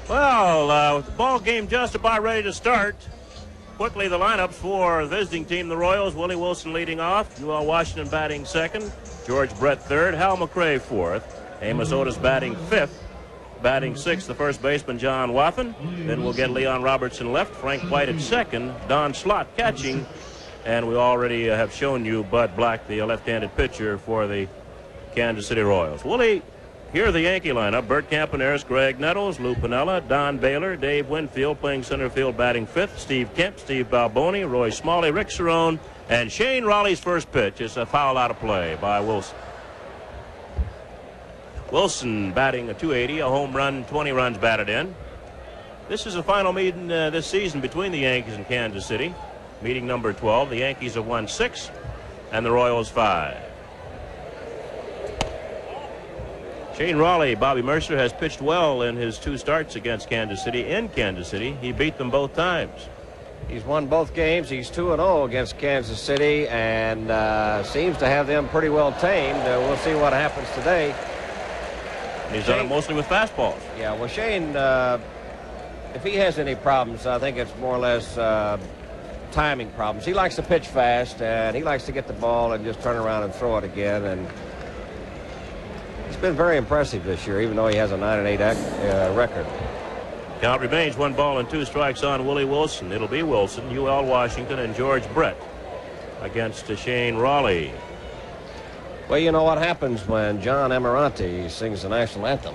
Well, with the ball game just about ready to start, quickly the lineups for the visiting team, the Royals. Willie Wilson leading off, UL Washington batting second, George Brett third, Hal McRae fourth, Amos Otis batting fifth, batting sixth, the first baseman John Wathen. Then we'll get Leon Robertson left, Frank White at second, Don Slott catching, and we already have shown you Bud Black, the left-handed pitcher for the Kansas City Royals. Willie, here are the Yankee lineup. Bert Campaneris, Greg Nettles, Lou Piniella, Don Baylor, Dave Winfield playing center field batting fifth, Steve Kemp, Steve Balboni, Roy Smalley, Rick Cerrone, and Shane Raleigh's first pitch is a foul out of play by Wilson. Wilson batting a .280, a home run, 20 runs batted in. This is the final meeting this season between the Yankees and Kansas City. Meeting number 12. The Yankees have won 6 and the Royals 5. Shane Raleigh, Bobby Mercer, has pitched well in his 2 starts against Kansas City in Kansas City. He beat them both times. He's won both games. He's 2-0 against Kansas City and seems to have them pretty well tamed. We'll see what happens today. He's done it mostly with fastballs. Yeah, well, Shane, if he has any problems, I think it's more or less timing problems. He likes to pitch fast, and he likes to get the ball and just turn around and throw it again. And he's been very impressive this year, even though he has a 9-8 record. Count remains 1 ball and 2 strikes on Willie Wilson. It'll be Wilson, UL Washington, and George Brett against Shane Raleigh. Well, you know what happens when John Amarante sings the national anthem?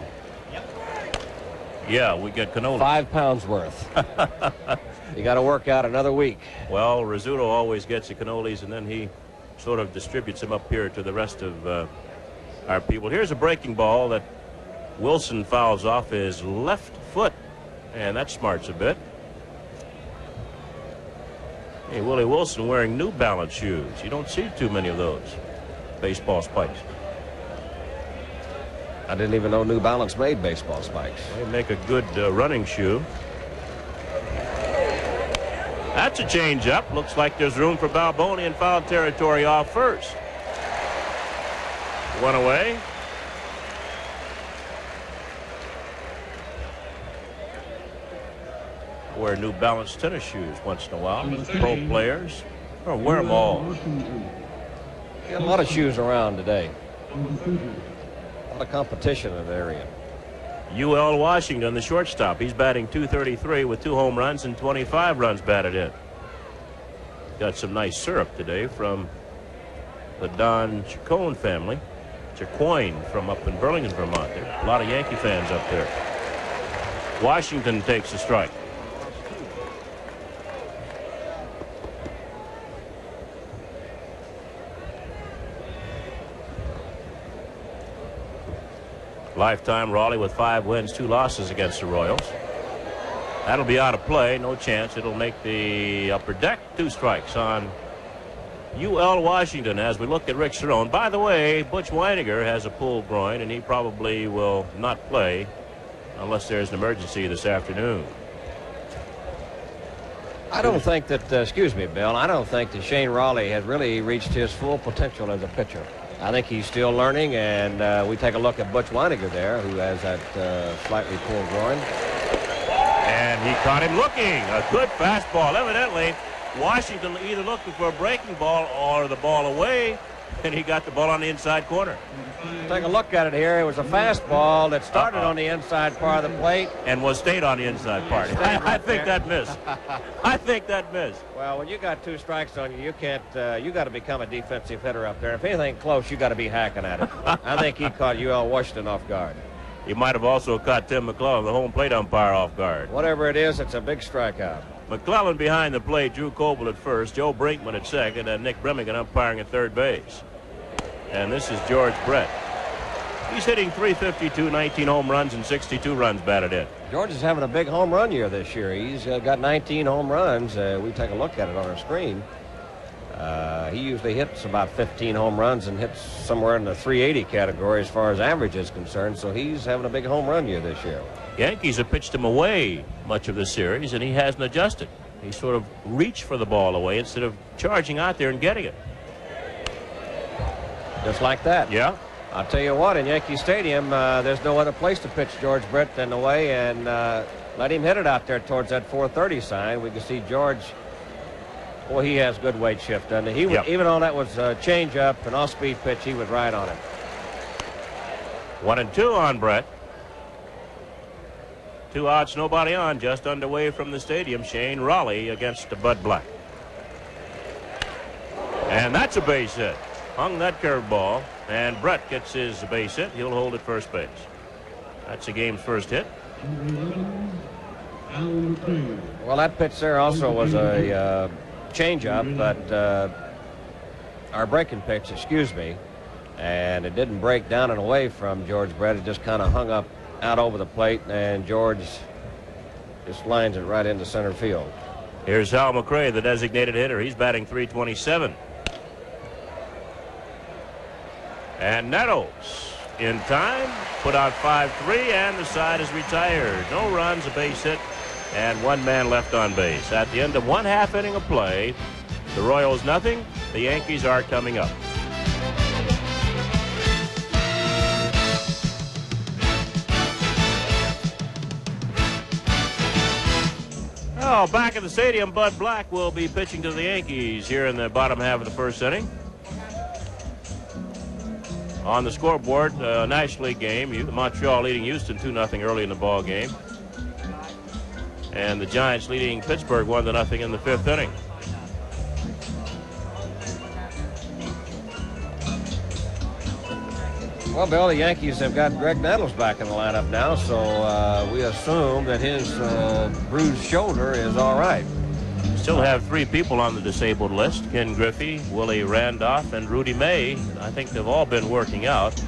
Yeah, we get cannoli. 5 pounds worth. You got to work out another week. Well, Rizzuto always gets the cannolis, and then he sort of distributes them up here to the rest of our people. Here's a breaking ball that Wilson fouls off his left foot, and that smarts a bit. Hey, Willie Wilson wearing New Balance shoes. You don't see too many of those baseball spikes. I didn't even know New Balance made baseball spikes. They make a good running shoe. That's a changeup. Looks like there's room for Balboni in foul territory off first. 1 away. Wear New Balance tennis shoes once in a while. Pro players or wear them all. Got a lot of shoes around today. A lot of competition in the area. UL Washington, the shortstop. He's batting .233 with 2 home runs and 25 runs batted in. Got some nice syrup today from the Don Chacon family. Chacoin from up in Burlington, Vermont. There are a lot of Yankee fans up there. Washington takes the strike. Lifetime Raleigh with 5 wins, 2 losses against the Royals. That'll be out of play. No chance. It'll make the upper deck. 2 strikes on UL Washington as we look at Rick Cerrone. By the way, Butch Weiniger has a pulled groin, and he probably will not play unless there's an emergency this afternoon. I don't think that, excuse me, Bill, I don't think that Shane Raleigh has really reached his full potential as a pitcher. I think he's still learning, and we take a look at Butch Weiniger there, who has that slightly pulled groin. And he caught him looking. A good fastball. Evidently, Washington either looking for a breaking ball or the ball away, and he got the ball on the inside corner. Take a look at it here. It was a fastball that started on the inside part of the plate. And stayed on the inside part. I think that missed. I think that missed. Well, when you got 2 strikes on you, you can't, you got to become a defensive hitter up there. If anything close, you got to be hacking at it. I think he caught UL Washington off guard. He might have also caught Tim McClellan, the home plate umpire, off guard. Whatever it is, it's a big strikeout. McClellan behind the plate, Drew Coble at first, Joe Brinkman at second, and Nick Bremigan umpiring at third base. And this is George Brett. He's hitting .352, 19 home runs and 62 runs batted in. George is having a big home run year this year. He's got 19 home runs. We take a look at it on our screen. He usually hits about 15 home runs and hits somewhere in the .380 category as far as average is concerned. So he's having a big home run year this year. Yankees have pitched him away much of the series, and he hasn't adjusted. He sort of reached for the ball away instead of charging out there and getting it. Just like that. Yeah. I'll tell you what, in Yankee Stadium, there's no other place to pitch George Brett than away, and let him hit it out there towards that 430 sign. We can see George. Boy, he has good weight shift, doesn't he? Yep. Even though that was a change-up, an off-speed pitch, he was right on it. 1-2 on Brett. 2 outs, nobody on. Just underway from the stadium. Shane Raleigh against Bud Black. And that's a base hit. Hung that curveball, and Brett gets his base hit. He'll hold at first base. That's the game's first hit. Well, that pitch there also was a changeup, but our breaking pitch, excuse me, and it didn't break down and away from George Brett. It just kind of hung up out over the plate, and George just lines it right into center field. Here's Hal McRae, the designated hitter. He's batting .327. And Nettles in time, put out 5-3, and the side is retired. No runs, a base hit, and 1 man left on base. At the end of 1/2 inning of play, the Royals nothing, the Yankees are coming up. Well, back at the stadium, Bud Black will be pitching to the Yankees here in the bottom half of the first inning. On the scoreboard, National League game, Montreal leading Houston 2-0 early in the ball game. And the Giants leading Pittsburgh 1-0 in the 5th inning. Well, Bill, the Yankees have got Greg Nettles back in the lineup now, so we assume that his bruised shoulder is all right. Still have 3 people on the disabled list: Ken Griffey, Willie Randolph, and Rudy May. I think they've all been working out,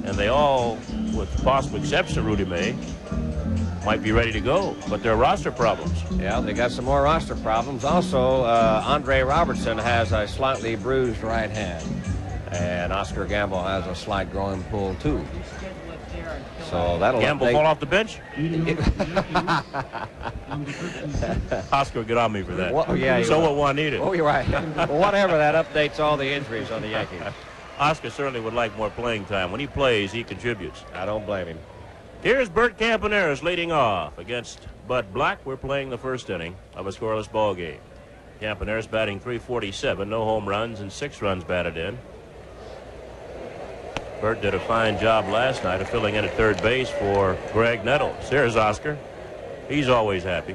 and they all, with the possible exception of Rudy May, might be ready to go, but there are roster problems. Yeah, they got some more roster problems. Also, Andre Robertson has a slightly bruised right hand, and Oscar Gamble has a slight groin pull too. So that'll Gamble fall off the bench? Oscar, get on me for that. Well, yeah, so what one needed. Oh, you're right. Well, whatever, that updates all the injuries on the Yankees. Oscar certainly would like more playing time. When he plays, he contributes. I don't blame him. Here's Bert Campaneris leading off against Bud Black. We're playing the first inning of a scoreless ball game. Campaneris batting .347, no home runs and 6 runs batted in. Bert did a fine job last night of filling in at third base for Greg Nettles. Here's Oscar. He's always happy.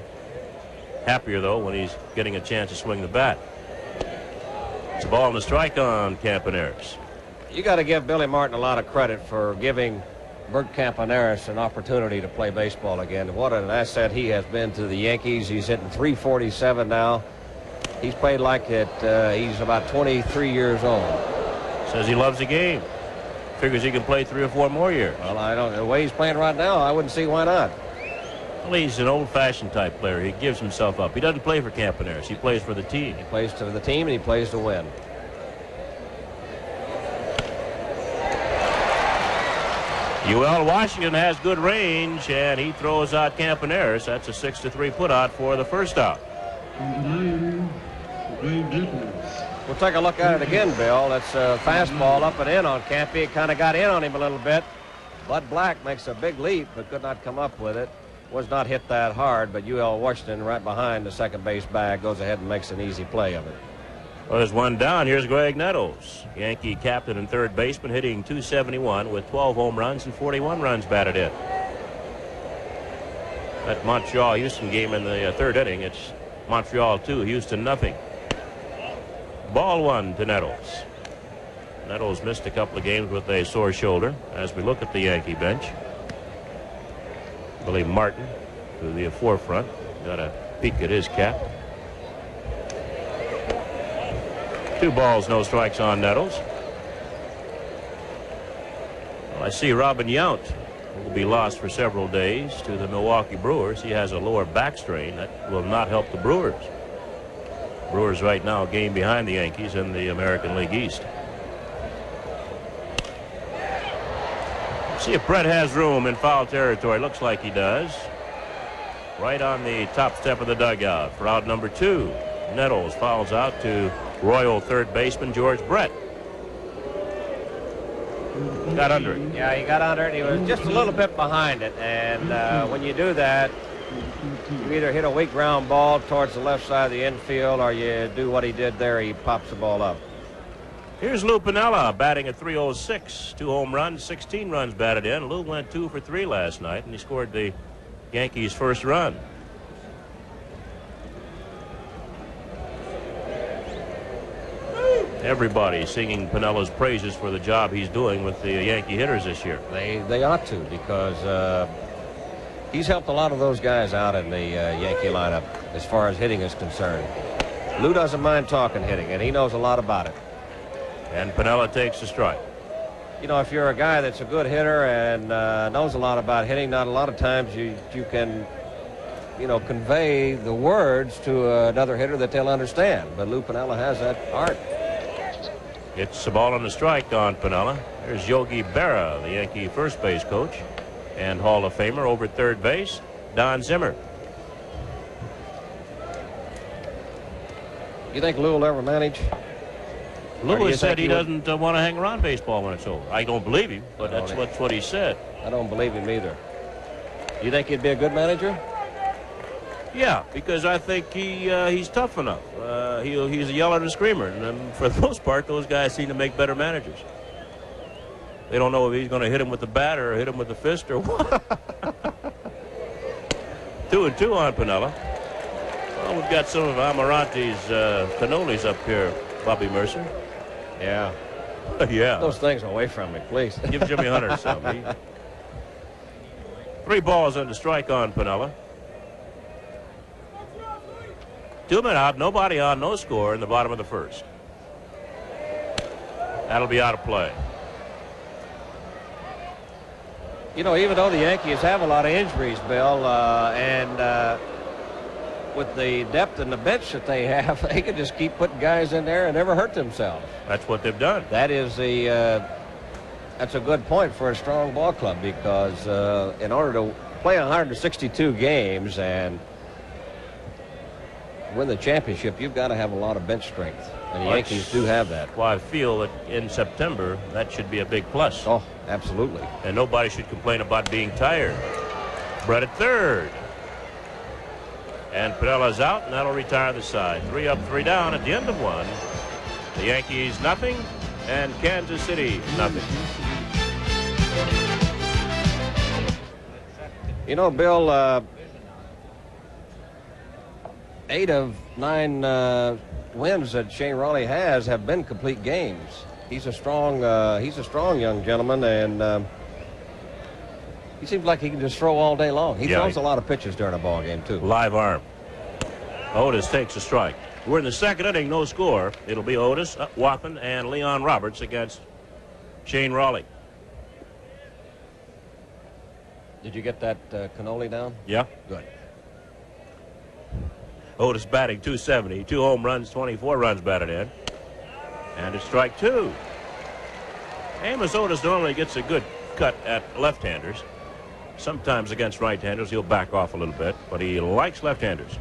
Happier, though, when he's getting a chance to swing the bat. It's a ball and a strike on Campaneris. You got to give Billy Martin a lot of credit for giving Bert Campaneris an opportunity to play baseball again. What an asset he has been to the Yankees. He's hitting .347 now. He's played like it. He's about 23 years old. Says he loves the game. Figures he can play 3 or 4 more years. Well, I don't know. The way he's playing right now, I wouldn't see why not. Well, he's an old-fashioned type player. He gives himself up. He doesn't play for Campaneris. He plays for the team. He plays for the team, and he plays to win. UL Washington has good range, and he throws out Campaneris. That's a 6-3 putout for the first out. We'll take a look at it again, Bill. That's a fastball up and in on Campy. It kind of got in on him a little bit. Bud Black makes a big leap, but could not come up with it. Was not hit that hard, but UL Washington right behind the second base bag goes ahead and makes an easy play of it. Well, there's one down. Here's Greg Nettles, Yankee captain and third baseman, hitting .271 with 12 home runs and 41 runs batted in. That Montreal-Houston game in the 3rd inning, it's Montreal 2, Houston nothing. Ball 1 to Nettles. Nettles missed a couple of games with a sore shoulder. As we look at the Yankee bench, Billy Martin to the forefront. Got a peek at his cap. 2 balls, no strikes on Nettles. Well, I see Robin Yount will be lost for several days to the Milwaukee Brewers. He has a lower back strain. That will not help the Brewers. Brewers right now a game behind the Yankees in the American League East. See if Brett has room in foul territory. Looks like he does. Right on the top step of the dugout for out number 2. Nettles fouls out to Royal third baseman George Brett. Got under it. Yeah, he got under it. He was just a little bit behind it. And when you do that, You either hit a weak ground ball towards the left side of the infield, or you do what he did there. He pops the ball up. Here's Lou Piniella batting at 306. 2 home runs, 16 runs batted in. Lou went 2 for 3 last night, and he scored the Yankees' first run. Everybody singing Piniella's praises for the job he's doing with the Yankee hitters this year. They ought to, because he's helped a lot of those guys out in the Yankee lineup as far as hitting is concerned. Lou doesn't mind talking hitting, and he knows a lot about it. And Piniella takes a strike. You know, if you're a guy that's a good hitter and knows a lot about hitting, not a lot of times you can, you know, convey the words to another hitter that they'll understand. But Lou Piniella has that art. It's a ball and a strike on Piniella. There's Yogi Berra, the Yankee first base coach and Hall of Famer. Over at third base, Don Zimmer. You think Lou will ever manage? Lou has said he doesn't want to hang around baseball when it's over. I don't believe him, but that's what he said. I don't believe him either. You think he'd be a good manager? Yeah, because I think he's tough enough. He's a yeller and a screamer, and for the most part, those guys seem to make better managers. They don't know if he's going to hit him with the bat or hit him with the fist or what. 2-2 on Piniella. Well, we've got some of Amarante's cannolis up here, Bobby Mercer. Yeah. Yeah. Those things away from me, please. Give Jimmy Hunter some. 3 balls and a strike on Piniella. 2 men out, nobody on, no score in the bottom of the first. That'll be out of play. You know, even though the Yankees have a lot of injuries, Bill, and with the depth in the bench that they have, they can just keep putting guys in there and never hurt themselves. That's what they've done. That is that's a good point for a strong ball club, because in order to play 162 games and win the championship, you've got to have a lot of bench strength, and the Yankees do have that. Well, I feel that in September that should be a big plus. Oh, absolutely. And nobody should complain about being tired. Brett at third. And Piniella's out, and that'll retire the side. 3 up, 3 down at the end of 1. The Yankees nothing, and Kansas City nothing. You know, Bill, 8 of 9 wins that Shane Raleigh has have been complete games. He's a strong young gentleman, and he seems like he can just throw all day long. He throws a lot of pitches during a ball game too. Live arm. Otis takes a strike. We're in the second inning, no score. It'll be Otis, Wathan, and Leon Roberts against Shane Raleigh. Did you get that cannoli down? Yeah. Good. Otis batting .270, 2 home runs, 24 runs batted in. And it's strike 2. Amos Otis normally gets a good cut at left-handers. Sometimes against right-handers he'll back off a little bit, but he likes left-handers.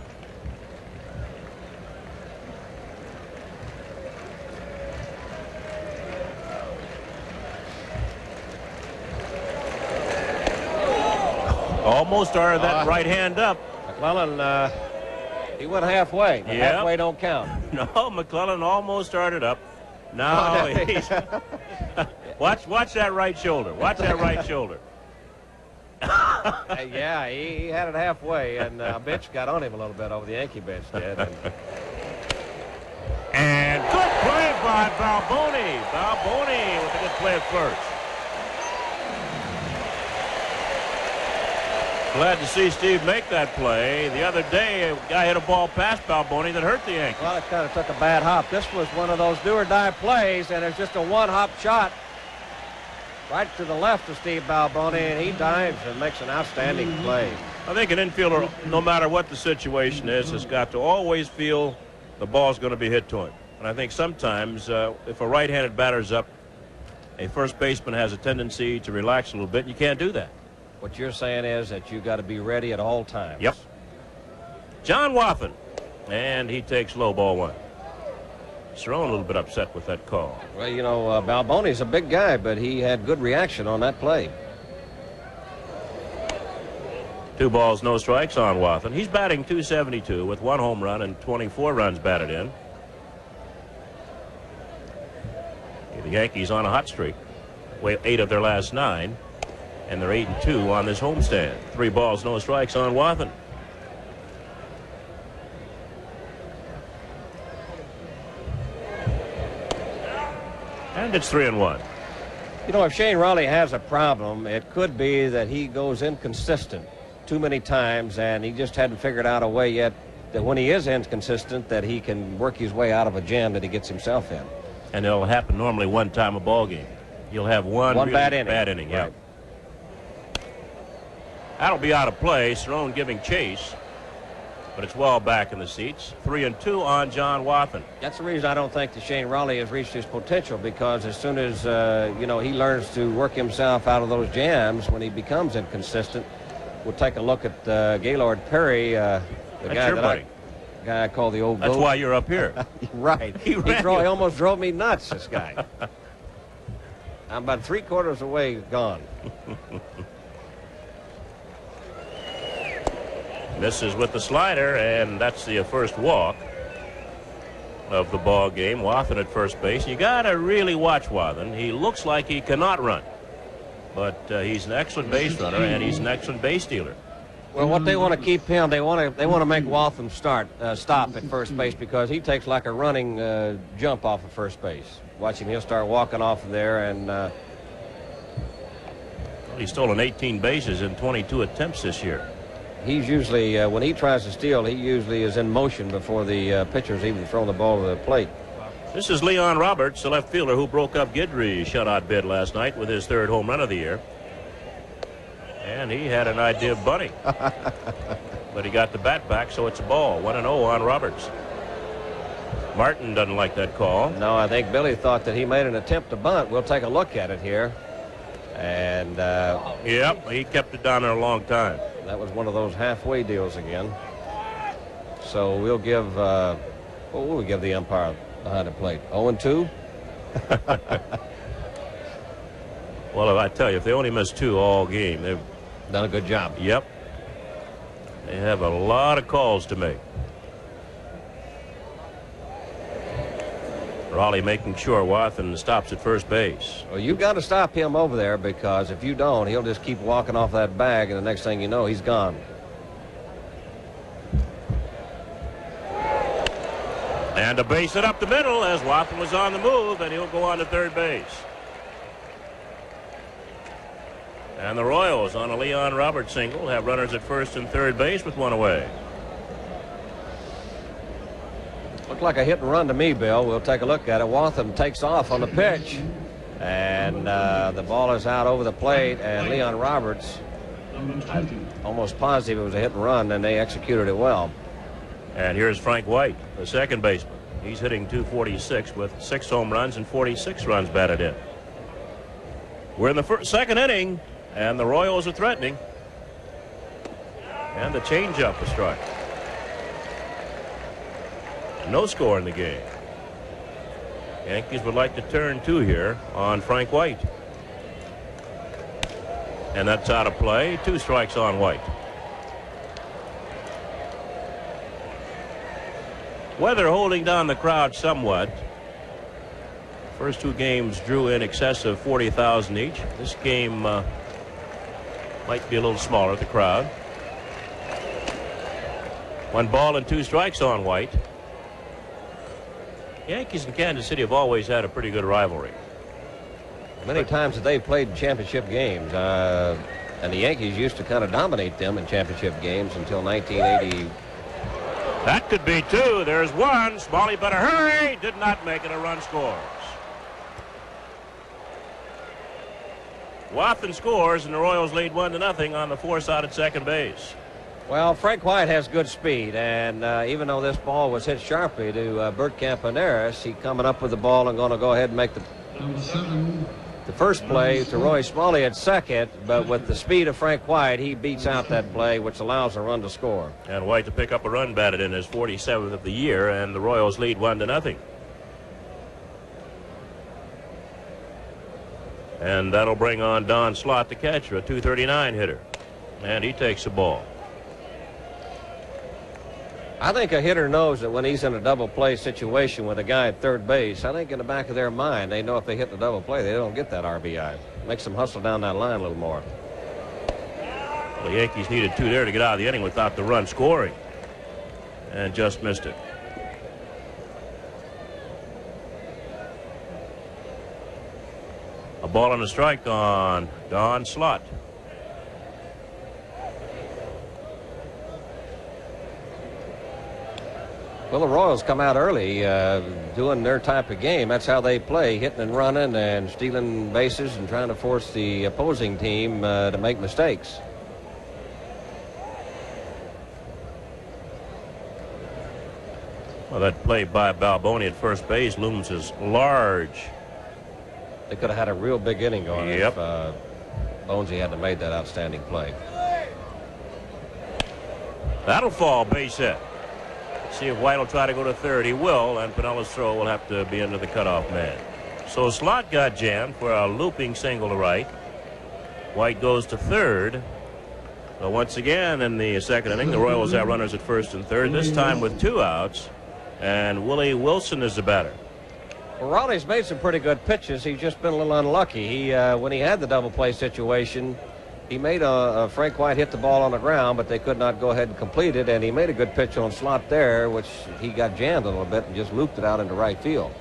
Almost started that right hand up. McClellan, he went halfway. But halfway don't count. No, McClellan almost started up. Now he's watch that right shoulder. Watch that right shoulder. Yeah, he had it halfway, and bench got on him a little bit over the Yankee bench did. And good play by Balboni. Balboni with a good play at first. Glad to see Steve make that play. The other day, a guy hit a ball past Balboni that hurt the Yankees. Well, it kind of took a bad hop. This was one of those do-or-die plays, and it's just a one-hop shot right to the left of Steve Balboni, and he dives and makes an outstanding play. I think an infielder, no matter what the situation is, has got to always feel the ball's going to be hit to him. And I think sometimes if a right-handed batter's up, a first baseman has a tendency to relax a little bit. You can't do that. What you're saying is that you got to be ready at all times. Yep. John Wathan, and he takes low, ball 1. Cerrone a little bit upset with that call. Well, you know, Balboni's a big guy, but he had good reaction on that play. 2 balls, no strikes on Wathan. He's batting .272 with 1 home run and 24 runs batted in. The Yankees on a hot streak. 8 of their last 9, and they're 8-2 on this homestand. 3 balls, no strikes on Wathan. And it's 3-1. You know, if Shane Raleigh has a problem, it could be that he goes inconsistent too many times, and he just hadn't figured out a way yet that when he is inconsistent, that he can work his way out of a jam that he gets himself in. And it'll happen normally one time a ball game. You'll have one really bad inning. Yeah. Right. That'll be out of play. Cerrone giving chase, but it's well back in the seats. 3-2 on John Wathan. That's the reason I don't think that Shane Raleigh has reached his potential, because as soon as you know, he learns to work himself out of those jams when he becomes inconsistent. We'll take a look at Gaylord Perry, the guy I call the old goat. That's why you're up here. Right. He almost drove me nuts, this guy. I'm about 3/4 away gone. Misses with the slider, and that's the first walk of the ball game. Wathan at first base. You got to really watch Wathan. He looks like he cannot run, but he's an excellent base runner, and he's an excellent base stealer. Well, what they want to keep him, they want to make Wathan stop at first base, because he takes like a running jump off of first base. Watch him, he'll start walking off of there, and he's stolen 18 bases in 22 attempts this year. He's usually, when he tries to steal, he usually is in motion before the pitcher's even thrown the ball to the plate. This is Leon Roberts, the left fielder who broke up Guidry's shutout bid last night with his 3rd home run of the year. And he had an idea of bunting. But he got the bat back, so it's a ball. 1-0 on Roberts. Martin doesn't like that call. No, I think Billy thought that he made an attempt to bunt. We'll take a look at it here. And yep, he kept it down there a long time. That was one of those halfway deals again. So we'll give what will we give the umpire behind the plate? 0-2. Well, if I tell you, if they only miss 2 all game, they've done a good job. Yep. They have a lot of calls to make. Raleigh making sure Wathan stops at first base. Well, you've got to stop him over there, because if you don't, he'll just keep walking off that bag, and the next thing you know, he's gone. And a base hit up the middle as Wathan was on the move, and he'll go on to third base. And the Royals, on a Leon Roberts single, have runners at first and third base with 1 away. Looked like a hit and run to me, Bill. We'll take a look at it. Wathan takes off on the pitch, and the ball is out over the plate, and Leon Roberts, I'm almost positive it was a hit and run, and they executed it well. And here's Frank White, the second baseman. He's hitting .246 with 6 home runs and 46 runs batted in. We're in the second inning, and the Royals are threatening. And the changeup is struck. No score in the game. Yankees would like to turn 2 here on Frank White. And that's out of play. 2 strikes on White. Weather holding down the crowd somewhat. First 2 games drew in excess of 40,000 each. This game might be a little smaller, the crowd. 1 ball and 2 strikes on White. Yankees and Kansas City have always had a pretty good rivalry. Many times that they've played championship games, and the Yankees used to kind of dominate them in championship games until 1980. That could be 2. There's 1. Smalley better hurry. Did not make it. A run scores. Wathan scores, and the Royals lead 1-0 on the force out at second base. Well, Frank White has good speed, and even though this ball was hit sharply to Bert Campaneris, he coming up with the ball and going to go ahead and make the first play to Roy Smalley at second, but with the speed of Frank White, he beats out that play, which allows a run to score. And White to pick up a run batted in his 47th of the year, and the Royals lead 1-0. And that'll bring on Don Slott, the catcher, a .239 hitter. And he takes the ball. I think a hitter knows that when he's in a double play situation with a guy at third base, I think in the back of their mind, they know if they hit the double play, they don't get that RBI. Makes them hustle down that line a little more. Well, the Yankees needed 2 there to get out of the inning without the run scoring. And just missed it. A ball and a strike on Don Slott. Well, the Royals come out early doing their type of game. That's how they play, hitting and running and stealing bases and trying to force the opposing team to make mistakes. Well, that play by Balboni at first base looms as large. They could have had a real big inning going if Bonesy hadn't made that outstanding play. That'll fall, base hit. See if White will try to go to third. He will, and Pinella's throw will have to be into the cutoff man. So Slott got jammed for a looping single to right. White goes to third. So once again in the second inning, the Royals have runners at first and third, this time with 2 outs. And Willie Wilson is the batter. Well, Raleigh's made some pretty good pitches. He's just been a little unlucky. He, when he had the double play situation, he made Frank White hit the ball on the ground, but they could not go ahead and complete it. And he made a good pitch on Slott there, which he got jammed a little bit and just looped it out into right field.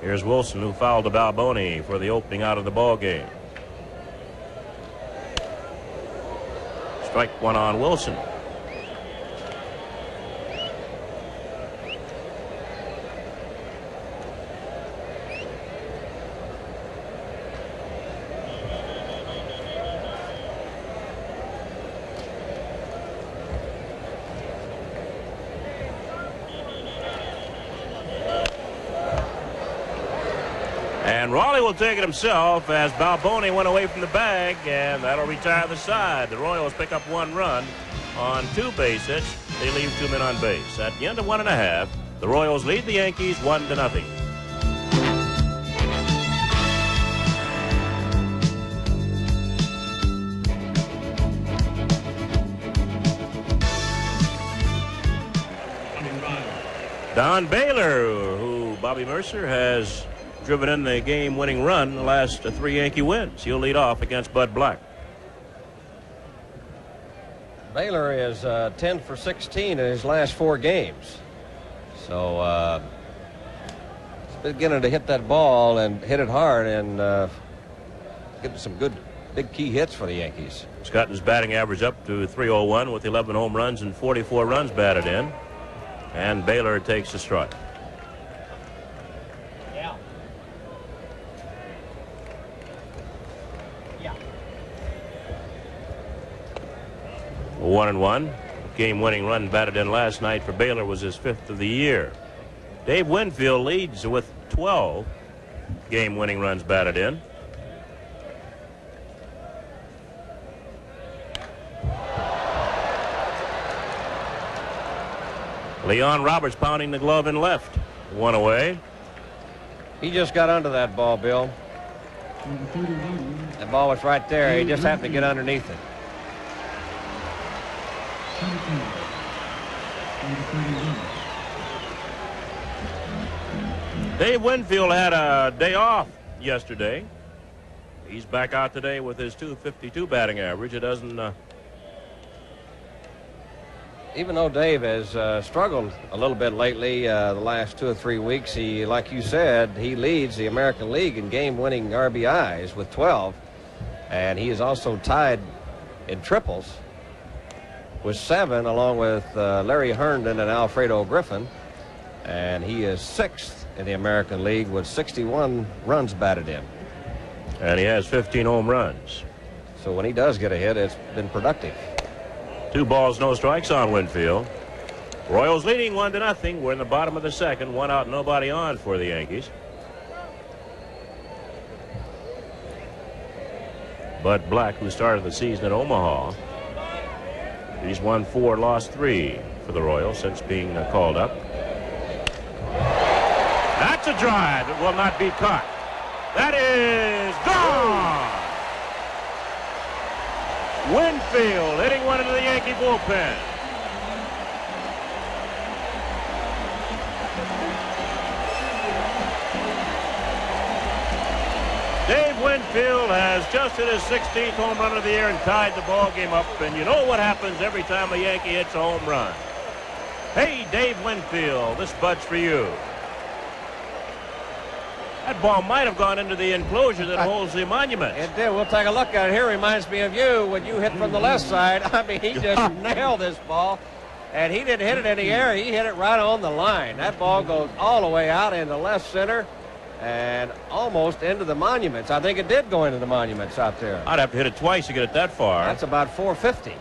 Here's Wilson, who fouled to Balboni for the opening out of the ball game. Strike 1 on Wilson. And Raleigh will take it himself as Balboni went away from the bag, and that'll retire the side. The Royals pick up 1 run on 2 base hits. They leave 2 men on base. At the end of 1.5, the Royals lead the Yankees 1-0. Don Baylor, who Bobby Mercer has driven in the game-winning run the last 3 Yankee wins. He'll lead off against Bud Black. Baylor is 10 for 16 in his last 4 games. So he's beginning to hit that ball and hit it hard and get some good big key hits for the Yankees. He's gotten his batting average up to .301 with 11 home runs and 44 runs batted in. And Baylor takes the strike. 1-1. Game-winning run batted in last night for Baylor was his 5th of the year. Dave Winfield leads with 12 game-winning runs batted in. Leon Roberts pounding the glove in left. 1 away. He just got under that ball, Bill. That ball was right there. He just happened to get underneath it. Dave Winfield had a day off yesterday. He's back out today with his .252 batting average. It doesn't. Even though Dave has struggled a little bit lately, the last 2 or 3 weeks, he, like you said, he leads the American League in game-winning RBIs with 12, and he is also tied in triples with 7, along with Larry Herndon and Alfredo Griffin, and he is 6th in the American League with 61 runs batted in. And he has 15 home runs. So when he does get a hit, it's been productive. 2 balls, no strikes on Winfield. Royals leading 1-0. We're in the bottom of the second. 1 out, nobody on for the Yankees. Bud Black, who started the season at Omaha, he's won 4, lost 3 for the Royals since being called up. That's a drive that will not be caught. That is gone. Winfield hitting one into the Yankee bullpen. Dave Winfield has just hit his 16th home run of the year and tied the ball game up. And you know what happens every time a Yankee hits a home run. Hey, Dave Winfield, this bud's for you. That ball might have gone into the enclosure that holds the monument. It did. We'll take a look at it here. Reminds me of you when you hit from the left side. I mean, he just nailed this ball. And he didn't hit it in the air. He hit it right on the line. That ball goes all the way out into left center and almost into the monuments. I think it did go into the monuments out there. I'd have to hit it twice to get it that far. That's about 450.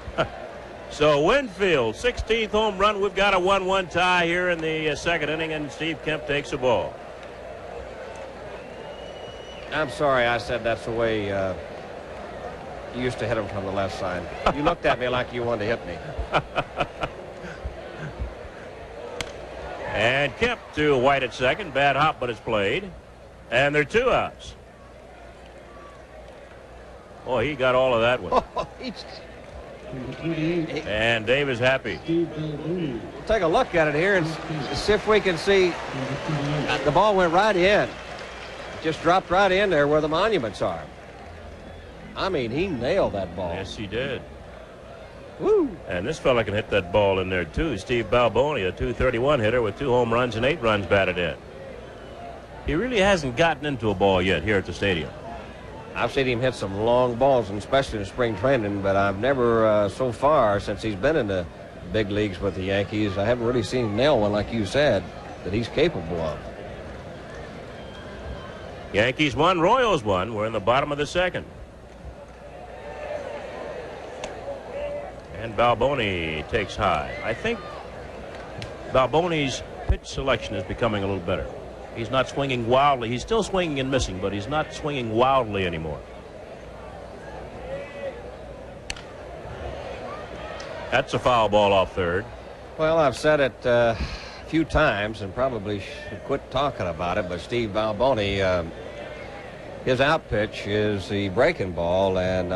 So Winfield, 16th home run. We've got a 1-1 tie here in the second inning, and Steve Kemp takes the ball. I'm sorry I said that's the way you used to hit him from the left side. You looked at me like you wanted to hit me. And Kemp to White at second. Bad hop, but it's played. And there are 2 outs. Oh, he got all of that one. And Dave is happy. We'll take a look at it here and see if we can see. The ball went right in. Just dropped right in there where the monuments are. I mean, he nailed that ball. Yes, he did. Woo. And this fella can hit that ball in there, too. Steve Balboni, a .231 hitter with 2 home runs and 8 runs batted in. He really hasn't gotten into a ball yet here at the stadium. I've seen him hit some long balls, and especially in spring training, but I've never, so far, since he's been in the big leagues with the Yankees, I haven't really seen him nail one, like you said, that he's capable of. Yankees 1, Royals 1. We're in the bottom of the second. And Balboni takes high. I think Balboni's pitch selection is becoming a little better. He's not swinging wildly. He's still swinging and missing, but he's not swinging wildly anymore. That's a foul ball off third. Well, I've said it a few times and probably should quit talking about it, but Steve Balboni, his out pitch is the breaking ball, and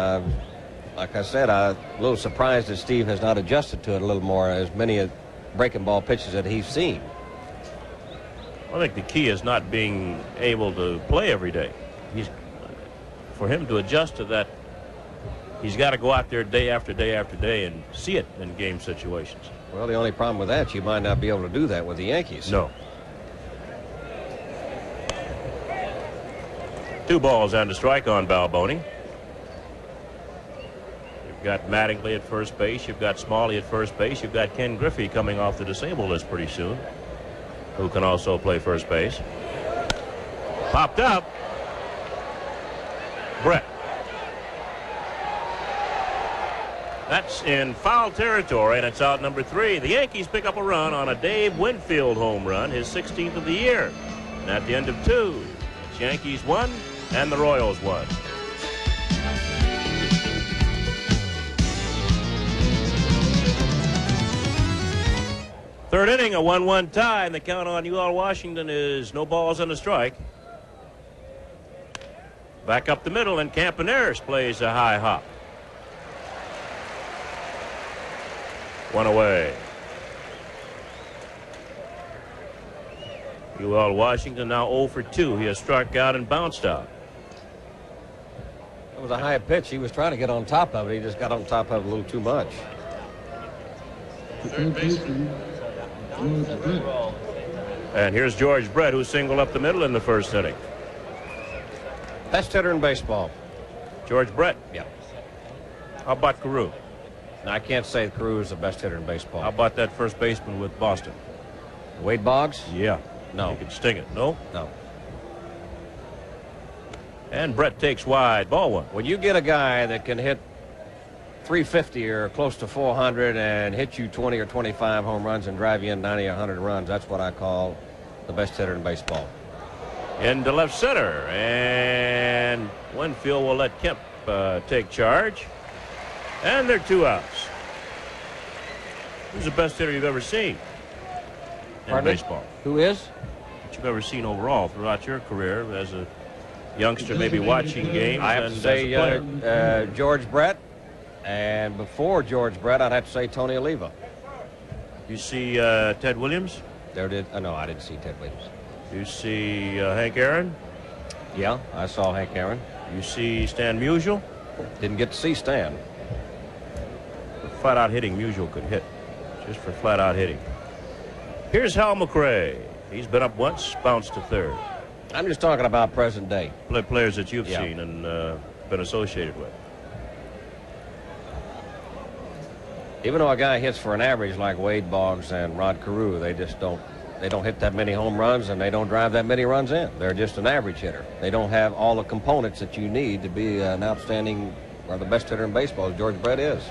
like I said, I'm a little surprised that Steve has not adjusted to it a little more, as many breaking ball pitches that he's seen. I think the key is not being able to play every day. For him to adjust to that, he's got to go out there day after day after day and see it in game situations. Well, the only problem with that, you might not be able to do that with the Yankees. No. 2 balls and a strike on Balboni. You've got Mattingly at first base. You've got Smalley at first base. You've got Ken Griffey coming off the disabled list pretty soon, who can also play first base. Popped up. Brett. That's in foul territory, and it's out number 3. The Yankees pick up a run on a Dave Winfield home run, his 16th of the year. And at the end of 2, it's Yankees 1 and the Royals 1. Third inning, a 1-1 tie, and the count on UL Washington is no balls and a strike. Back up the middle, and Campaneris plays a high hop. 1 away. UL Washington now 0 for 2. He has struck out and bounced out. It was a high pitch. He was trying to get on top of it. He just got on top of it a little too much. Third baseman, George Brett. And here's George Brett, who singled up the middle in the first inning. Best hitter in baseball. George Brett. Yeah. How about Carew? Now, I can't say Carew is the best hitter in baseball. How about that first baseman with Boston? Wade Boggs? Yeah. No. He can sting it. No? No. And Brett takes wide. Ball 1. When you get a guy that can hit 350 or close to 400 and hit you 20 or 25 home runs and drive you in 90 or 100 runs, that's what I call the best hitter in baseball. Into left center. And Winfield will let Kemp take charge. And there are 2 outs. Who's the best hitter you've ever seen in baseball? Who is? That you've ever seen overall throughout your career as a youngster, maybe watching games. I have and to say as a player. George Brett And before George Brett, I'd have to say Tony Oliva. You see Ted Williams? There did. No, I didn't see Ted Williams. You see Hank Aaron? Yeah, I saw Hank Aaron. You see Stan Musial? Didn't get to see Stan. For flat out hitting, Musial could hit. Just for flat out hitting. Here's Hal McRae. He's been up once, bounced to third. I'm just talking about present day. Players that you've seen and been associated with. Even though a guy hits for an average like Wade Boggs and Rod Carew, they don't hit that many home runs and they don't drive that many runs in. They're just an average hitter. They don't have all the components that you need to be an outstanding or the best hitter in baseball, as George Brett is.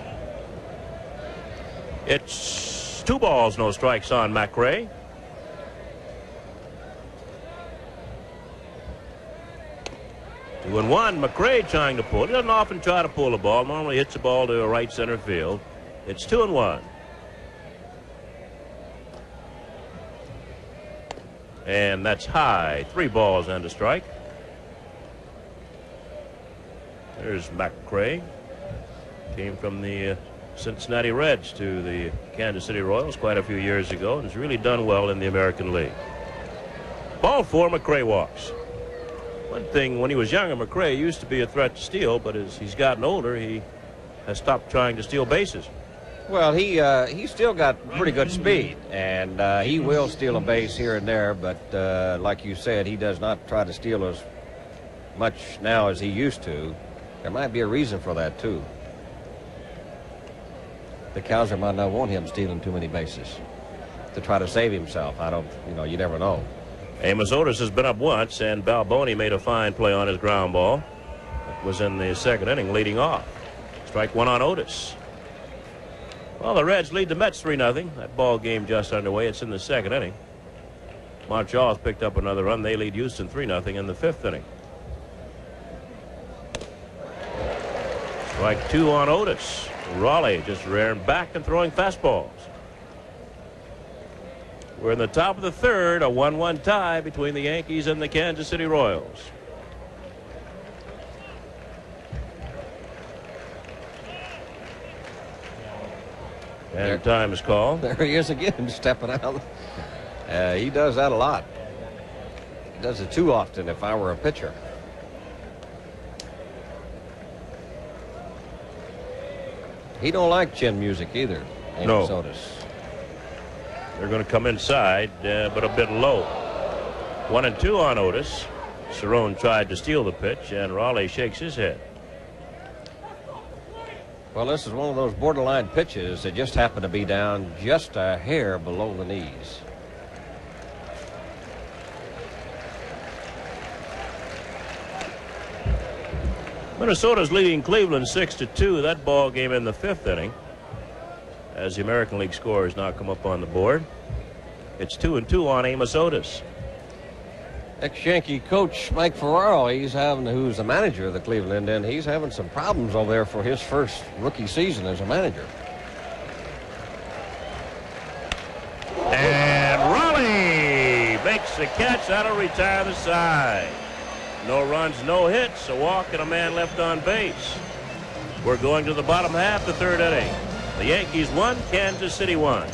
It's 2 balls, no strikes on McRae. Two and one. McRae trying to pull. He doesn't often try to pull the ball. Normally hits the ball to a right center field. It's 2 and 1. And that's high. 3 balls and a strike. There's McRae. Came from the Cincinnati Reds to the Kansas City Royals quite a few years ago and has really done well in the American League. Ball 4, McRae walks. One thing, when he was younger, McRae used to be a threat to steal, but as he's gotten older, he has stopped trying to steal bases. Well, he's still got pretty good speed, and he will steal a base here and there, but like you said, he does not try to steal as much now as he used to. There might be a reason for that, too. The Cowser might not want him stealing too many bases to try to save himself. You never know. Amos Otis has been up once, and Balboni made a fine play on his ground ball. It was in the second inning, leading off. Strike 1 on Otis. Well, the Reds lead the Mets 3-0. That ball game just underway. It's in the second inning. Montreal has picked up another run. They lead Houston 3-0 in the 5th inning. Strike 2 on Otis. Raleigh just rearing back and throwing fastballs. We're in the top of the 3rd, a 1-1 tie between the Yankees and the Kansas City Royals. And time is called. There he is again, stepping out. He does that a lot. He does it too often if I were a pitcher. He don't like chin music either. No. Otis. They're going to come inside, but a bit low. 1 and 2 on Otis. Cerrone tried to steal the pitch, and Raleigh shakes his head. Well, this is one of those borderline pitches that just happen to be down just a hair below the knees. Minnesota's leading Cleveland 6-2. That ball game in the 5th inning. As the American League scores now come up on the board. It's 2-2 on Amos Otis. Ex-Yankee coach Mike Ferraro, who's the manager of the Cleveland, and he's having some problems over there for his first rookie season as a manager. And Raleigh makes the catch. That'll retire the side. No runs, no hits, a walk, and a man left on base. We're going to the bottom half, the 3rd inning. The Yankees 1, Kansas City 1.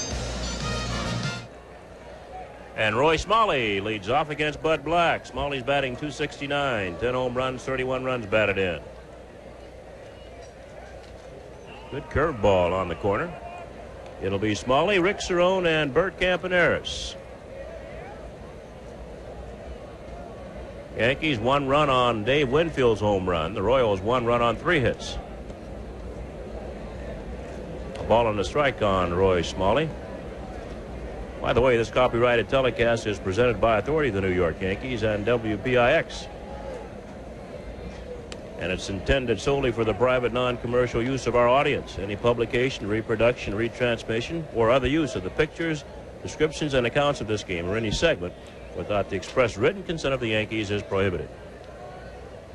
And Roy Smalley leads off against Bud Black. Smalley's batting .269, 10 home runs, 31 runs batted in. Good curveball on the corner. It'll be Smalley, Rick Cerrone, and Bert Campaneris. Yankees 1 run on Dave Winfield's home run. The Royals 1 run on 3 hits. A ball and a strike on Roy Smalley. By the way, this copyrighted telecast is presented by authority of the New York Yankees and WPIX. And it's intended solely for the private non-commercial use of our audience. Any publication, reproduction, retransmission, or other use of the pictures, descriptions, and accounts of this game or any segment without the express written consent of the Yankees is prohibited.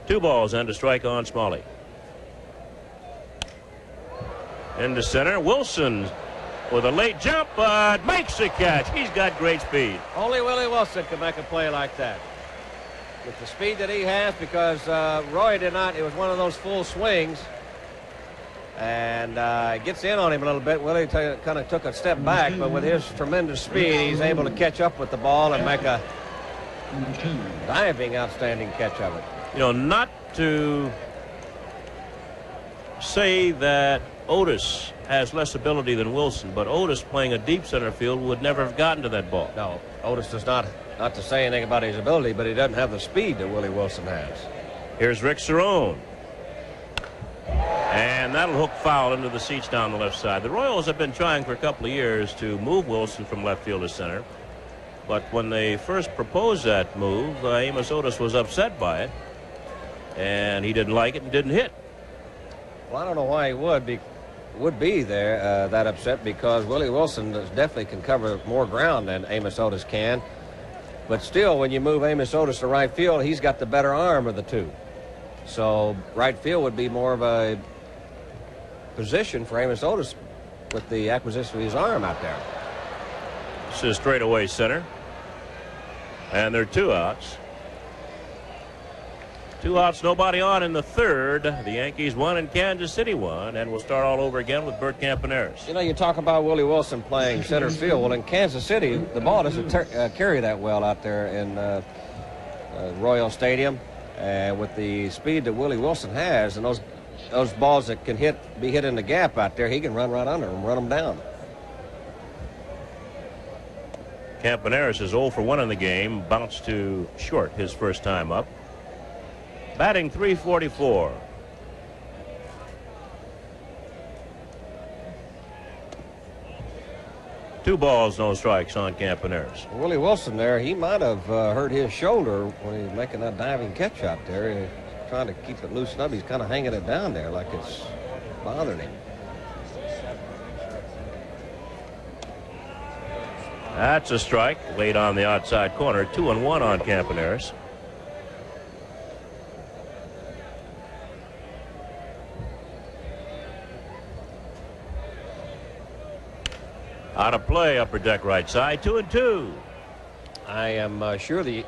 2 balls and a strike on Smalley. Into center, Wilson with a late jump, but makes the catch. He's got great speed. Only Willie Wilson can make a play like that. With the speed that he has, because Roy did not. It was one of those full swings. and gets in on him a little bit. Willie kind of took a step back, but with his tremendous speed, he's able to catch up with the ball and make a diving, outstanding catch of it. You know, not to say that Otis has less ability than Wilson, but Otis playing a deep center field would never have gotten to that ball. No, Otis does not to say anything about his ability, but he doesn't have the speed that Willie Wilson has. Here's Rick Cerrone. And that'll hook foul into the seats down the left side. The Royals have been trying for a couple of years to move Wilson from left field to center. But when they first proposed that move, Amos Otis was upset by it. And he didn't like it and didn't hit. Well, I don't know why he would be there that upset, because Willie Wilson definitely can cover more ground than Amos Otis can. But still, when you move Amos Otis to right field, he's got the better arm of the two. So right field would be more of a position for Amos Otis with the acquisition of his arm out there. This is straightaway center. And there are 2 outs. 2 outs, nobody on in the third. The Yankees won and Kansas City won, and we'll start all over again with Bert Campaneris. You know, you talk about Willie Wilson playing center field. Well, in Kansas City, the ball doesn't carry that well out there in Royal Stadium. And with the speed that Willie Wilson has, and those balls that can be hit in the gap out there, he can run right under them, run them down. Campaneris is 0 for 1 in the game, bounced to short his first time up. Batting .344. Two balls, no strikes on Campaneris. Willie Wilson there, he might have hurt his shoulder when he was making that diving catch out there. He's trying to keep it loosened up. He's kind of hanging it down there like it's bothering him. That's a strike, laid on the outside corner. 2-1 on Campaneris. Out of play, upper deck right side, 2-2. I am sure the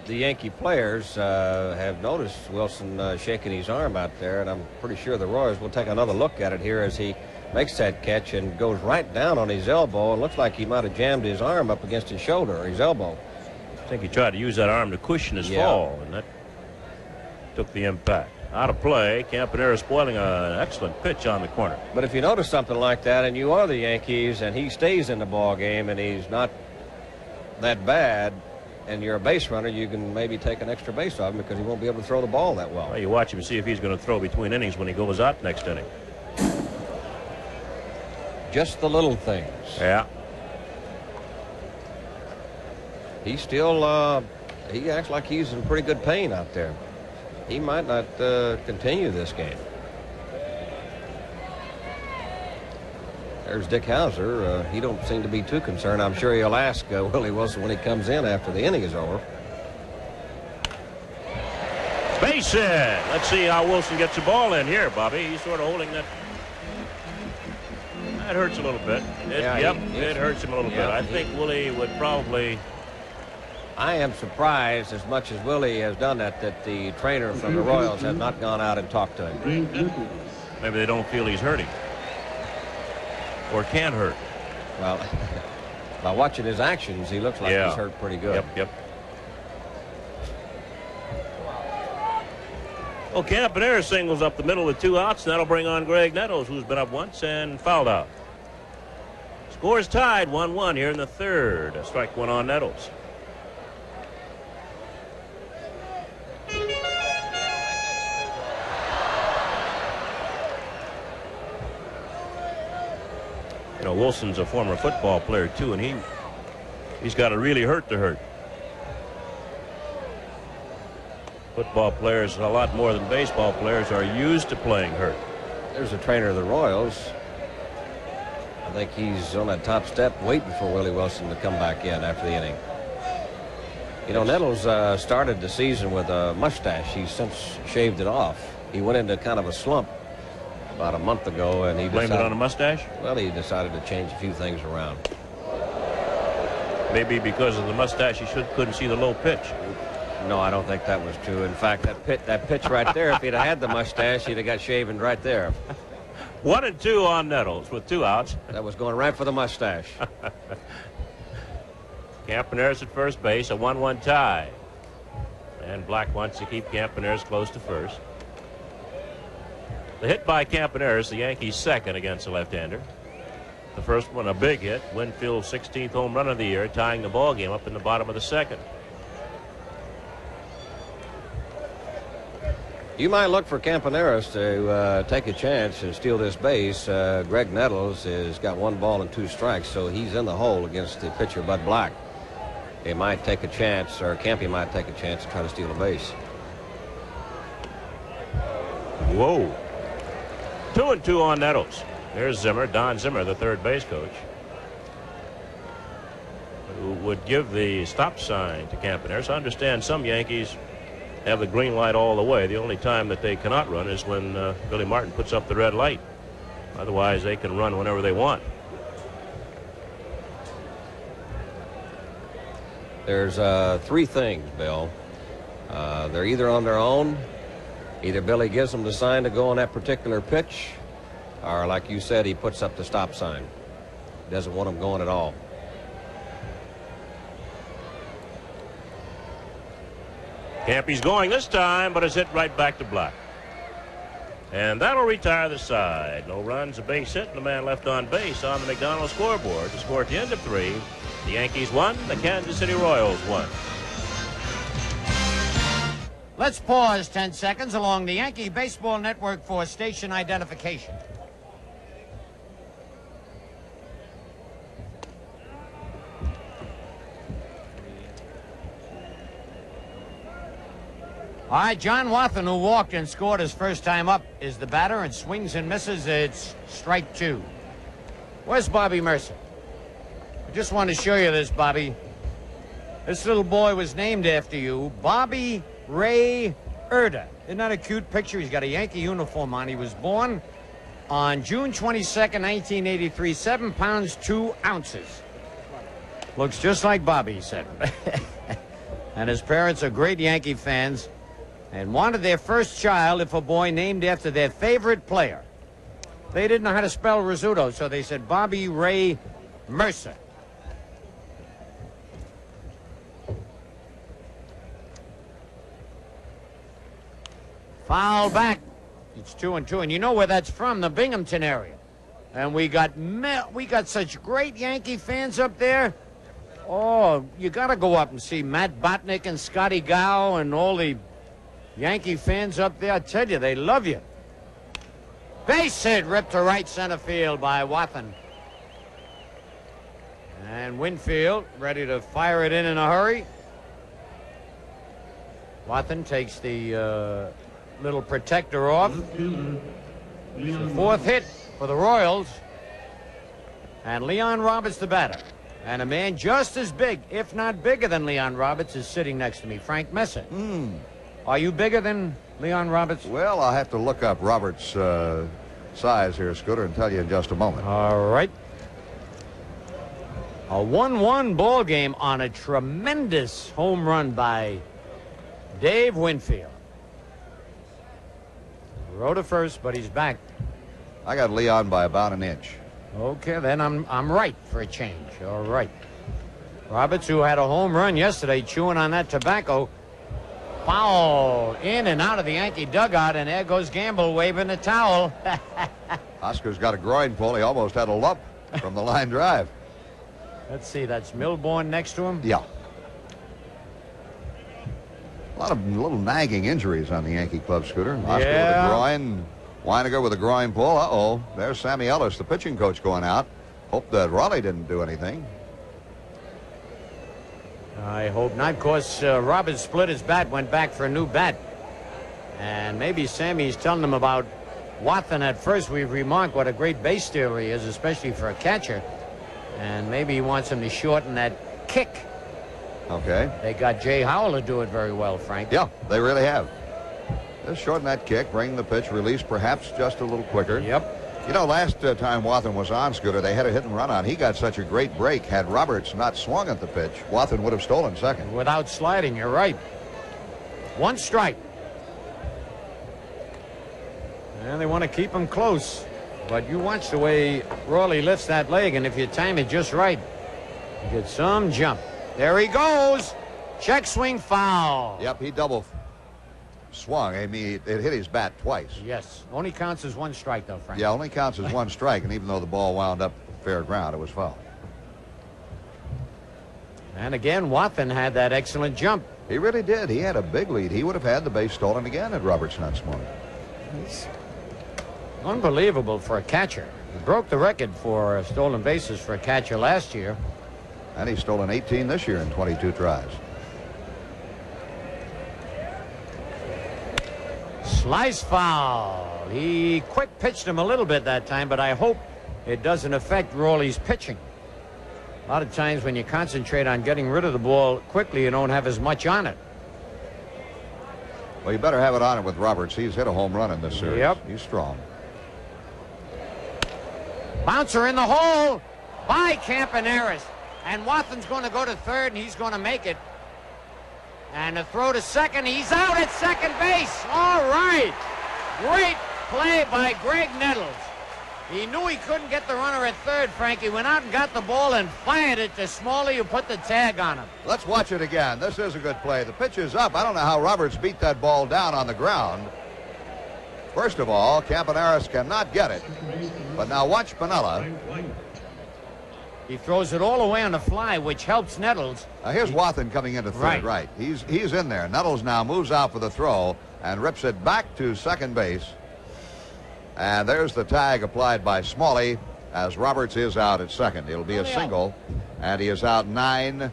Yankee players have noticed Wilson shaking his arm out there, and I'm pretty sure the Royals will take another look at it here as he makes that catch and goes right down on his elbow. It looks like he might have jammed his arm up against his shoulder or his elbow. I think he tried to use that arm to cushion his fall, and that took the impact. Out of play, Campaneris spoiling an excellent pitch on the corner. But if you notice something like that and you are the Yankees and he stays in the ball game and he's not that bad and you're a base runner, you can maybe take an extra base off him because he won't be able to throw the ball that well. Well, you watch him see if he's going to throw between innings when he goes out next inning. Just the little things. Yeah. He still he acts like he's in pretty good pain out there. He might not continue this game. There's Dick Hauser. He don't seem to be too concerned. I'm sure he'll ask Willie Wilson when he comes in after the inning is over. Base hit. Let's see how Wilson gets the ball in here, Bobby. He's sort of holding that. That hurts a little bit. It hurts him a little bit. I think Willie would probably. I am surprised, as much as Willie has done that the trainer from the Royals has not gone out and talked to him. Maybe they don't feel he's hurting. Or can hurt. Well, by watching his actions, he looks like he's hurt pretty good. Yep. Well, Campaneris singles up the middle with 2 outs, and that'll bring on Greg Nettles, who's been up once and fouled out. Scores tied 1-1 here in the third. Strike 1 on Nettles. You know, Wilson's a former football player too, and he's got to really hurt to hurt. Football players, a lot more than baseball players, are used to playing hurt. There's a trainer of the Royals. I think he's on that top step waiting for Willie Wilson to come back in after the inning. You know, Nettles started the season with a mustache. He's since shaved it off. He went into kind of a slump about a month ago, and he blamed it on a mustache? Well, he decided to change a few things around. Maybe because of the mustache, he couldn't see the low pitch. No, I don't think that was true. In fact, that pitch right there, if he'd have had the mustache, he'd have got shaven right there. 1-2 on Nettles with 2 outs. That was going right for the mustache. Campaneris at first base, a 1-1 tie. And Black wants to keep Campaneris close to first. The hit by Campaneris, the Yankees' second against the left-hander. The first one, a big hit. Winfield's 16th home run of the year, tying the ball game up in the bottom of the second. You might look for Campaneris to take a chance and steal this base. Greg Nettles has got 1 ball and 2 strikes, so he's in the hole against the pitcher, Bud Black. He might take a chance, or Campy might take a chance to try to steal a base. Whoa. 2-2 on Nettles. There's Zimmer, Don Zimmer, the third base coach, who would give the stop sign to Campaneris. I understand some Yankees have the green light all the way. The only time that they cannot run is when Billy Martin puts up the red light. Otherwise, they can run whenever they want. There's 3 things, Bill. They're either on their own, either Billy gives them the sign to go on that particular pitch, or like you said, he puts up the stop sign. Doesn't want them going at all. Campy's going this time, but it's hit right back to Black. And that'll retire the side. No runs, a base hit, and the man left on base on the McDonald scoreboard. The score at the end of 3. The Yankees won, the Kansas City Royals won. Let's pause 10 seconds along the Yankee Baseball Network for station identification. All right, John Wathan, who walked and scored his first time up, is the batter and swings and misses. It's strike 2. Where's Bobby Mercer? I just want to show you this, Bobby. This little boy was named after you, Bobby Ray Erda. Isn't that a cute picture? He's got a Yankee uniform on. He was born on June 22nd, 1983, 7 pounds, 2 ounces. Looks just like Bobby, he said. And his parents are great Yankee fans and wanted their first child, if a boy, named after their favorite player. They didn't know how to spell Rizzuto, so they said Bobby Ray Mercer. Foul back. It's 2-2, and you know where that's from, the Binghamton area. And we got such great Yankee fans up there. Oh, you got to go up and see Matt Botnick and Scotty Gow and all the Yankee fans up there. I tell you, they love you. Base hit ripped to right center field by Wathan. And Winfield ready to fire it in a hurry. Wathan takes the little protector off. It's the 4th hit for the Royals. And Leon Roberts, the batter. And a man just as big, if not bigger than Leon Roberts, is sitting next to me, Frank Messer. Are you bigger than Leon Roberts? Well, I'll have to look up Roberts' size here, Scooter, and tell you in just a moment. All right. A 1-1 ball game on a tremendous home run by Dave Winfield. Rode to first, but he's back. I got Leon by about an inch. Okay, then I'm right for a change. All right. Roberts, who had a home run yesterday, chewing on that tobacco. Foul in and out of the Yankee dugout, and there goes Gamble waving the towel. Oscar's got a groin pull. He almost had a lump from the line drive. Let's see, that's Milbourne next to him? Yeah. A lot of little nagging injuries on the Yankee club, Scooter. Oscar with a groin. Weiniger with a groin pull. Uh-oh. There's Sammy Ellis, the pitching coach, going out. Hope that Raleigh didn't do anything. I hope not. Of course, Roberts split his bat, went back for a new bat. And maybe Sammy's telling him about Wathan. At first, we've remarked what a great base stealer he is, especially for a catcher. And maybe he wants him to shorten that kick. Okay. They got Jay Howell to do it very well, Frank. Yeah, they really have. Just shorten that kick, bring the pitch release perhaps just a little quicker. Yep. You know, last time Wathan was on, Scooter, they had a hit and run on. He got such a great break. Had Roberts not swung at the pitch, Wathan would have stolen second. Without sliding, you're right. 1 strike. And they want to keep him close. But you watch the way Rawley lifts that leg, and if you time it just right, you get some jump. There he goes. Check swing foul. Yep, he double swung. I mean, it hit his bat twice. Yes. Only counts as one strike, though, Frank. Yeah, only counts as one strike, and even though the ball wound up fair ground, it was foul. And again, Wathan had that excellent jump. He really did. He had a big lead. He would have had the base stolen again had Robertson not swung. It's unbelievable for a catcher. He broke the record for stolen bases for a catcher last year. And he's stolen 18 this year in 22 tries. Slice foul. He quick pitched him a little bit that time, but I hope it doesn't affect Rawley's pitching. A lot of times when you concentrate on getting rid of the ball quickly, you don't have as much on it. Well, you better have it on it with Roberts. He's hit a home run in this series. Yep. He's strong. Bouncer in the hole by Campaneris. And Wathan's going to go to third, and he's going to make it. And a throw to second. He's out at second base. All right. Great play by Greg Nettles. He knew he couldn't get the runner at third, Frank. He went out and got the ball and fired it to Smalley, who put the tag on him. Let's watch it again. This is a good play. The pitch is up. I don't know how Roberts beat that ball down on the ground. First of all, Campaneris cannot get it. But now watch Piniella. He throws it all away on the fly, which helps Nettles. Now here's Wathan coming into third. Right. He's in there. Nettles now moves out for the throw and rips it back to second base. And there's the tag applied by Smalley as Roberts is out at second. It'll be a single, and he is out 9-5-6.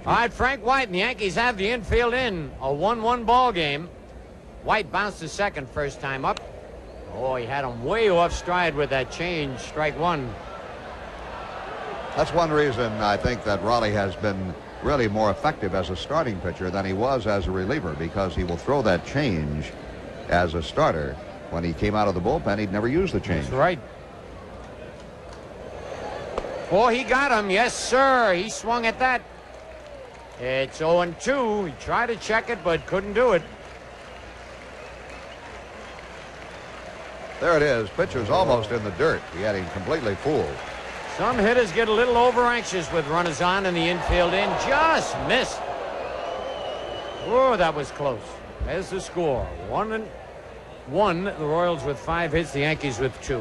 All right, Frank White and the Yankees have the infield in a 1-1 ball game. White bounced to second first time up. Oh, he had him way off stride with that change, strike one. That's one reason I think that Raleigh has been really more effective as a starting pitcher than he was as a reliever, because he will throw that change as a starter. When he came out of the bullpen, he'd never use the change. That's right. Oh, he got him. Yes, sir. He swung at that. It's 0-2. He tried to check it, but couldn't do it. There it is. Pitcher's almost in the dirt. He had him completely fooled. Some hitters get a little over anxious with runners on and the infield in. Just missed. Oh, that was close. There's the score. 1-1. The Royals with 5 hits, the Yankees with 2.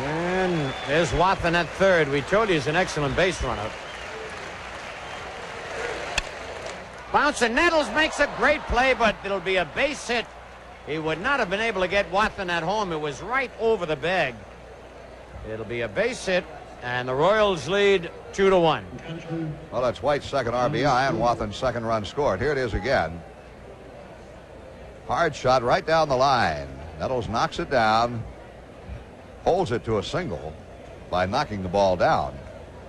And there's Wathan at third. We told you he's an excellent base runner. Bouncer Nettles makes a great play, but it'll be a base hit. He would not have been able to get Wathan at home. It was right over the bag. It'll be a base hit, and the Royals lead 2-1. Well, that's White's second RBI and Wathan's second run scored. Here it is again. Hard shot right down the line. Nettles knocks it down, holds it to a single by knocking the ball down.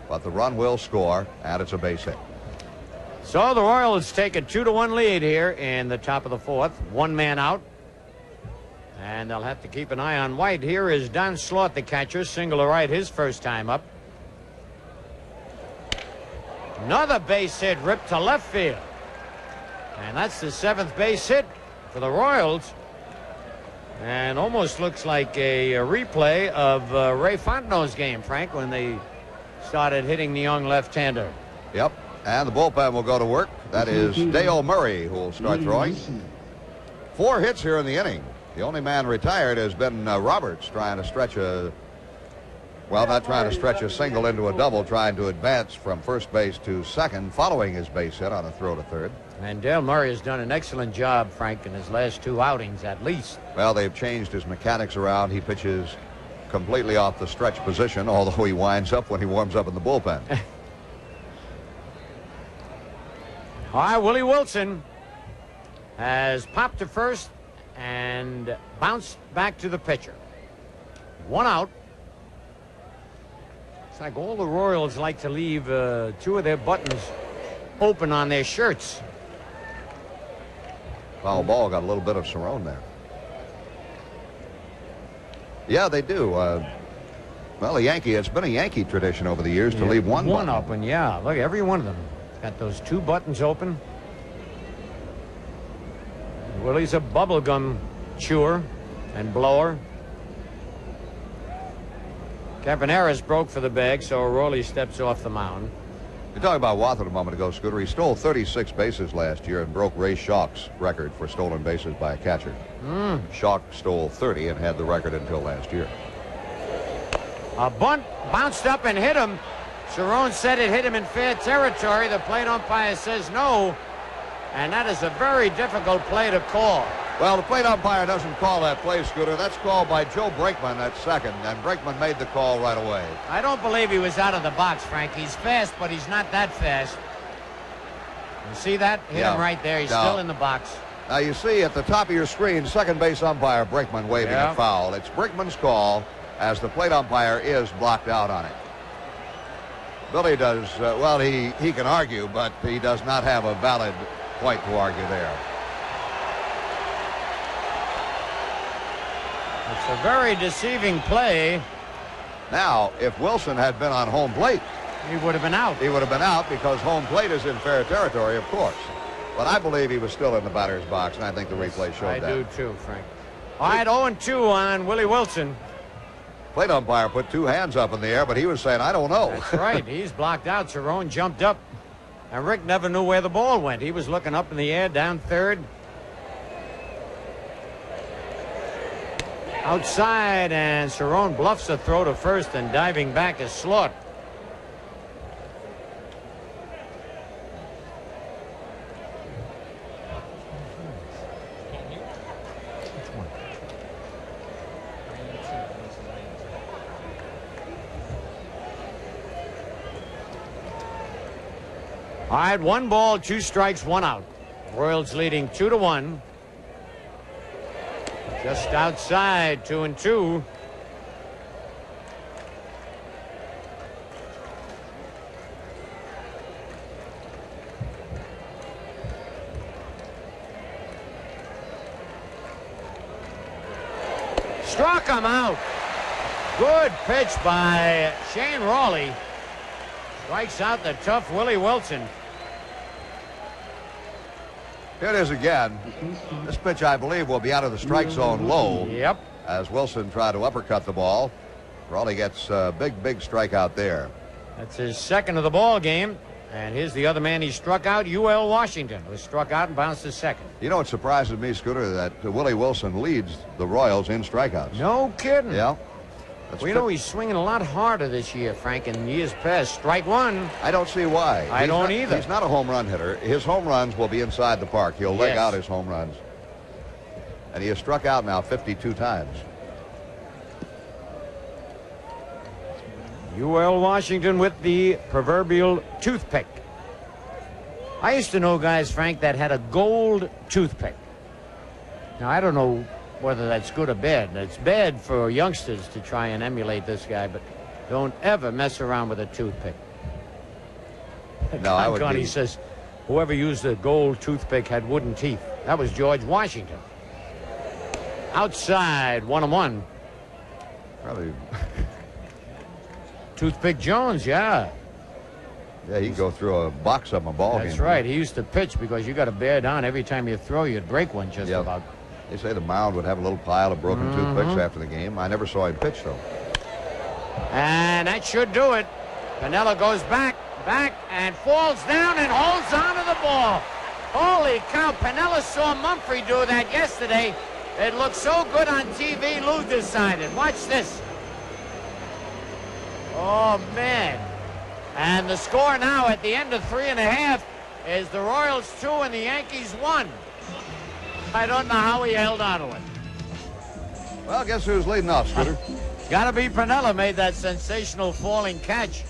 But the run will score, and it's a base hit. So the Royals take a 2-1 lead here in the top of the fourth. One man out. And they'll have to keep an eye on White. Here is Don Slaught, the catcher, single to right his first time up. Another base hit ripped to left field. And that's the 7th base hit for the Royals. And almost looks like a replay of Ray Fontenot's game, Frank, when they started hitting the young left-hander. Yep. And the bullpen will go to work. That is Dale Murray who will start throwing. 4 hits here in the inning. The only man retired has been Roberts, trying to stretch a, well, not trying to stretch a single into a double, trying to advance from first base to second, following his base hit on a throw to third. And Dale Murray has done an excellent job, Frank, in his last 2 outings at least. Well, they've changed his mechanics around. He pitches completely off the stretch position, although he winds up when he warms up in the bullpen. All right, Willie Wilson has popped to first and bounced back to the pitcher. 1 out. It's like all the Royals like to leave 2 of their buttons open on their shirts. Foul ball, got a little bit of Cerrone there. Yeah, they do. Well, it's been a Yankee tradition over the years to leave one button open. Yeah, look, every one of them got those 2 buttons open. Willie's a bubblegum chewer and blower. Campaneris broke for the bag, so Rowley steps off the mound. You're talking about Wathan a moment ago, Scooter. He stole 36 bases last year and broke Ray Schauck's record for stolen bases by a catcher. Schauck stole 30 and had the record until last year. A bunt bounced up and hit him. Cerrone said it hit him in fair territory. The plate umpire says no. And that is a very difficult play to call. Well, the plate umpire doesn't call that play, Scooter. That's called by Joe Brakeman at second, and Brakeman made the call right away. I don't believe he was out of the box, Frank. He's fast, but he's not that fast. You see that? Hit him right there. He's still in the box. Now, you see at the top of your screen, second base umpire Brakeman waving a foul. It's Brakeman's call as the plate umpire is blocked out on it. Billy does, well, he can argue, but he does not have a valid point to argue there. It's a very deceiving play. Now, if Wilson had been on home plate, he would have been out. He would have been out because home plate is in fair territory, of course. But I believe he was still in the batter's box, and I think the replay showed that. I do too, Frank. All right, 0-2 on Willie Wilson. Plate umpire put two hands up in the air, but he was saying, I don't know. That's right. He's blocked out. Cerrone jumped up, and Rick never knew where the ball went. He was looking up in the air, down third. Outside, and Cerrone bluffs a throw to first, and diving back is Slaughter. All right, 1 ball, 2 strikes, 1 out. Royals leading 2-1. Just outside, 2-2. Struck him out. Good pitch by Shane Rawley. Strikes out the tough Willie Wilson. Here it is again. This pitch, I believe, will be out of the strike zone low. Yep. As Wilson tried to uppercut the ball. Rawley gets a big strikeout there. That's his second of the ball game. And here's the other man he struck out, UL Washington, who struck out and bounced to second. You know, it surprises me, Scooter, that Willie Wilson leads the Royals in strikeouts. No kidding. Yeah. Well, you know, he's swinging a lot harder this year, Frank, in years past. Strike one. I don't see why. I don't either. He's not a home run hitter. His home runs will be inside the park. He'll leg out his home runs. And he has struck out now 52 times. UL Washington with the proverbial toothpick. I used to know guys, Frank, that had a gold toothpick. Now, I don't know whether that's good or bad. It's bad for youngsters to try and emulate this guy, but don't ever mess around with a toothpick. No, I would Connie says whoever used a gold toothpick had wooden teeth. That was George Washington. Outside, 1-1. Probably. Toothpick Jones, yeah. Yeah, he'd go through a box of a ball game. That's right. He used to pitch because you got to bear down every time you throw. You'd break one just about. They say the mound would have a little pile of broken toothpicks after the game. I never saw him pitch, though. And that should do it. Piniella goes back, and falls down and holds on to the ball. Holy cow, Piniella saw Mumphrey do that yesterday. It looked so good on TV, Lou decided. Watch this. Oh, man. And the score now at the end of 3.5 is the Royals 2 and the Yankees 1. I don't know how he held on to it. Well, guess who's leading off, Scooter? Gotta be Piniella made that sensational falling catch.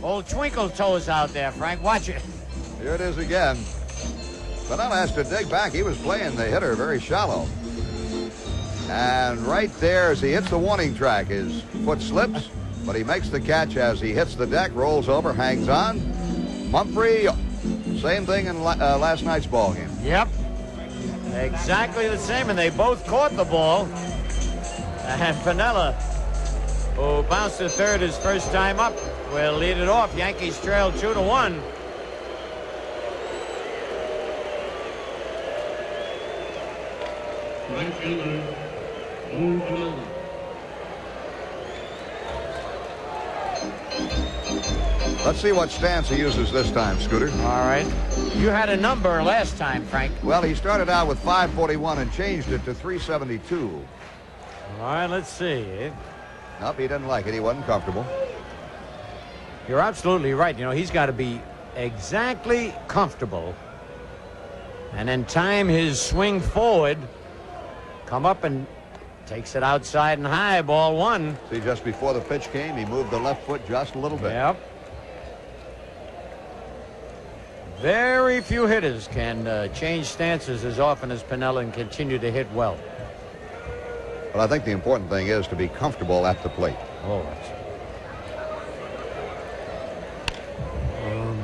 Old Twinkle Toes out there, Frank. Watch it. Here it is again. Piniella has to dig back. He was playing the hitter very shallow. And right there, as he hits the warning track, his foot slips, but he makes the catch as he hits the deck, rolls over, hangs on. Mumphrey, same thing in last night's ball game. Yep. Exactly the same, and they both caught the ball. And Piniella, who bounced to third his first time up, will lead it off. Yankees trail 2-1. Right fielder, Lou Piniella. Let's see what stance he uses this time, Scooter. All right. You had a number last time, Frank. Well, he started out with 541 and changed it to 372. All right, let's see. Nope, he didn't like it. He wasn't comfortable. You're absolutely right. You know, he's got to be exactly comfortable and then time his swing forward, come up and takes it outside and high, ball one. See, just before the pitch came, he moved the left foot just a little bit. Yep. Very few hitters can change stances as often as Piniella and continue to hit well. But I think the important thing is to be comfortable at the plate. Oh,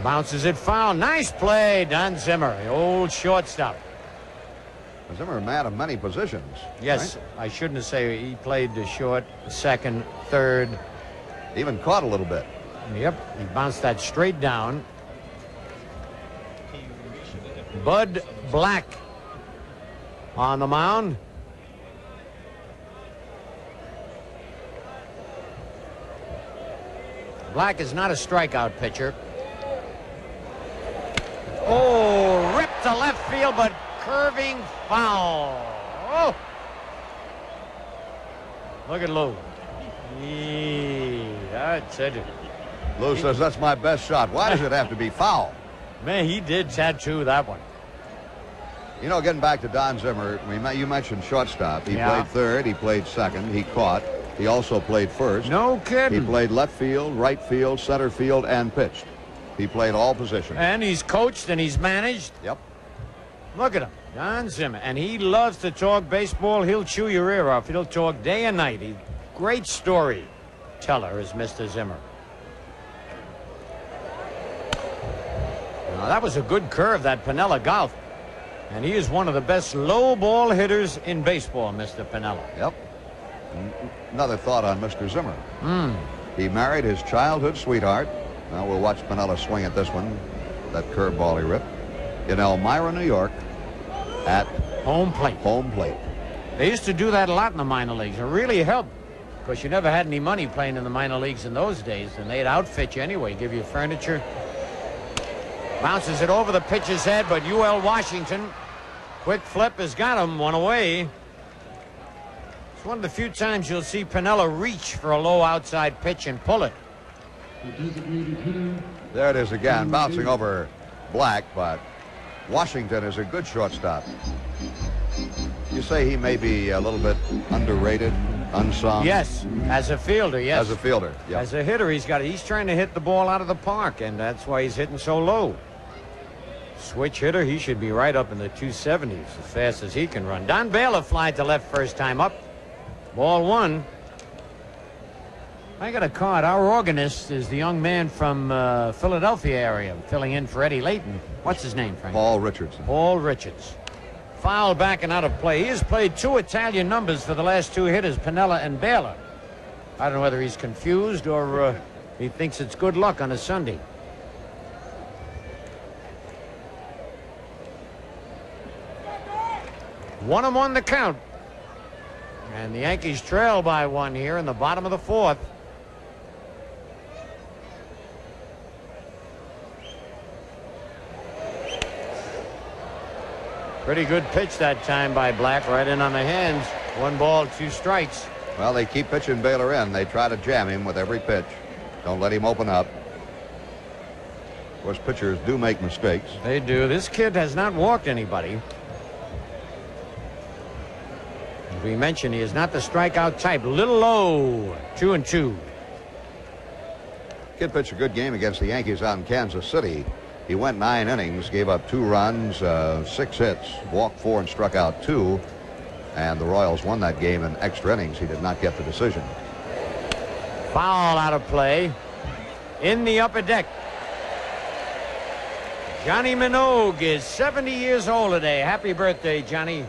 bounces it foul. Nice play, Don Zimmer, the old shortstop. Zimmer, a man of many positions. Yes, right? I shouldn't say he played the short, second, third. Even caught a little bit. Yep, he bounced that straight down. Bud Black on the mound. Black is not a strikeout pitcher. Oh, ripped to left field, but curving foul. Oh. Look at Lou. That's it. Lou says, that's my best shot. Why does it have to be foul? Man, he did tattoo that one. You know, getting back to Don Zimmer, you mentioned shortstop. He Yeah. played third. He played second. He caught. He also played first. No He kidding. played left field, right field, center field, and pitched. He played all positions. And he's coached and he's managed. Yep. Look at him, Don Zimmer. And he loves to talk baseball. He'll chew your ear off. He'll talk day and night. Great storyteller is Mr. Zimmer. Now, that was a good curve, that Piniella golf. And he is one of the best low ball hitters in baseball, Mr. Piniella. Yep. Another thought on Mr. Zimmer. He married his childhood sweetheart. Now we'll watch Piniella swing at this one, that curveball he ripped, in Elmira, New York, at Home plate. home plate. They used to do that a lot in the minor leagues. It really helped. Because you never had any money playing in the minor leagues in those days. And they'd outfit you anyway, give you furniture. Bounces it over the pitcher's head, but UL Washington, quick flip has got him, one away. It's one of the few times you'll see Piniella reach for a low outside pitch and pull it. The designated hitter, There it is again, bouncing over Black, but Washington is a good shortstop. You say he may be a little bit underrated, unsung? Yes, as a fielder, yes. As a fielder, yeah. As a hitter, he's trying to hit the ball out of the park, and that's why he's hitting so low. Switch hitter, he should be right up in the 270s as fast as he can run. Don Baylor flied to left first time up. Ball one. I got a card. Our organist is the young man from Philadelphia area, filling in for Eddie Layton. What's his name, Frank? Paul Richardson. Paul Richards. Foul back and out of play. He has played two Italian numbers for the last two hitters, Piniella and Baylor. I don't know whether he's confused or he thinks it's good luck on a Sunday. One and one the count. And the Yankees trail by one here in the bottom of the fourth. Pretty good pitch that time by Black, right in on the hands. 1 ball, 2 strikes. Well, they keep pitching Baylor in. They try to jam him with every pitch. Don't let him open up. Of course, pitchers do make mistakes. They do. This kid has not walked anybody. As we mentioned, he is not the strikeout type. Little low. 2-2. Kid pitched a good game against the Yankees out in Kansas City. He went 9 innings, gave up 2 runs, 6 hits, walked 4 and struck out 2. And the Royals won that game in extra innings. He did not get the decision. Foul out of play. In the upper deck. Johnny Minogue is 70 years old today. Happy birthday, Johnny.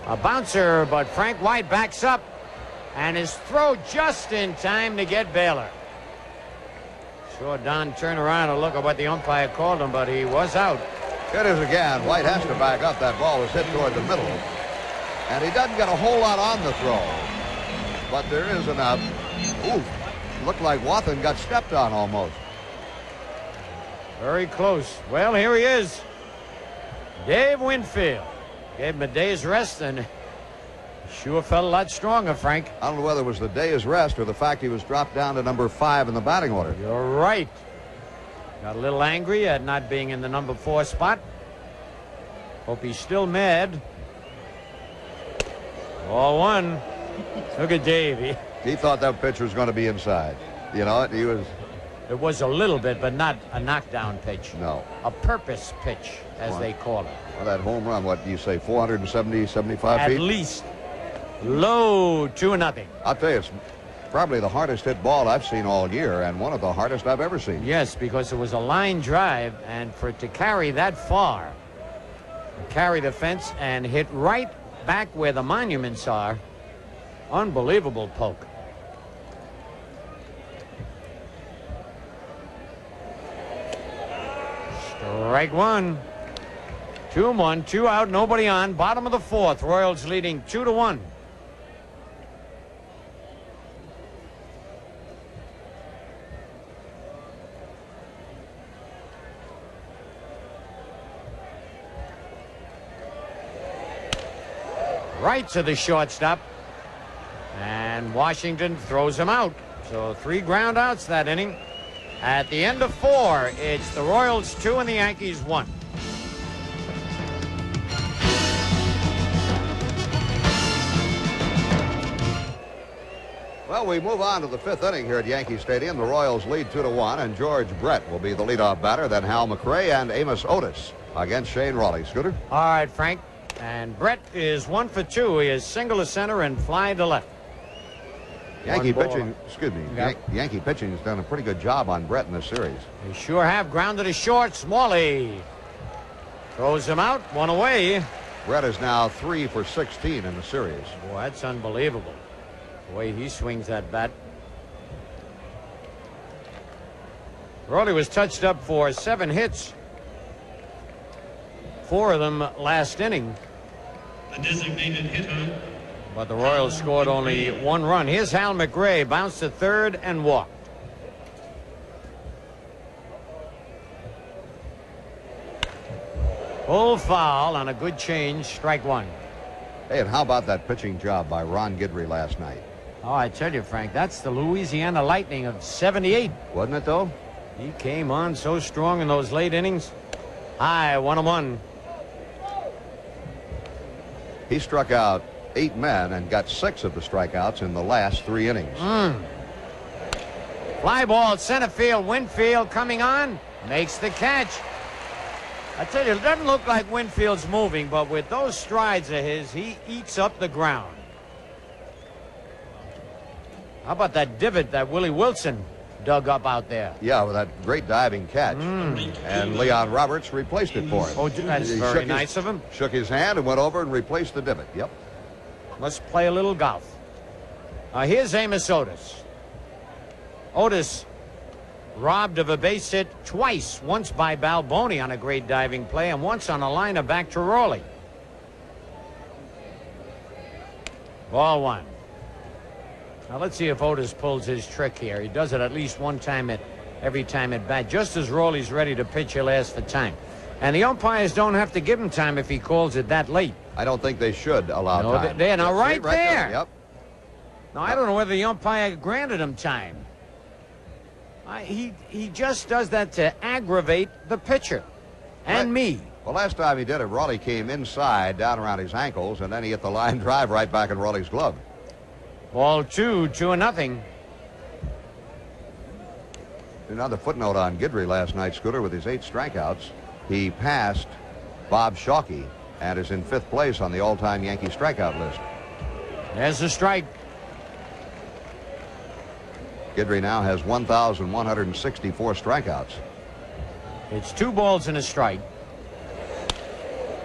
A bouncer, but Frank White backs up. And his throw just in time to get Baylor. Saw Don turn around and look at what the umpire called him, but he was out. It is again. White has to back up. That ball was hit toward the middle. And he doesn't get a whole lot on the throw. But there is enough. Ooh, looked like Wathan got stepped on almost. Very close. Well, here he is. Dave Winfield. Gave him a day's rest and sure felt a lot stronger, Frank. I don't know whether it was the day's rest or the fact he was dropped down to number 5 in the batting order. You're right. Got a little angry at not being in the number 4 spot. Hope he's still mad. Ball 1. Look at Dave. He thought that pitch was going to be inside. You know, he was. It was a little bit, but not a knockdown pitch. No. A purpose pitch, as they call it. Well, that home run, what do you say, 470, 75 feet? At least. Low 2-0. I'll tell you, it's probably the hardest hit ball I've seen all year and one of the hardest I've ever seen. Yes, because it was a line drive, and for it to carry that far, carry the fence and hit right back where the monuments are, unbelievable poke. Strike 1. 2-1, 2 out, nobody on. Bottom of the 4th. Royals leading 2-1. Right to the shortstop. And Washington throws him out. So 3 ground outs that inning. At the end of 4, it's the Royals 2 and the Yankees 1. Well, we move on to the 5th inning here at Yankee Stadium. The Royals lead 2-1, and George Brett will be the leadoff batter. Then Hal McRae and Amos Otis against Shane Raleigh. Scooter? All right, Frank. And Brett is 1 for 2. He is single to center and fly to left. Yankee pitching, excuse me, Yankee pitching has done a pretty good job on Brett in this series. They sure have. Grounded to short. Smalley throws him out. 1 away. Brett is now 3 for 16 in the series. Boy, that's unbelievable. The way he swings that bat. Raleigh was touched up for 7 hits. 4 of them last inning. The designated hitter. But the Royals scored only 1 run. Here's Hal McRae, bounced to third and walked. Full foul on a good change, strike 1. Hey, and how about that pitching job by Ron Guidry last night? Oh, I tell you, Frank, that's the Louisiana Lightning of '78. Wasn't it, though? He came on so strong in those late innings. High, 1-1. He struck out 8 men and got 6 of the strikeouts in the last 3 innings. Fly ball, center field. Winfield coming on, makes the catch. I tell you, it doesn't look like Winfield's moving, but with those strides of his, he eats up the ground. How about that divot that Willie Wilson dug up out there? Yeah, with that great diving catch. And Leon Roberts replaced it for him. Oh, that's very nice of him. Shook his hand and went over and replaced the divot. Yep. Let's play a little golf. Here's Amos Otis. Otis robbed of a base hit twice. Once by Balboni on a great diving play and once on a liner back to Raleigh. Ball 1. Now let's see if Otis pulls his trick here. He does it at least one time every time at bat. Just as Raleigh's ready to pitch, he'll ask for time. And the umpires don't have to give him time if he calls it that late. I don't think they should allow time. They're now right there. Yep. Now, I don't know whether the umpire granted him time. He just does that to aggravate the pitcher and me. Well, last time he did it, Raleigh came inside, down around his ankles, and then he hit the line drive right back in Raleigh's glove. Ball 2, 2-0. Another footnote on Guidry last night, Scooter, with his 8 strikeouts. He passed Bob Shockey and is in 5th place on the all-time Yankee strikeout list. There's a strike. Guidry now has 1,164 strikeouts. It's 2 balls and a strike.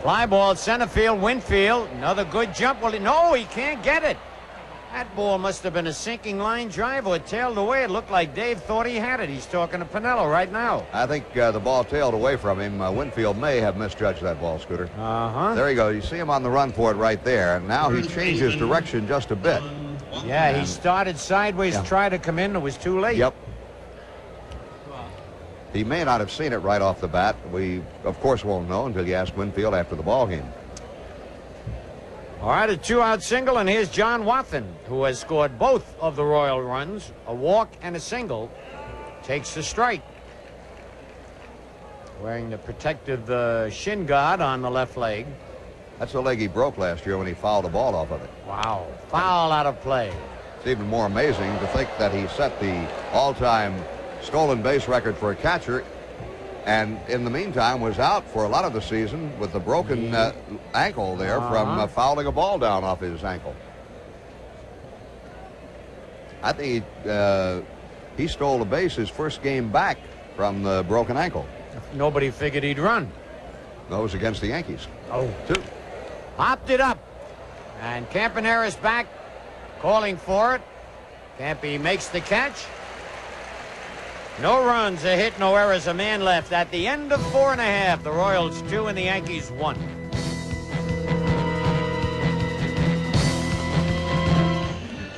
Fly ball, center field, Winfield. Another good jump. Well, no, he can't get it. That ball must have been a sinking line drive or tailed away. It looked like Dave thought he had it. He's talking to Pinello right now. I think the ball tailed away from him. Winfield may have misjudged that ball, Scooter. There you go. You see him on the run for it right there. And now he changes direction just a bit. Yeah, he started sideways, tried to come in. It was too late. Yep. He may not have seen it right off the bat. We, of course, won't know until you ask Winfield after the ball game. All right, a 2-out single, and here's John Wathan, who has scored both of the Royal runs, a walk and a single, takes the strike. Wearing the protective shin guard on the left leg. That's the leg he broke last year when he fouled the ball off of it. Wow, foul out of play. It's even more amazing to think that he set the all-time stolen base record for a catcher, and in the meantime was out for a lot of the season with the broken ankle there from fouling a ball down off his ankle. I think he stole the base his first game back from the broken ankle. Nobody figured he'd run. That was against the Yankees. Oh. 2. Hopped it up. And Campaneris back, calling for it. Campy makes the catch. No runs, a hit, no errors, a man left. At the end of 4 1/2, the Royals 2 and the Yankees 1.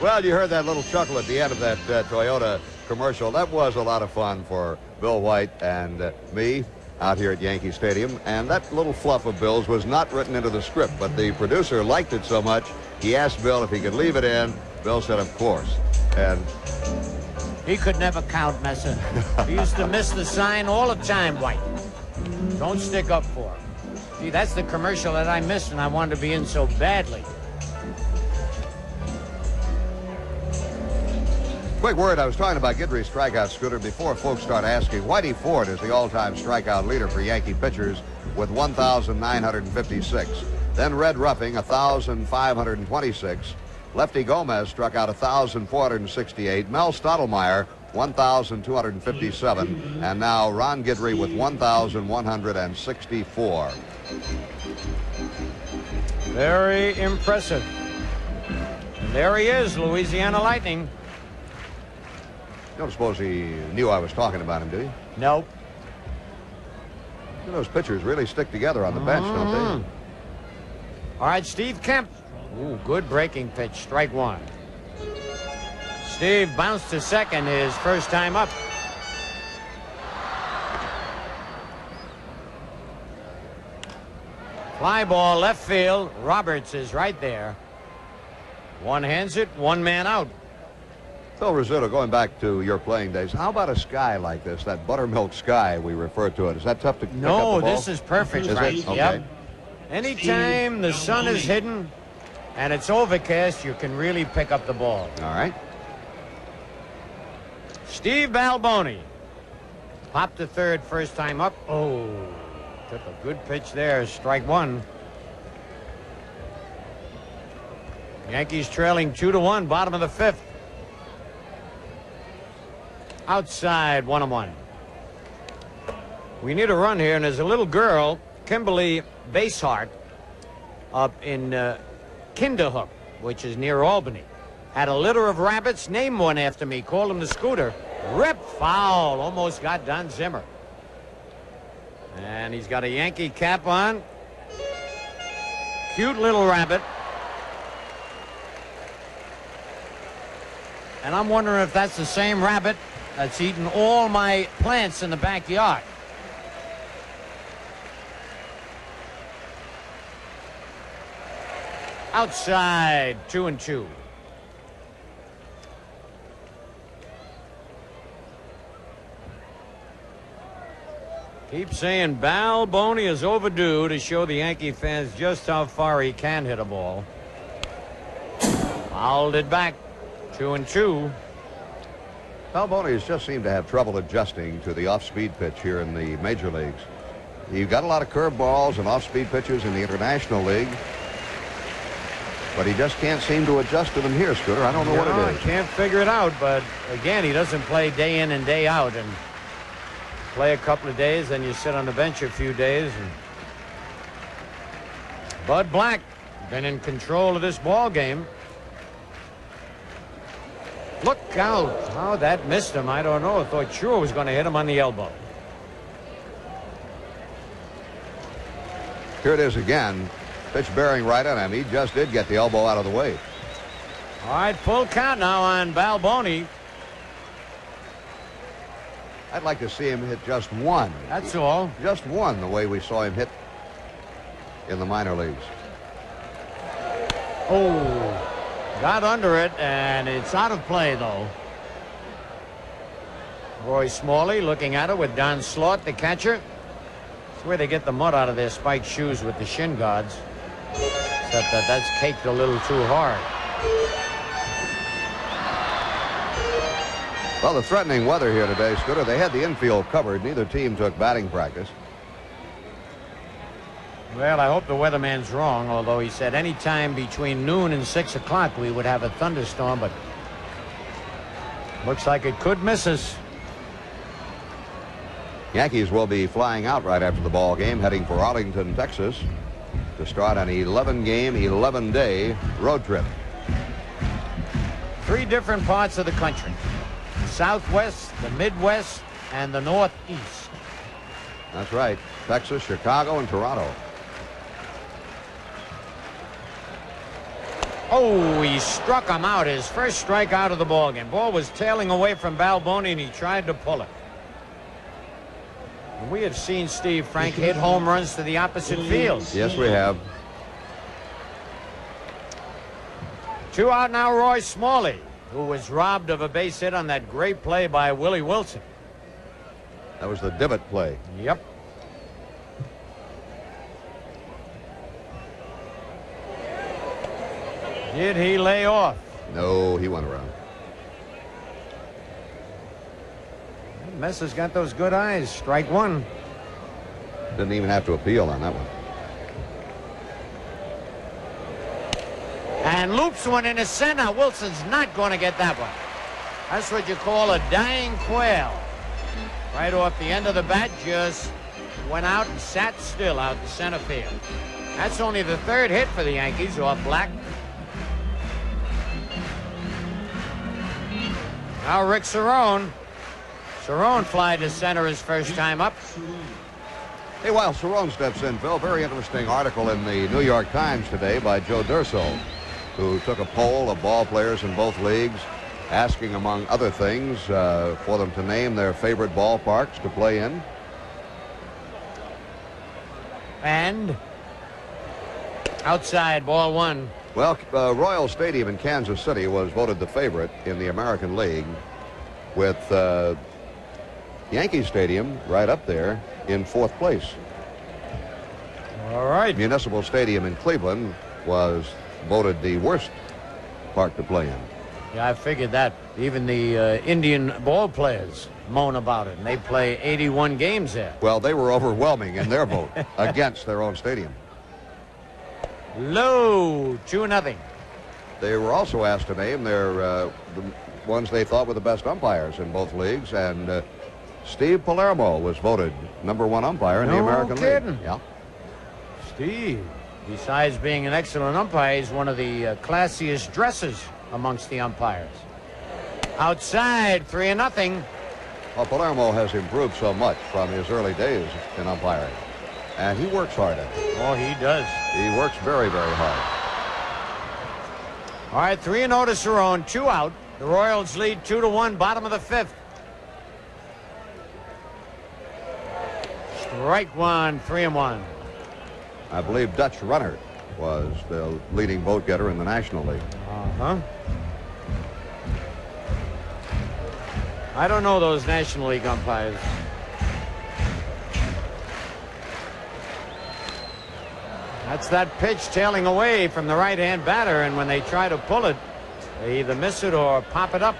Well, you heard that little chuckle at the end of that Toyota commercial. That was a lot of fun for Bill White and me out here at Yankee Stadium. And that little fluff of Bill's was not written into the script, but the producer liked it so much, he asked Bill if he could leave it in. Bill said, of course. And he could never count, Messer. He used to miss the sign all the time, White. Don't stick up for him. See, that's the commercial that I missed, and I wanted to be in so badly. Quick word, I was talking about Guidry's strikeout, Scooter, before folks start asking. Whitey Ford is the all-time strikeout leader for Yankee pitchers with 1,956. Then Red Ruffing, 1,526. Lefty Gomez struck out 1,468. Mel Stottlemyre, 1,257. And now Ron Guidry with 1,164. Very impressive. And there he is, Louisiana Lightning. You don't suppose he knew I was talking about him, do you? Nope. Those pitchers really stick together on the bench, don't they? All right, Steve Kemp. Ooh, good breaking pitch, strike 1. Steve bounced to second his first time up. Fly ball left field. Roberts is right there. One hands it, one man out. Phil Rizzuto, going back to your playing days, how about a sky like this, that buttermilk sky we refer to it? Is that tough to pick up the ball? No, this is perfect. Is right? it? Okay. Yep. Anytime the sun is hidden and it's overcast, you can really pick up the ball. All right. Steve Balboni popped to third first time up. Oh, took a good pitch there. Strike 1. Yankees trailing 2-1, bottom of the 5th. Outside, 1-1. We need a run here, and there's a little girl, Kimberly Basehart, up in Kinderhook, which is near Albany. Had a litter of rabbits, named one after me, called him the Scooter. Rip foul, almost got Don Zimmer. And he's got a Yankee cap on. Cute little rabbit. And I'm wondering if that's the same rabbit that's eaten all my plants in the backyard. Outside, 2-2. Keep saying Balboni is overdue to show the Yankee fans just how far he can hit a ball. Fouled it back, 2-2. Balboni has just seemed to have trouble adjusting to the off-speed pitch here in the major leagues. You've got a lot of curveballs and off-speed pitches in the International League, but he just can't seem to adjust to them here, Scooter. I don't know what it is. I can't figure it out, but again, he doesn't play day in and day out, and play a couple of days, then you sit on the bench a few days. And Bud Black been in control of this ball game. Look out. How that missed him, I don't know. I thought sure was going to hit him on the elbow. Here it is again. Pitch bearing right on him. He just did get the elbow out of the way. All right, full count now on Balboni. I'd like to see him hit just one. That's all. Just one, the way we saw him hit in the minor leagues. Oh, got under it, and it's out of play, though. Roy Smalley looking at it with Don Slaught, the catcher. It's where they get the mud out of their spiked shoes with the shin guards. Except that that's caked a little too hard. Well, the threatening weather here today, Scooter, they had the infield covered. Neither team took batting practice. Well, I hope the weatherman's wrong, although he said any time between noon and 6 o'clock we would have a thunderstorm, but looks like it could miss us. Yankees will be flying out right after the ball game, heading for Arlington, Texas, to start an 11-game, 11-day road trip. 3 different parts of the country. The Southwest, the Midwest, and the Northeast. That's right. Texas, Chicago, and Toronto. Oh, he struck him out. His first strikeout of the ballgame. Ball was tailing away from Balboni, and he tried to pull it. And we have seen Steve Frank hit home runs to the opposite field. Yes, we have. 2 out now, Roy Smalley, who was robbed of a base hit on that great play by Willie Wilson. That was the divot play. Yep. Did he lay off? No, he went around. Messa's got those good eyes. Strike 1. Didn't even have to appeal on that one. And loops one into center. Wilson's not going to get that one. That's what you call a dying quail. Right off the end of the bat, just went out and sat still out in center field. That's only the 3rd hit for the Yankees off Black. Now Rick Cerrone. Cerrone fly to center his first time up. Hey, while Cerrone steps in, Phil, very interesting article in the New York Times today by Joe Durso, who took a poll of ball players in both leagues, asking, among other things, for them to name their favorite ballparks to play in. And outside, ball 1. Well, Royal Stadium in Kansas City was voted the favorite in the American League, with Yankee Stadium right up there in 4th place. All right. Municipal Stadium in Cleveland was voted the worst park to play in. Yeah, I figured that. Even the Indian ball players moan about it, and they play 81 games there. Well, they were overwhelming in their vote against their own stadium. Low, 2-0. They were also asked to name their the ones they thought were the best umpires in both leagues, and Steve Palermo was voted #1 umpire in the American League. Yeah. Steve, besides being an excellent umpire, he's one of the classiest dressers amongst the umpires. Outside, 3-0. Well, Palermo has improved so much from his early days in umpiring, and he works hard at it. Oh, he does. He works very, very hard. All right, 3-0 to Cerrone, 2 out. The Royals lead 2-1, bottom of the 5th. Strike 1, 3-1. I believe Dutch Runner was the leading vote getter in the National League. Uh-huh. I don't know those National League umpires. That's that pitch tailing away from the right-hand batter, and when they try to pull it, they either miss it or pop it up.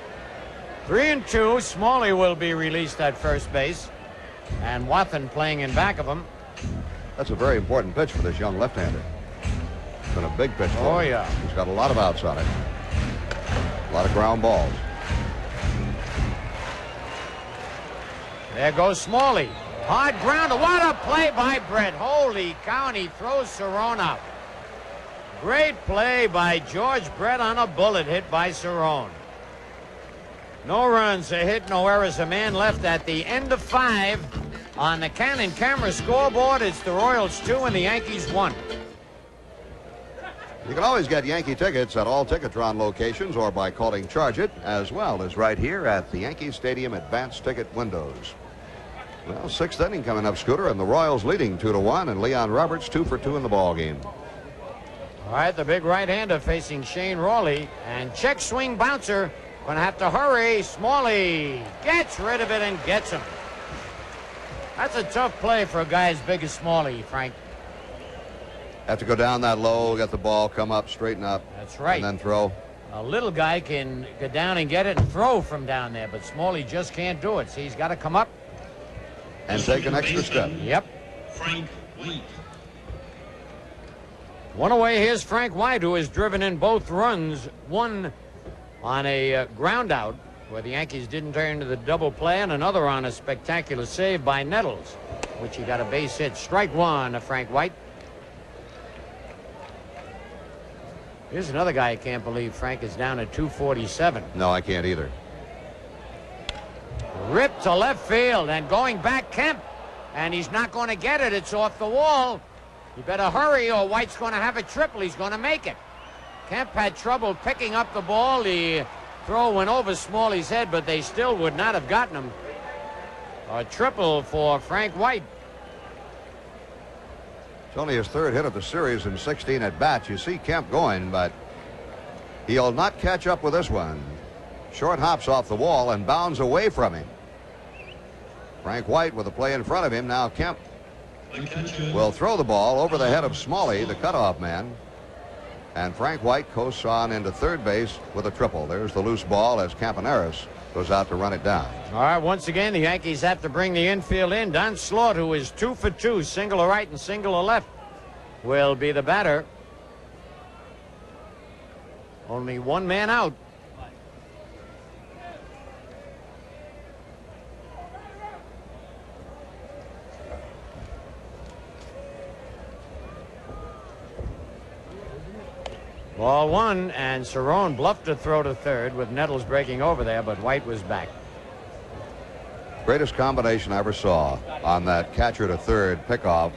3-2. Smalley will be released at first base, and Wathan playing in back of him. That's a very important pitch for this young left-hander. It's been a big pitch for him. Oh, yeah. He's got a lot of outs on it. A lot of ground balls. There goes Smalley. Hard grounder. What a play by Brett. Holy cow, and he throws Cerrone out. Great play by George Brett on a bullet hit by Cerrone. No runs, a hit, no errors, a man left at the end of 5. On the Canon camera scoreboard, it's the Royals 2 and the Yankees 1. You can always get Yankee tickets at all Ticketron locations or by calling Charge It, as well as right here at the Yankee Stadium advanced ticket windows. Well, 6th inning coming up, Scooter, and the Royals leading 2-1, and Leon Roberts 2 for 2 in the ball game. All right, the big right-hander facing Shane Rawley, and check swing bouncer. Going to have to hurry. Smalley gets rid of it and gets him. That's a tough play for a guy as big as Smalley, Frank. Have to go down that low, get the ball, come up, straighten up. That's right. And then throw. A little guy can go down and get it and throw from down there, but Smalley just can't do it. See, he's got to come up and take an extra step. Yep. Frank White. One away, here's Frank White, who has driven in both runs. One on a ground out where the Yankees didn't turn to the double play, and another on a spectacular save by Nettles, which he got a base hit. Strike one to Frank White. Here's another guy I can't believe Frank is down at 247. No, I can't either. Ripped to left field and going back Kemp, and he's not going to get it. It's off the wall. You better hurry or White's going to have a triple. He's going to make it. Kemp had trouble picking up the ball. The throw went over Smalley's head, but they still would not have gotten him. A triple for Frank White. It's only his 3rd hit of the series in 16 at bats. You see Kemp going, but he'll not catch up with this one. Short hops off the wall and bounds away from him. Frank White with a play in front of him. Now Kemp will throw the ball over the head of Smalley, the cutoff man. And Frank White coasts on into third base with a triple. There's the loose ball as Campaneris goes out to run it down. All right, once again, the Yankees have to bring the infield in. Don Slaught, who is 2 for 2, single to right and single to left, will be the batter. Only one man out. Ball one, and Cerrone bluffed to throw to third with Nettles breaking over there, but White was back. Greatest combination I ever saw on that catcher to third pickoff.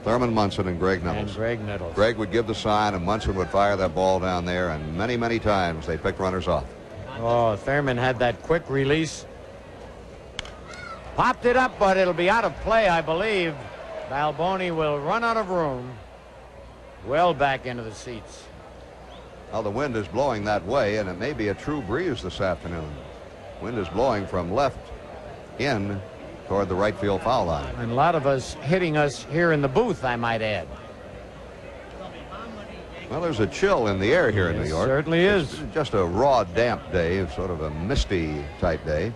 Thurman Munson and Greg Nettles. And Greg Nettles. Greg would give the sign, and Munson would fire that ball down there, and many, many times they picked runners off. Oh, Thurman had that quick release. Popped it up, but it'll be out of play, I believe. Balboni will run out of room. Well back into the seats. Well, the wind is blowing that way, and it may be a true breeze this afternoon. Wind is blowing from left in toward the right field foul line. And a lot of us hitting us here in the booth, I might add. Well, there's a chill in the air here in New York. Certainly is. It's just a raw, damp day, sort of a misty type day.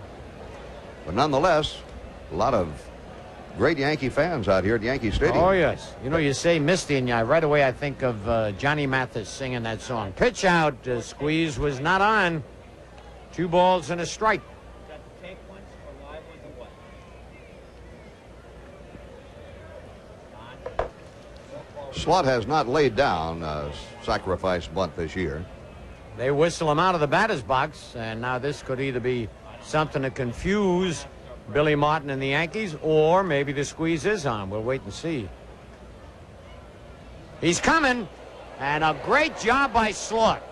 But nonetheless, a lot of great Yankee fans out here at Yankee Stadium. Oh, yes. You know, you say misty, and right away I think of Johnny Mathis singing that song. Pitch out. Squeeze was not on. 2 balls and a strike. Slaught has not laid down a sacrifice bunt this year. They whistle him out of the batter's box, and now this could either be something to confuse Billy Martin and the Yankees, or maybe the squeeze is on. We'll wait and see. He's coming, and a great job by Slaught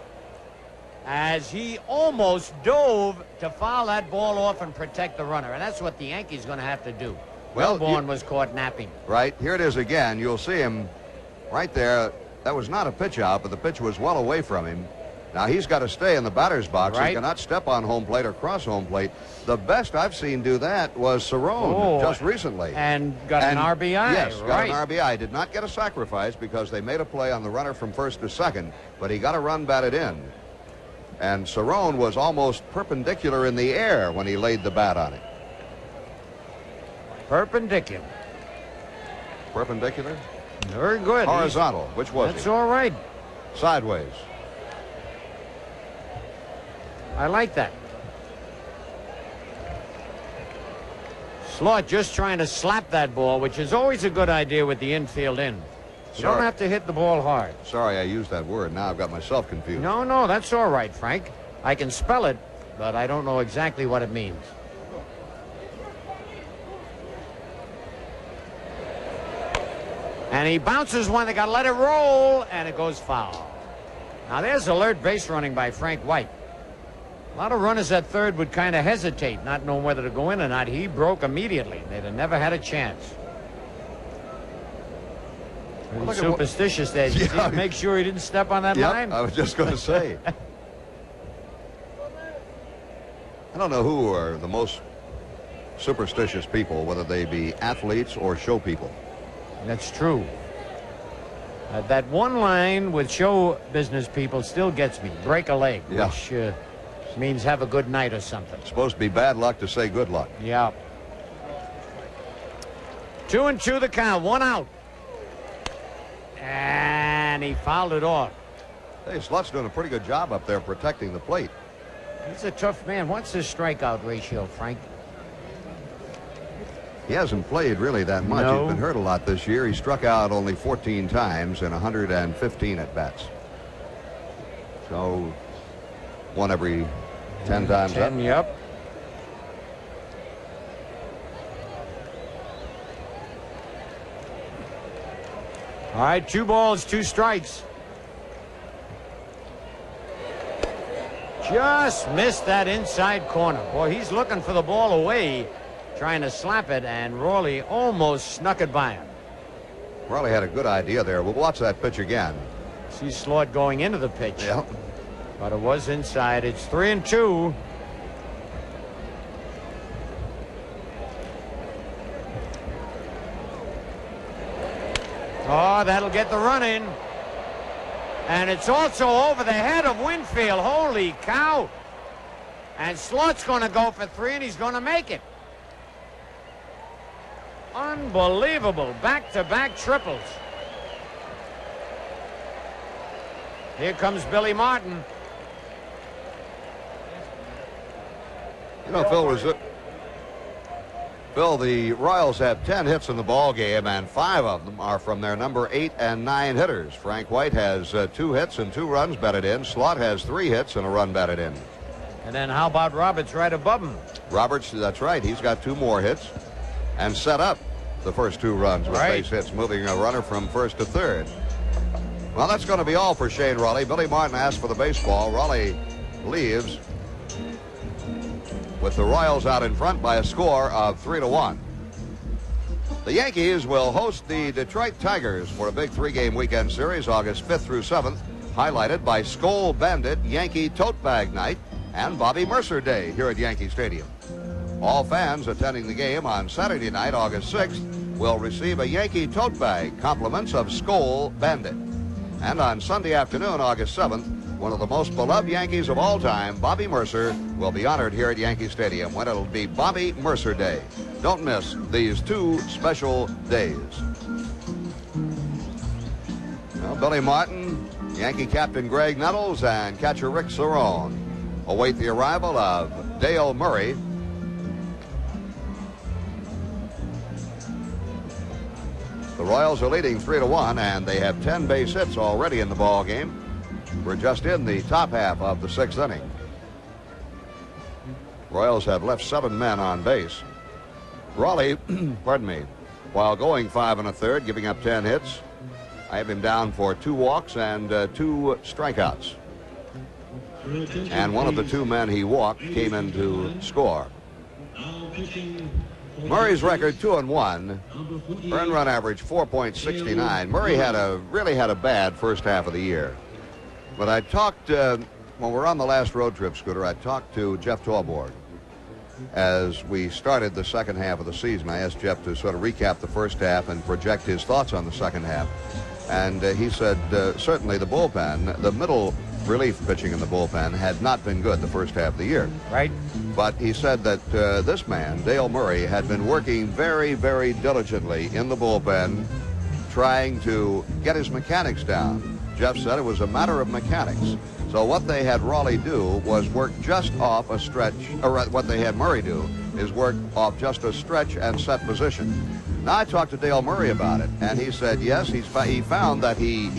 as he almost dove to foul that ball off and protect the runner, and that's what the Yankees are going to have to do. Well, Wellborn was caught napping. Right, here it is again. You'll see him right there. That was not a pitch out, but the pitch was well away from him. Now he's got to stay in the batter's box. Right. He cannot step on home plate or cross home plate. The best I've seen do that was Cerrone just recently. And got an RBI. Yes, right. got an RBI. Did not get a sacrifice because they made a play on the runner from first to second, but he got a run batted in. And Cerrone was almost perpendicular in the air when he laid the bat on it. Perpendicular. Perpendicular? Very good. Horizontal. Which was That's he? all right. Sideways. I like that. Slaught just trying to slap that ball, which is always a good idea with the infield in. You don't have to hit the ball hard. Sorry, I used that word. Now I've got myself confused. No, that's all right, Frank. I can spell it. but I don't know exactly what it means. And he bounces one. They got to let it roll, and it goes foul. Now there's alert base running by Frank White. A lot of runners at third would kind of hesitate, not knowing whether to go in or not. He broke immediately. They'd have never had a chance. Really superstitious there. Yeah. Make sure he didn't step on that line. I was just going to say. I don't know who are the most superstitious people, whether they be athletes or show people. That's true. That one line with show business people still gets me. Break a leg, which means have a good night or something. It's supposed to be bad luck to say good luck. Yeah. 2-2 the count. 1 out. And he fouled it off. Hey, Slut's doing a pretty good job up there protecting the plate. He's a tough man. What's his strikeout ratio, Frank? He hasn't played really that much. No. He's been hurt a lot this year. He struck out only 14 times in 115 at-bats. So, one every 10 times 10, up. yep. All right, 2 balls, 2 strikes. Just missed that inside corner. Boy, he's looking for the ball away, trying to slap it, and Rawley almost snuck it by him. Rawley had a good idea there. We'll watch that pitch again. See Slaught going into the pitch. Yeah. But it was inside. It's 3-2. Oh, that'll get the run in. And it's also over the head of Winfield. Holy cow. And Slaught's going to go for 3, and he's going to make it. Unbelievable. Back-to-back triples. Here comes Billy Martin. You know, Phil, the Royals have 10 hits in the ball game, and 5 of them are from their number 8 and 9 hitters. Frank White has 2 hits and 2 runs batted in. Slaught has 3 hits and a run batted in. And then how about Roberts right above him? Roberts, that's right. He's got 2 more hits and set up the first 2 runs with base hits, moving a runner from first to third. Well, that's going to be all for Shane Rawley. Billy Martin asked for the baseball. Rawley leaves with the Royals out in front by a score of 3-1. The Yankees will host the Detroit Tigers for a big 3-game weekend series August 5th through 7th, highlighted by Skol Bandit Yankee Tote Bag Night and Bobby Mercer Day here at Yankee Stadium. All fans attending the game on Saturday night, August 6th, will receive a Yankee tote bag, compliments of Skol Bandit. And on Sunday afternoon, August 7th, one of the most beloved Yankees of all time, Bobby Mercer, will be honored here at Yankee Stadium when it'll be Bobby Mercer Day. Don't miss these 2 special days. Well, Billy Martin, Yankee captain Greg Nettles, and catcher Rick Cerrone await the arrival of Dale Murray. The Royals are leading 3-1, and they have 10 base hits already in the ball game. We're just in the top half of the 6th inning. Royals have left 7 men on base. Rawley, pardon me, while going 5 1/3, giving up 10 hits. I have him down for 2 walks and 2 strikeouts. And one of the 2 men he walked came in to score. Murray's record 2-1, earned run average 4.69. Murray really had a bad first half of the year. But I talked, when we were on the last road trip, Scooter, I talked to Jeff Torborg as we started the second half of the season. I asked Jeff to sort of recap the first half and project his thoughts on the second half. And he said certainly the bullpen, the middle relief pitching in the bullpen had not been good the first half of the year. Right. But he said that this man, Dale Murray, had been working very, very diligently in the bullpen, trying to get his mechanics down. Jeff said it was a matter of mechanics. So what they had Rawley do was work just off a stretch, or what they had Murray do is work off just a stretch and set position. Now I talked to Dale Murray about it, and he said yes, he found that he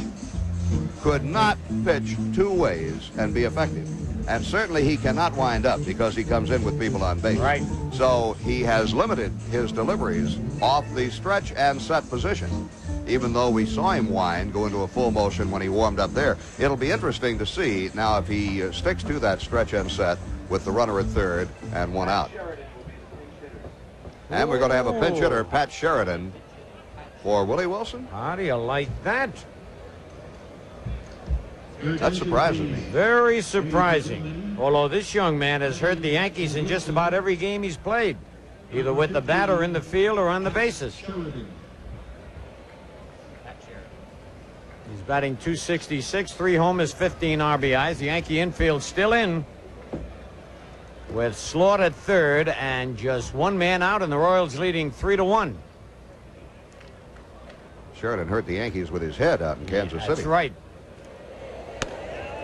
could not pitch 2 ways and be effective. And certainly he cannot wind up because he comes in with people on base. Right. So he has limited his deliveries off the stretch and set position, even though we saw him wind, go into a full motion when he warmed up there. It'll be interesting to see now if he sticks to that stretch and set with the runner at third and one out. And we're going to have a pinch hitter, Pat Sheridan, for Willie Wilson. How do you like that? That surprises me. Very surprising. Although this young man has hurt the Yankees in just about every game he's played, either with the bat or in the field or on the bases. He's batting .266, 3 homers, 15 RBIs. The Yankee infield still in with Slaughter at third and just one man out, and the Royals leading 3-1. Sheridan hurt the Yankees with his head out in Kansas City. That's right.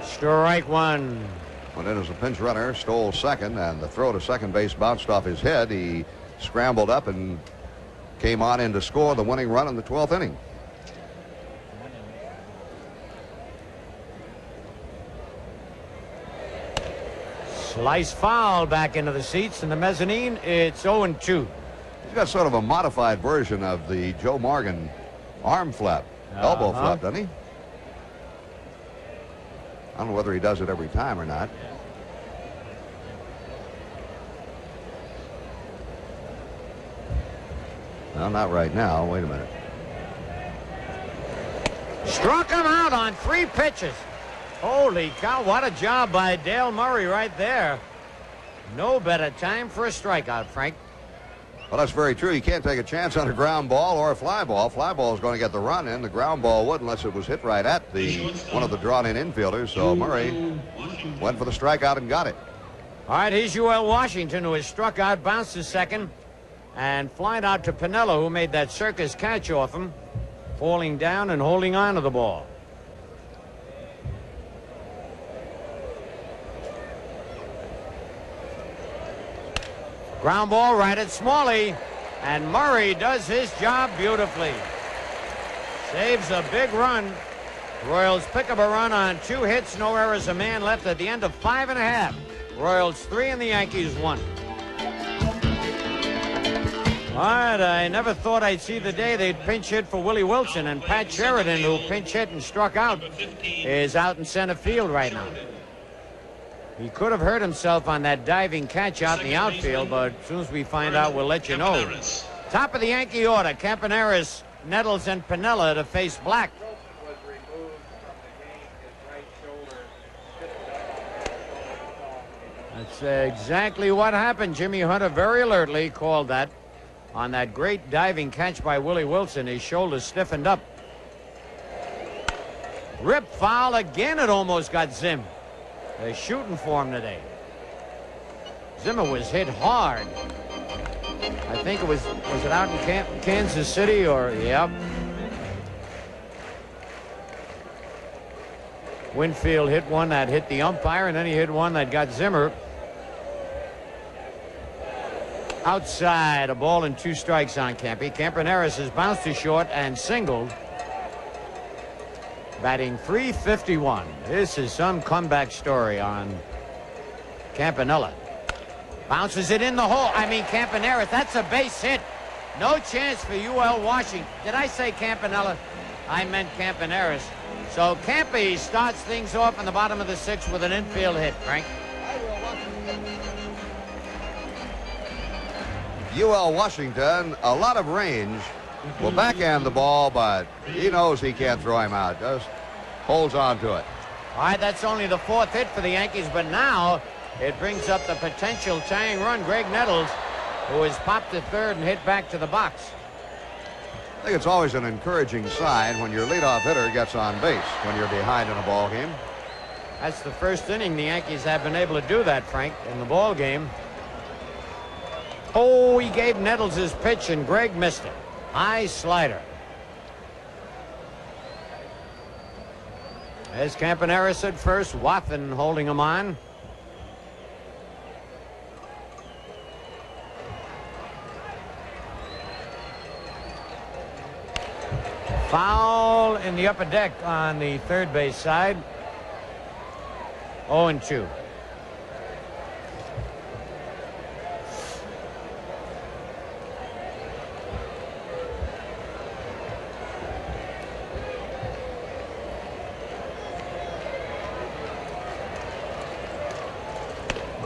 Strike one. Went in as a pinch runner, stole second, and the throw to second base bounced off his head. He scrambled up and came on in to score the winning run in the 12th inning. Slice foul back into the seats in the mezzanine. It's 0-2. He's got sort of a modified version of the Joe Morgan arm flap, elbow flap, doesn't he? I don't know whether he does it every time or not. No, not right now. Wait a minute. Struck him out on 3 pitches. Holy cow, what a job by Dale Murray right there. No better time for a strikeout, Frank. Well, that's very true. You can't take a chance on a ground ball or a fly ball. Fly ball is going to get the run in. The ground ball would unless it was hit right at one of the drawn-in infielders. So Murray went for the strikeout and got it. All right, here's UL Washington, who has struck out, bounced to second, and flying out to Piniella, who made that circus catch off him, falling down and holding on to the ball. Ground ball right at Smalley, and Murray does his job beautifully. Saves a big run. Royals pick up a run on 2 hits, no errors, a man left at the end of 5.5. Royals 3 and the Yankees 1. All right, I never thought I'd see the day they'd pinch hit for Willie Wilson, and Pat Sheridan, who pinch hit and struck out, is out in center field right now. He could have hurt himself on that diving catch out in the outfield, but as soon as we find out, we'll let you know. Top of the Yankee order, Campaneris, Nettles, and Piniella to face Black. That's exactly what happened. Jimmy Hunter very alertly called that on that great diving catch by Willie Wilson. His shoulders stiffened up. Rip foul again. It almost got Zim. They're shooting for him today. Zimmer was hit hard. I think it was it out in Kansas City or, yep. Winfield hit one that hit the umpire, and then he hit one that got Zimmer. Outside, a ball and 2 strikes on Campy. Campaneris has bounced to short and singled. Batting .351. This is some comeback story on Campanella. Bounces it in the hole. I mean, Campaneris, that's a base hit. No chance for UL Washington. Did I say Campanella? I meant Campaneris. So Campy starts things off in the bottom of the 6th with an infield hit, Frank. UL Washington, a lot of range. Will backhand the ball, but he knows he can't throw him out. Just holds on to it. All right, that's only the 4th hit for the Yankees, but now it brings up the potential tying run. Greg Nettles, who has popped to third and hit back to the box. I think it's always an encouraging sign when your leadoff hitter gets on base when you're behind in a ball game. That's the first inning the Yankees have been able to do that, Frank, in the ball game. Oh, he gave Nettles his pitch, and Greg missed it. High slider. As Campaneris at first, Wathan holding him on. Foul in the upper deck on the third base side. 0-2.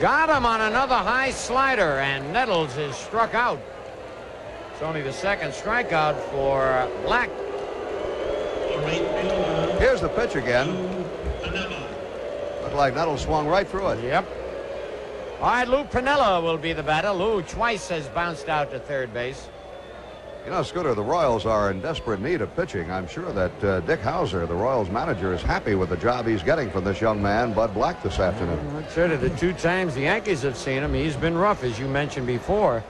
Got him on another high slider, and Nettles is struck out. It's only the second strikeout for Black. Here's the pitch again. Looked like Nettles swung right through it. Yep. All right, Lou Piniella will be the batter. Lou twice has bounced out to third base. You know, Scooter, the Royals are in desperate need of pitching. I'm sure that Dick Hauser, the Royals manager, is happy with the job he's getting from this young man, Bud Black, this afternoon. That's it. The 2 times the Yankees have seen him, he's been rough, as you mentioned before.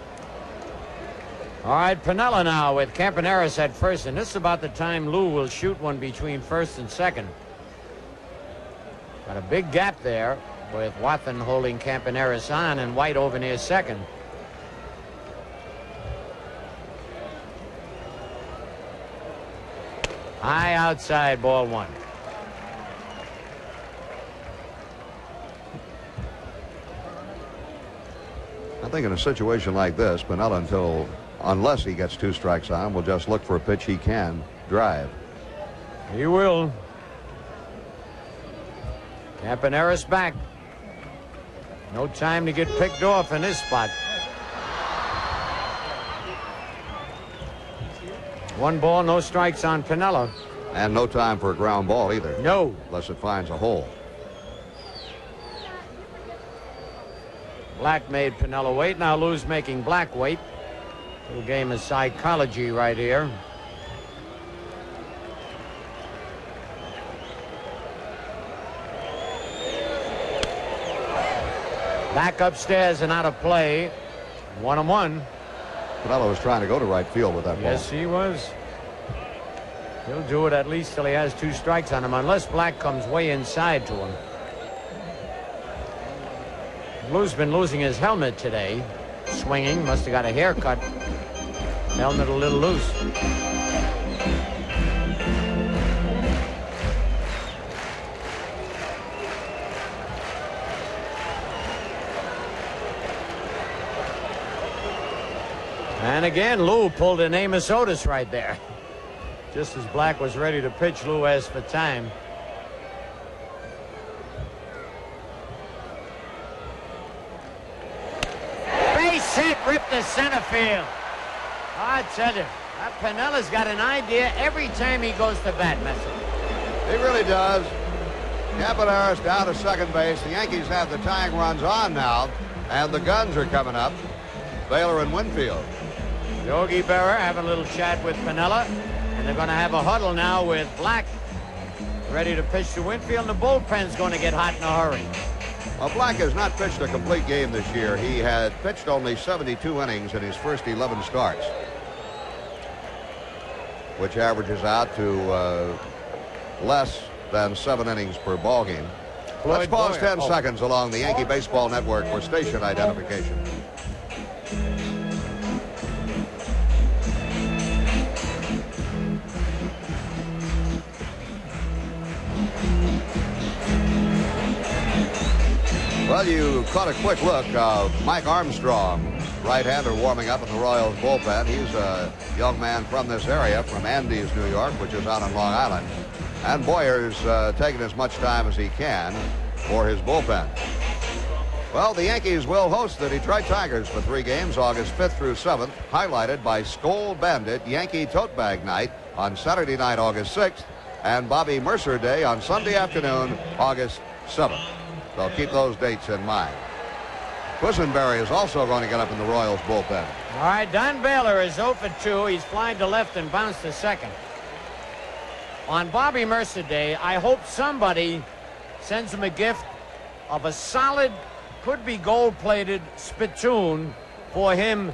All right, Piniella now with Campaneris at first, and this is about the time Lou will shoot one between first and second. Got a big gap there with Wathan holding Campaneris on and White over near second. High outside, ball 1. I think in a situation like this, Piniella, unless he gets 2 strikes on him, will just look for a pitch he can drive. He will. Campaneris back. No time to get picked off in this spot. 1 ball, no strikes on Piniella. And no time for a ground ball either. No. Unless it finds a hole. Black made Piniella wait. Now Lou's making Black wait. Little game of psychology right here. Back upstairs and out of play. 1-1. Piniella was trying to go to right field with that ball. Yes, he was. He'll do it at least till he has 2 strikes on him, unless Black comes way inside to him. Lou's been losing his helmet today. Swinging, must have got a haircut. Helmet a little loose. And again, Lou pulled an Amos Otis right there. Just as Black was ready to pitch, Lou asked for time. Base hit, ripped to center field. I tell you, that Piniella's got an idea every time he goes to bat, Messer. He really does. Campaneris down to second base. The Yankees have the tying runs on now, and the guns are coming up. Baylor and Winfield. Yogi Berra having a little chat with Piniella, and they're going to have a huddle now with Black ready to pitch to Winfield. And the bullpen's going to get hot in a hurry. Well, Black has not pitched a complete game this year. He had pitched only 72 innings in his first 11 starts, which averages out to less than 7 innings per ball game. Let's pause 10 seconds along the Yankee Baseball Network for station identification. Well, you caught a quick look of Mike Armstrong, right-hander, warming up in the Royals bullpen. He's a young man from this area, from Andes, New York, which is out on Long Island. And Boyer's taking as much time as he can for his bullpen. Well, the Yankees will host the Detroit Tigers for 3 games, August 5th through 7th, highlighted by Skoal Bandit Yankee Tote Bag Night on Saturday night, August 6th, and Bobby Mercer Day on Sunday afternoon, August 7th. So keep those dates in mind. Quisenberry is also going to get up in the Royals bullpen. All right, Don Baylor is 0 for 2. He's flying to left and bounced to second. On Bobby Mercer Day, I hope somebody sends him a gift of a solid, could be gold-plated spittoon for him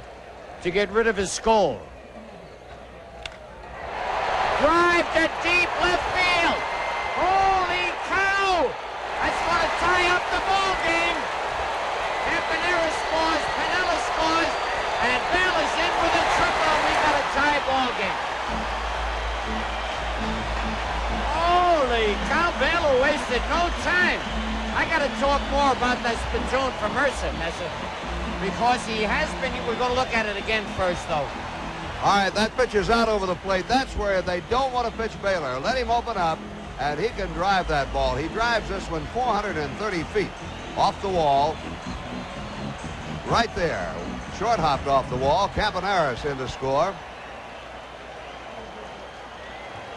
to get rid of his skull. Drive to deep left field. Holy cow! That's going to tie up the ball game. Campaneris scores, Piniella scores, and Baylor's in with a triple. We got a tie ball game. Holy cow! Baylor wasted no time. I got to talk more about that spittoon for Mercer, because he has been. We're going to look at it again first, though. All right, that pitch is out over the plate. That's where they don't want to pitch Baylor. Let him open up, and he can drive that ball. He drives this one 430 feet off the wall. right there. Short hopped off the wall. Campaneris in to score.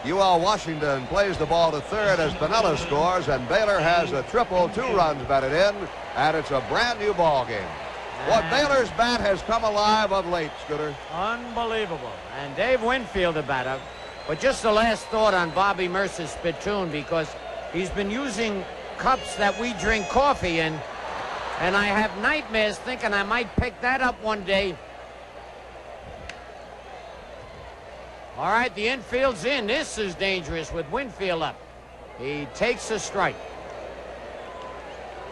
UL Washington plays the ball to third as Piniella scores, and Baylor has a triple, 2 runs batted in, and it's a brand new ball game. What Baylor's bat has come alive of late, Scooter. Unbelievable. And Dave Winfield, the batter. But just the last thought on Bobby Mercer's spittoon, because he's been using cups that we drink coffee in, and I have nightmares thinking I might pick that up one day. All right, the infield's in. This is dangerous with Winfield up. He takes a strike.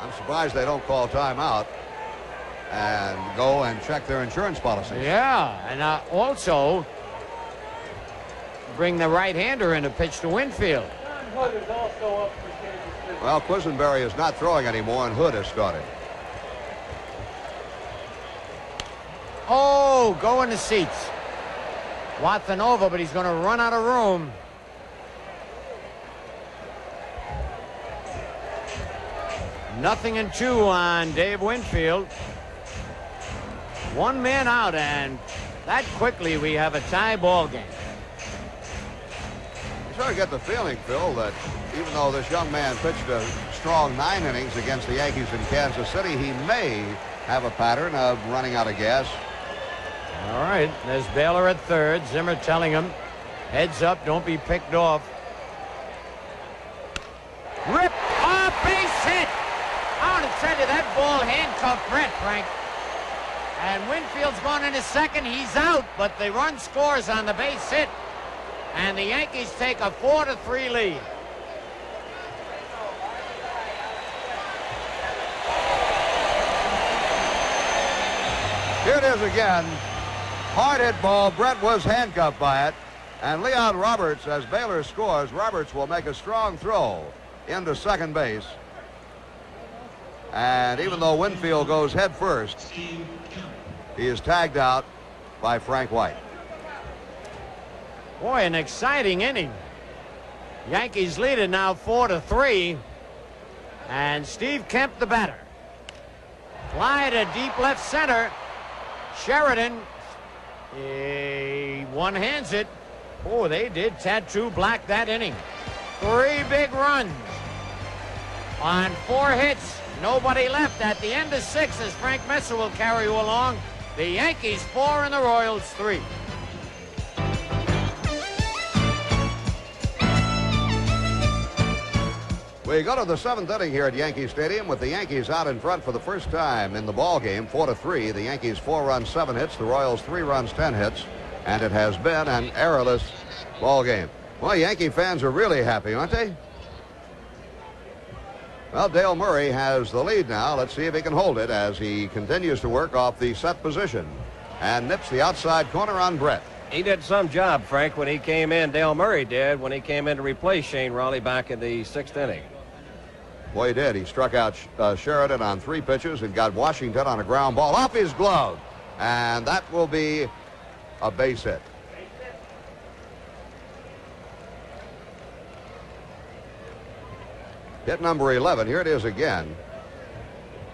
I'm surprised they don't call timeout and go and check their insurance policy. Yeah, and also bring the right-hander in to pitch to Winfield. Well, Quisenberry is not throwing anymore, and Hood has started. Oh, go in the seats. Watson over, but he's going to run out of room. Nothing and 2 on Dave Winfield. 1 man out, and that quickly we have a tie ball game. You sort of get the feeling, Phil, that even though this young man pitched a strong 9 innings against the Yankees in Kansas City, he may have a pattern of running out of gas. All right, there's Baylor at third. Zimmer telling him, heads up, don't be picked off. Rip, base hit. I want to tell you, that ball handcuffed Brett, Frank. And Winfield's going into second. He's out, but the run scores on the base hit. And the Yankees take a 4-3 lead. Here it is again. Hard hit ball. Brett was handcuffed by it. And Leon Roberts, as Baylor scores, Roberts will make a strong throw into second base. And even though Winfield goes head first, he is tagged out by Frank White. Boy, an exciting inning. Yankees lead it now 4-3. And Steve Kemp, the batter. Fly to deep left center. Sheridan, he one-hands it. Oh, they did tattoo Black that inning. 3 big runs on 4 hits. Nobody left at the end of 6 as Frank Messer will carry you along. The Yankees 4 and the Royals 3. We go to the 7th inning here at Yankee Stadium with the Yankees out in front for the first time in the ball game, 4-3. The Yankees 4 runs, 7 hits. The Royals 3 runs, 10 hits. And it has been an errorless ball game. Well, Yankee fans are really happy, aren't they? Well, Dale Murray has the lead now. Let's see if he can hold it as he continues to work off the set position and nips the outside corner on Brett. He did some job, Frank, when he came in. Dale Murray did when he came in to replace Shane Raleigh back in the 6th inning. Boy, he did. He struck out Sheridan on 3 pitches and got Washington on a ground ball off his glove. And that will be a base hit. Hit number 11. Here it is again.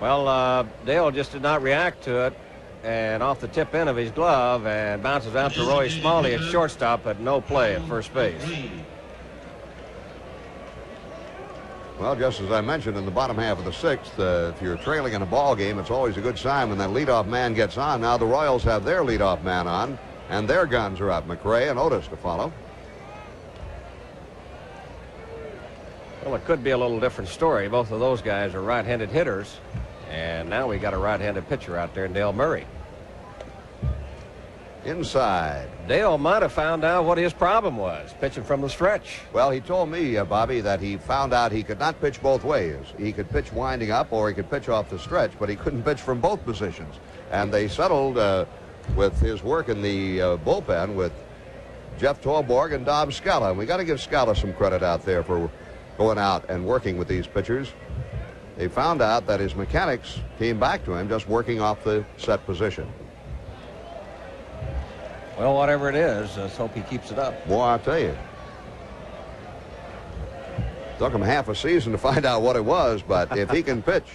Well, Dale just did not react to it. And off the tip end of his glove and bounces out to Roy Smalley at shortstop, but no play at first base. Well, just as I mentioned in the bottom half of the 6th, if you're trailing in a ball game, it's always a good sign when that leadoff man gets on. Now the Royals have their leadoff man on, and their guns are up. McRae and Otis to follow. Well, it could be a little different story. Both of those guys are right-handed hitters. And now we got a right-handed pitcher out there in Dale Murray. Inside. Dale might have found out what his problem was, pitching from the stretch. Well, he told me, Bobby, that he found out he could not pitch both ways. He could pitch winding up or he could pitch off the stretch, but he couldn't pitch from both positions. And they settled with his work in the bullpen with Jeff Torborg and Dob Scala. And we got to give Scala some credit out there for going out and working with these pitchers. They found out that his mechanics came back to him just working off the set position. Well, whatever it is, let's hope he keeps it up. Boy, I'll tell you. Took him half a season to find out what it was, but if he can pitch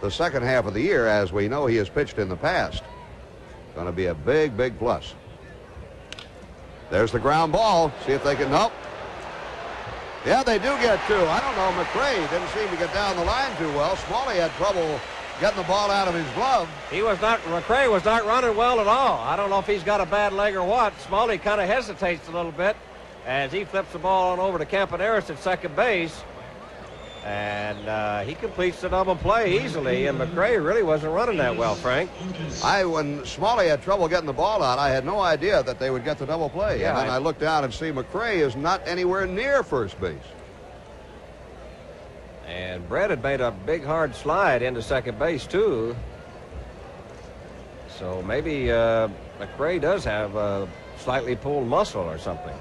the second half of the year, as we know he has pitched in the past. Going to be a big, big plus. There's the ground ball. See if they can. Nope. Yeah, they do get two. I don't know. McRae didn't seem to get down the line too well. Smalley had trouble getting the ball out of his glove. McRae was not running well at all. I don't know if he's got a bad leg or what. Smalley kind of hesitates a little bit as he flips the ball on over to Campaneris at second base. And he completes the double play easily, and McRae really wasn't running that well, Frank. When Smalley had trouble getting the ball out, I had no idea that they would get the double play. Yeah, and then I looked down and see McRae is not anywhere near first base. And Brett had made a big hard slide into second base too. So maybe McRae does have a slightly pulled muscle or something.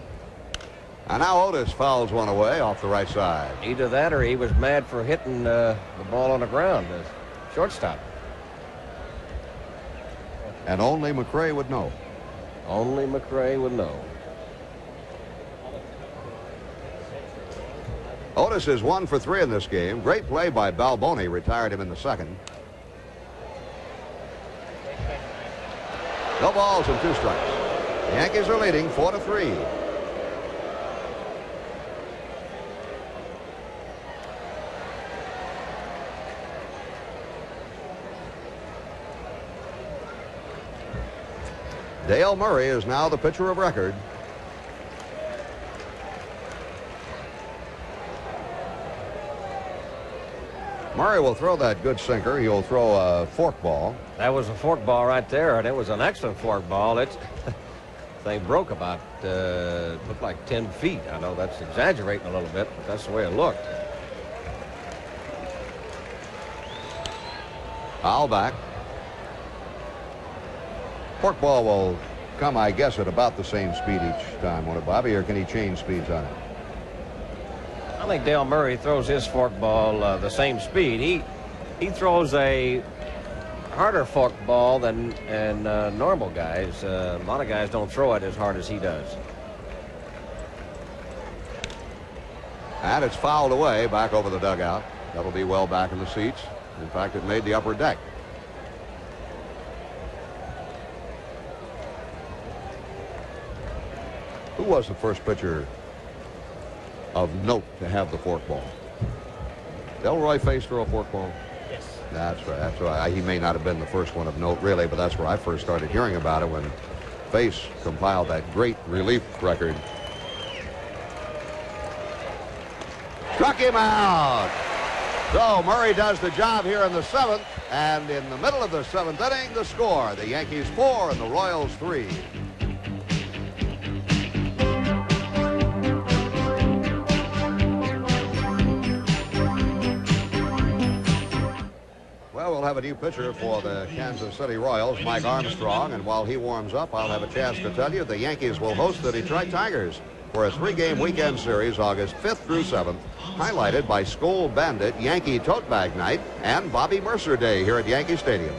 And now Otis fouls one away off the right side. Either that or he was mad for hitting the ball on the ground, the shortstop. And only McRae would know. Only McRae would know. Otis is 1 for 3 in this game. Great play by Balboni, retired him in the second. No balls and 2 strikes. The Yankees are leading 4-3. Dale Murray is now the pitcher of record. Murray will throw that good sinker. He'll throw a fork ball. That was a fork ball right there, and it was an excellent fork ball. It's thing broke about looked like 10 feet. I know that's exaggerating a little bit, but that's the way it looked. Foul back. Fork ball will come, I guess, at about the same speed each time, won't it, Bobby, or can he change speeds on it? I think Dale Murray throws his fork ball the same speed. He throws a harder fork ball than normal guys. A lot of guys don't throw it as hard as he does. And it's fouled away back over the dugout. That'll be well back in the seats. In fact, it made the upper deck. Who was the first pitcher of note to have the fork ball? Delroy Face throw a fork ball? Yes. That's right. That's right. He may not have been the first one of note, really, but that's where I first started hearing about it, when Face compiled that great relief record. Struck him out. So Murray does the job here in the 7th, and in the middle of the 7th inning, the score: the Yankees 4 and the Royals 3. Well, we'll have a new pitcher for the Kansas City Royals, Mike Armstrong, and while he warms up, I'll have a chance to tell you the Yankees will host the Detroit Tigers for a 3-game weekend series August 5th through 7th, highlighted by Skull Bandit Yankee Tote Bag Night and Bobby Mercer Day here at Yankee Stadium.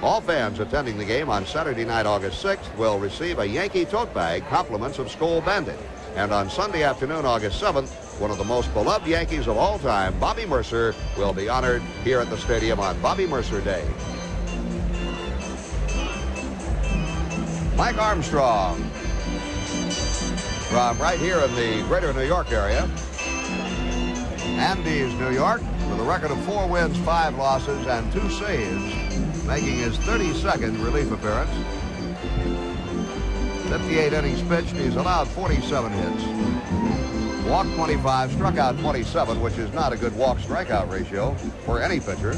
All fans attending the game on Saturday night, August 6th, will receive a Yankee Tote Bag, compliments of Skull Bandit. And on Sunday afternoon, August 7th, one of the most beloved Yankees of all time, Bobby Mercer, will be honored here at the stadium on Bobby Mercer Day. Mike Armstrong, from right here in the greater New York area. Andes, New York, with a record of 4 wins, 5 losses, and 2 saves, making his 32nd relief appearance. 58 innings pitched. He's allowed 47 hits. Walked 25, struck out 27, which is not a good walk-strikeout ratio for any pitcher.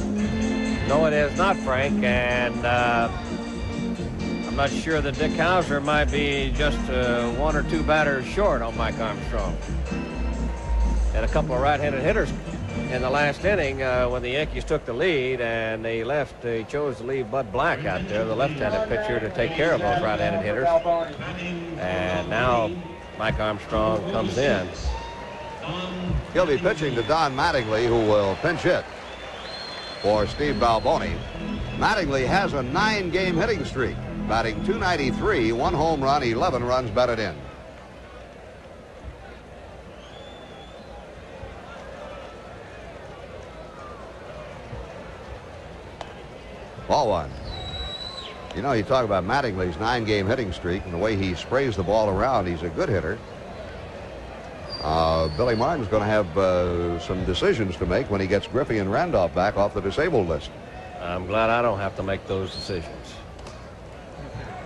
No, it is not, Frank, and I'm not sure that Dick Hauser might be just 1 or 2 batters short on Mike Armstrong. Had a couple of right-handed hitters in the last inning when the Yankees took the lead, and they chose to leave Bud Black out there, the left-handed pitcher, to take care of those right-handed hitters. And now Mike Armstrong comes in. He'll be pitching to Don Mattingly, who will pinch hit for Steve Balboni. Mattingly has a 9-game hitting streak, batting .293, 1 home run, 11 runs batted in. Ball one. You know, you talk about Mattingly's 9-game hitting streak and the way he sprays the ball around. He's a good hitter. Billy Martin's going to have some decisions to make when he gets Griffey and Randolph back off the disabled list. I'm glad I don't have to make those decisions.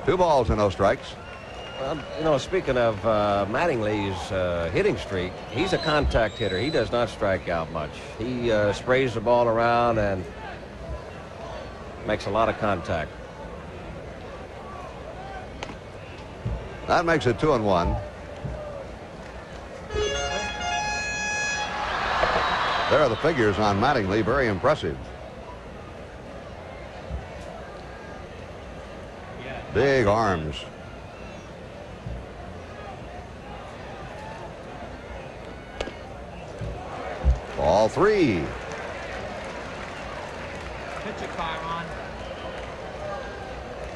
2 balls and no strikes. Well, you know, speaking of Mattingly's hitting streak, he's a contact hitter. He does not strike out much. He sprays the ball around and makes a lot of contact. That makes it 2-1. There are the figures on Mattingly. Very impressive. Big arms. Ball 3.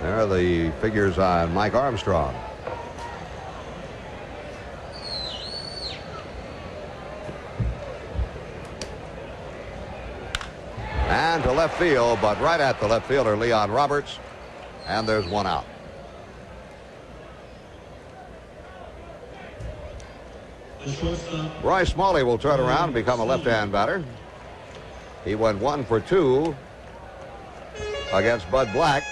There are the figures on Mike Armstrong. And to left field, but right at the left fielder, Leon Roberts. And there's 1 out. Roy Smalley will turn around and become a left-hand batter. He went 1 for 2 against Bud Black.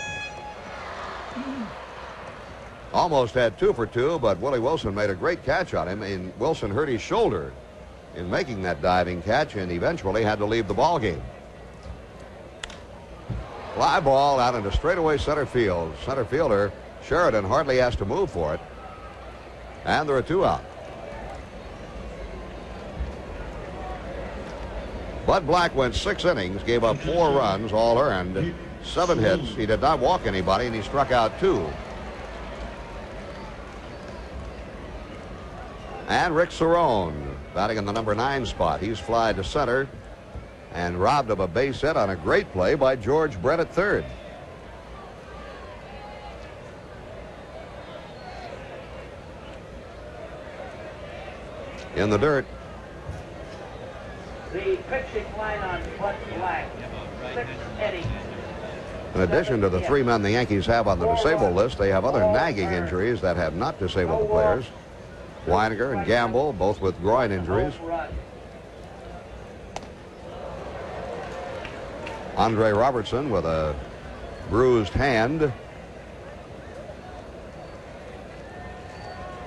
Almost had 2 for 2, but Willie Wilson made a great catch on him, and Wilson hurt his shoulder in making that diving catch and eventually had to leave the ball game. Fly ball out into straightaway center field. Center fielder Sheridan hardly has to move for it. And there are 2 out. Bud Black went 6 innings, gave up 4 runs, all earned, 7 hits. He did not walk anybody, and he struck out 2. And Rick Cerrone batting in the number 9 spot. He's flied to center and robbed of a base hit on a great play by George Brett at third. In the dirt. The pitching line on Bud Black, 6 innings. In addition to the 3 men the Yankees have on the disabled list, they have other nagging injuries that have not disabled the players. Weiniger and Gamble, both with groin injuries. Andre Robertson with a bruised hand.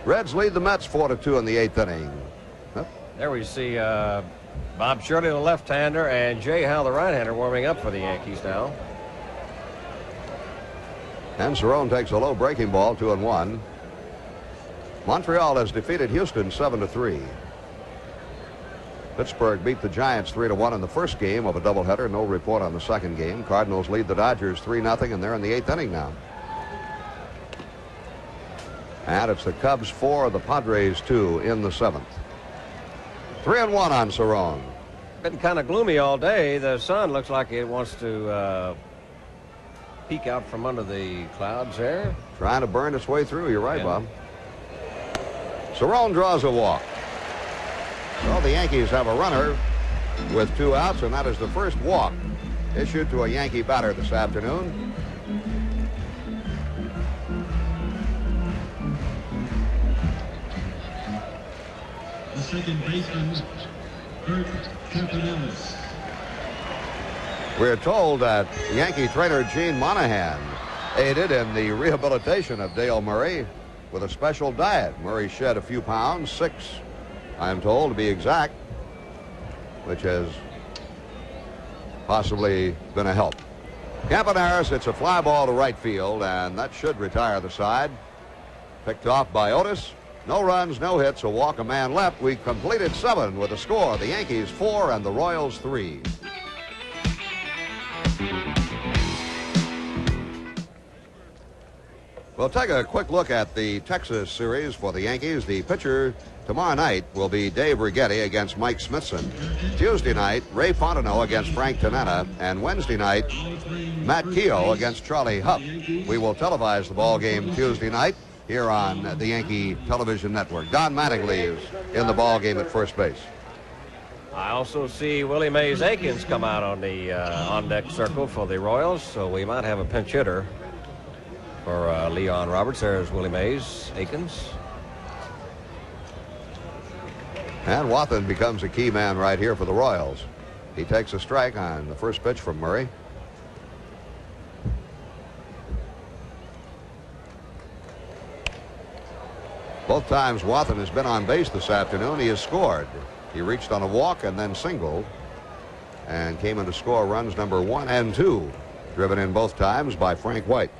Reds lead the Mets 4-2 in the 8th inning. There we see Bob Shirley, the left-hander, and Jay Howe, the right-hander, warming up for the Yankees now. And Cerrone takes a low breaking ball, 2-1. Montreal has defeated Houston 7-3. Pittsburgh beat the Giants 3-1 in the first game of a doubleheader. No report on the second game. Cardinals lead the Dodgers 3-0, and they're in the 8th inning now. And it's the Cubs 4, the Padres 2 in the 7th. 3-1 on Cerrone. Been kind of gloomy all day. The sun looks like it wants to peek out from under the clouds there. Trying to burn its way through. You're right, Yeah. Bob. Cerrone draws a walk. Well, the Yankees have a runner with 2 outs, and that is the first walk issued to a Yankee batter this afternoon. The second baseman, Bert Campanellis. We're told that Yankee trainer Gene Monahan aided in the rehabilitation of Dale Murray with a special diet. Murray shed a few pounds, 6, I'm told, to be exact, which has possibly been a help. Campaneris, it's a fly ball to right field, and that should retire the side. Picked off by Otis. No runs, no hits, a walk, a man left. We completed 7 with a score. The Yankees 4 and the Royals 3. We'll take a quick look at the Texas series for the Yankees. The pitcher tomorrow night will be Dave Righetti against Mike Smithson. Tuesday night, Ray Fontenot against Frank Tanana. And Wednesday night, Matt Keogh against Charlie Huff. We will televise the ball game Tuesday night here on the Yankee Television Network. Don Mattingly is in the ball game at first base. I also see Willie Mays Aikens come out on the on-deck circle for the Royals, so we might have a pinch hitter for Leon Roberts. There's Willie Mays Aikens. And Wathan becomes a key man right here for the Royals. He takes a strike on the first pitch from Murray. Both times Wathan has been on base this afternoon, he has scored. He reached on a walk and then singled and came in to score runs number 1 and 2, driven in both times by Frank White.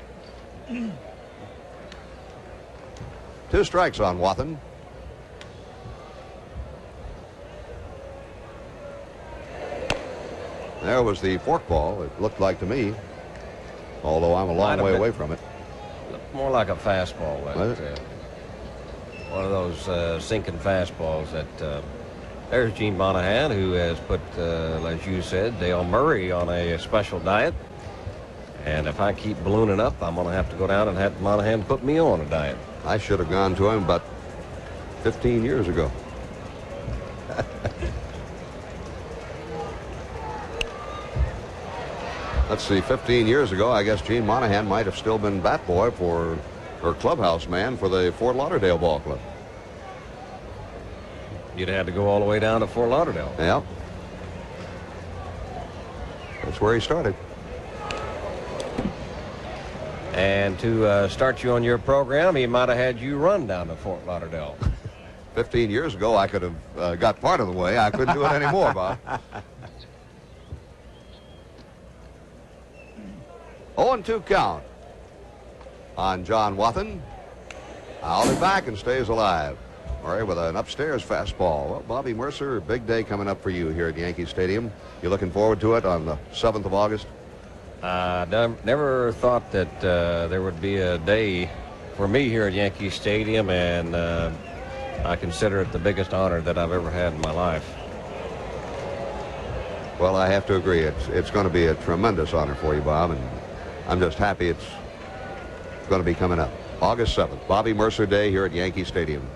2 strikes on Wathan. There was the forkball, it looked like to me, although I'm a long way away from it. Looked more like a fastball. One of those sinking fastballs that there's Gene Monahan, who has put, as you said, Dale Murray on a special diet. And if I keep ballooning up, I'm going to have to go down and have Monahan put me on a diet. I should have gone to him about 15 years ago. Let's see, 15 years ago, I guess Gene Monahan might have still been bat boy for, or clubhouse man for the Fort Lauderdale Ball Club. You'd have had to go all the way down to Fort Lauderdale. Yeah. That's where he started. And to start you on your program, he might have had you run down to Fort Lauderdale. 15 years ago, I could have got part of the way. I couldn't do it anymore, Bob. 0-2 count on John Wathan. Out and back and stays alive. Murray with an upstairs fastball. Well, Bobby Mercer, big day coming up for you here at Yankee Stadium. You looking forward to it on the 7th of August? Never thought that there would be a day for me here at Yankee Stadium, and I consider it the biggest honor that I've ever had in my life. Well, I have to agree. It's going to be a tremendous honor for you, Bob, and I'm just happy it's going to be coming up. August 7th, Bobby Mercer Day here at Yankee Stadium.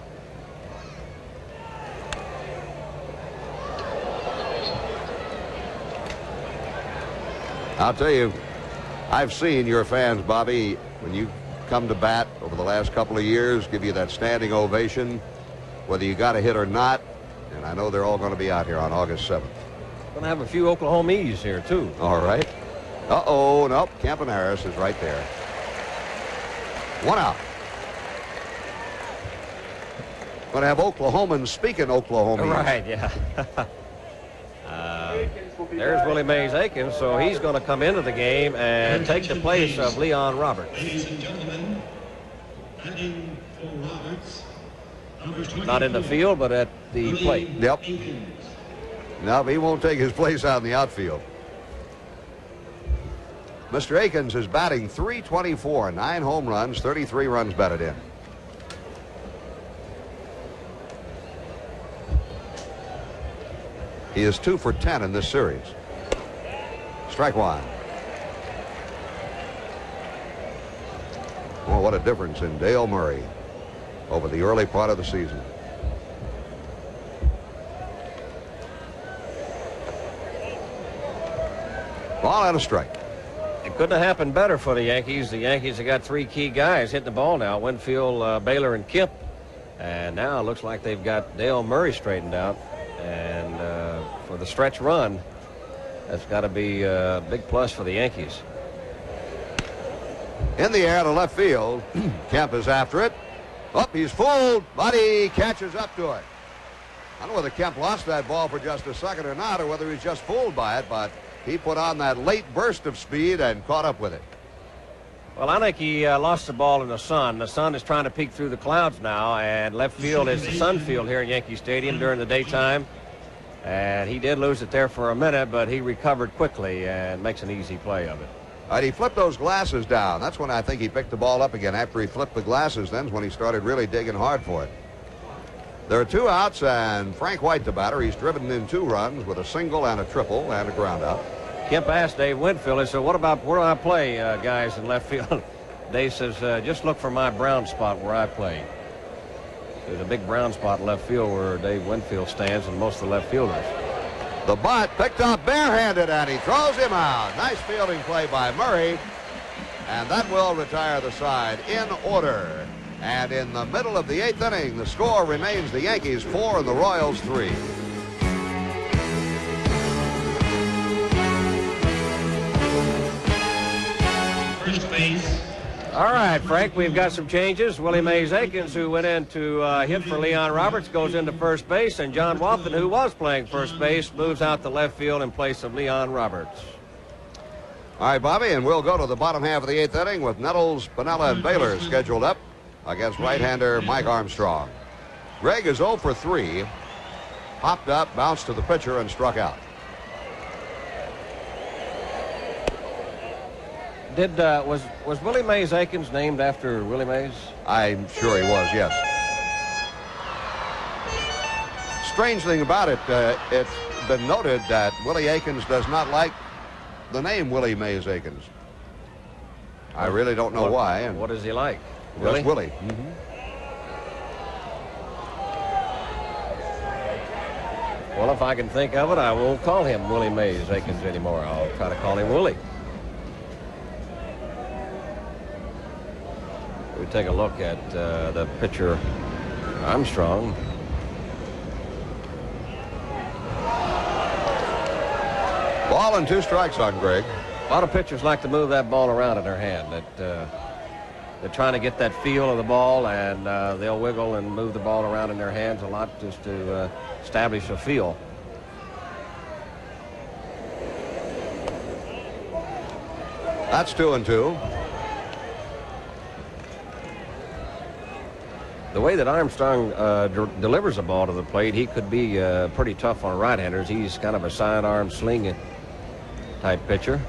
I'll tell you, I've seen your fans, Bobby, when you come to bat over the last couple of years, give you that standing ovation, whether you got a hit or not, and I know they're all going to be out here on August 7th. Going to have a few Oklahomies here, too. All right. Uh-oh, nope, Campaneris is right there. 1 out. Going to have Oklahomans speaking Oklahomies. Right, yeah. There's Willie Mays Aikens, so he's going to come into the game and take the place of Leon Roberts. Ladies and gentlemen, batting for Roberts, number 24. Not in the field, but at the plate. Yep. No, he won't take his place out in the outfield. Mr. Aikens is batting .324, 9 home runs, 33 runs batted in. He is 2 for 10 in this series. Strike 1. Well, what a difference in Dale Murray over the early part of the season. Ball and a strike. It couldn't have happened better for the Yankees. The Yankees have got 3 key guys hitting the ball now: Winfield, Baylor, and Kemp. And now it looks like they've got Dale Murray straightened out. And for the stretch run, that's got to be a big plus for the Yankees. In the air to left field. Kemp is after it. Up, he's fooled, but he catches up to it. I don't know whether Kemp lost that ball for just a second or not, or whether he's just fooled by it, but he put on that late burst of speed and caught up with it. Well, I think he lost the ball in the sun. The sun is trying to peek through the clouds now, and left field is the sun field here at Yankee Stadium during the daytime. And he did lose it there for a minute, but he recovered quickly and makes an easy play of it. All right, he flipped those glasses down. That's when I think he picked the ball up again. After he flipped the glasses, then's when he started really digging hard for it. There are 2 outs, and Frank White, the batter. He's driven in 2 runs with a single and a triple and a ground out. Kemp asked Dave Winfield, he said, what about where do I play, guys in left field? Dave says, just look for my brown spot where I play. There's a big brown spot in left field where Dave Winfield stands and most of the left fielders. The bunt picked up barehanded, and he throws him out. Nice fielding play by Murray, and that will retire the side in order. And in the middle of the 8th inning, the score remains the Yankees 4 and the Royals 3. First base. All right, Frank, we've got some changes. Willie Mays Aikens, who went in to hit for Leon Roberts, goes into first base, and John Wathan, who was playing first base, moves out to left field in place of Leon Roberts. All right, Bobby, and we'll go to the bottom half of the 8th inning with Nettles, Piniella, and Baylor scheduled up against right-hander Mike Armstrong. Greg is 0 for 3, popped up, bounced to the pitcher, and struck out. Was Willie Mays Aikens named after Willie Mays? I'm sure he was, yes. Strange thing about it, it's been noted that Willie Aikens does not like the name Willie Mays Aikens. I really don't know why. And what does he like? Willie? Willie. Well, if I can think of it, I won't call him Willie Mays Aikens anymore. I'll try to call him Willie. We take a look at the pitcher Armstrong. Ball and 2 strikes on Greg. A lot of pitchers like to move that ball around in their hand. They're trying to get that feel of the ball, and they'll wiggle and move the ball around in their hands a lot just to establish a feel. That's 2-2. The way that Armstrong delivers a ball to the plate, he could be pretty tough on right-handers. He's kind of a sidearm sling type pitcher.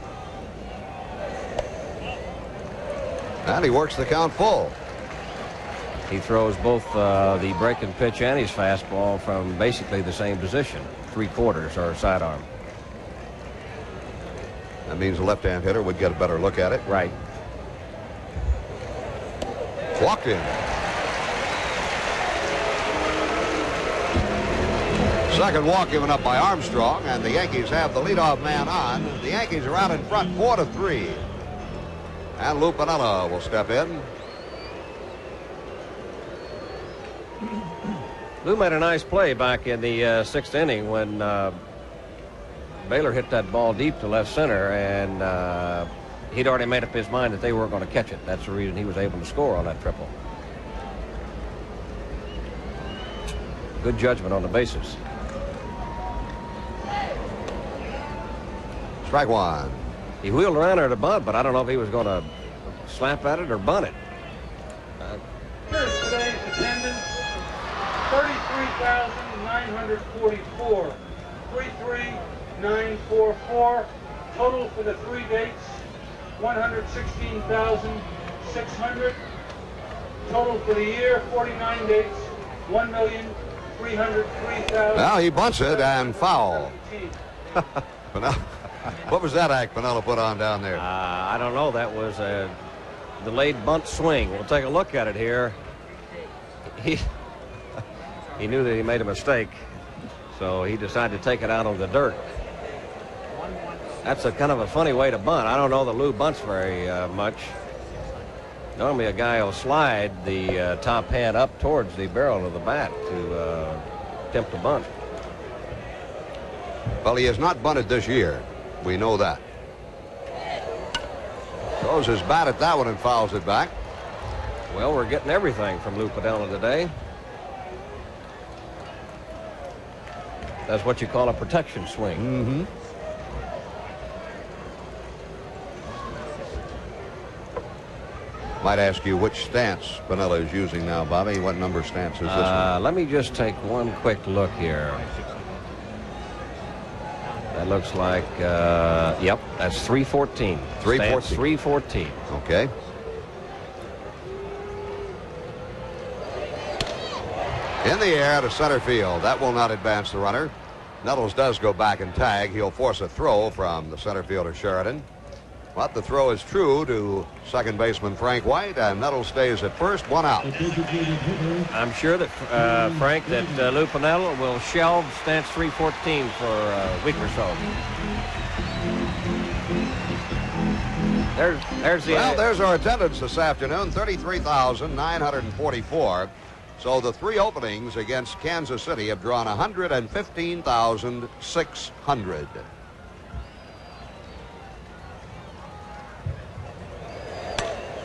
And he works the count full. He throws both the breaking pitch and his fastball from basically the same position, 3/4 or sidearm. That means a left-hand hitter would get a better look at it. Right. Walked in. Second walk given up by Armstrong, and the Yankees have the leadoff man on. The Yankees are out in front 4-3. And Lou Piniella will step in. Lou made a nice play back in the 6th inning when Baylor hit that ball deep to left center, and he'd already made up his mind that they weren't going to catch it. That's the reason he was able to score on that triple. Good judgment on the bases. Strike one. He wheeled around there to bunt, but I don't know if he was going to slap at it or bunt it. Here's today's attendance, 33,944. 33944. Total for the 3 dates, 116,600. Total for the year, 49 dates, 1,303,000. Now he bunts it and foul. What was that act Piniella put on down there? I don't know. That was a delayed bunt swing. We'll take a look at it here. He knew that he made a mistake, so he decided to take it out on the dirt. That's a kind of a funny way to bunt. I don't know that Lou bunts very much. Normally a guy will slide the top hand up towards the barrel of the bat to attempt a bunt. Well, he has not bunted this year. We know that. Throws his bat at that one and fouls it back. Well, we're getting everything from Lou Piniella today. That's what you call a protection swing. Mm-hmm. Might ask you which stance Piniella is using now, Bobby. What number stance is this one? Let me just take one quick look here. That looks like, yep, that's 314. 314. Stance 314. Okay. In the air to center field. That will not advance the runner. Nettles does go back and tag. He'll force a throw from the center fielder Sheridan. But the throw is true to second baseman Frank White, and Nettles stays at first, 1 out. I'm sure that, Frank, that Lou Piniella will shelve stance 314 for a week or so. There's our attendance this afternoon, 33,944. So the 3 openings against Kansas City have drawn 115,600.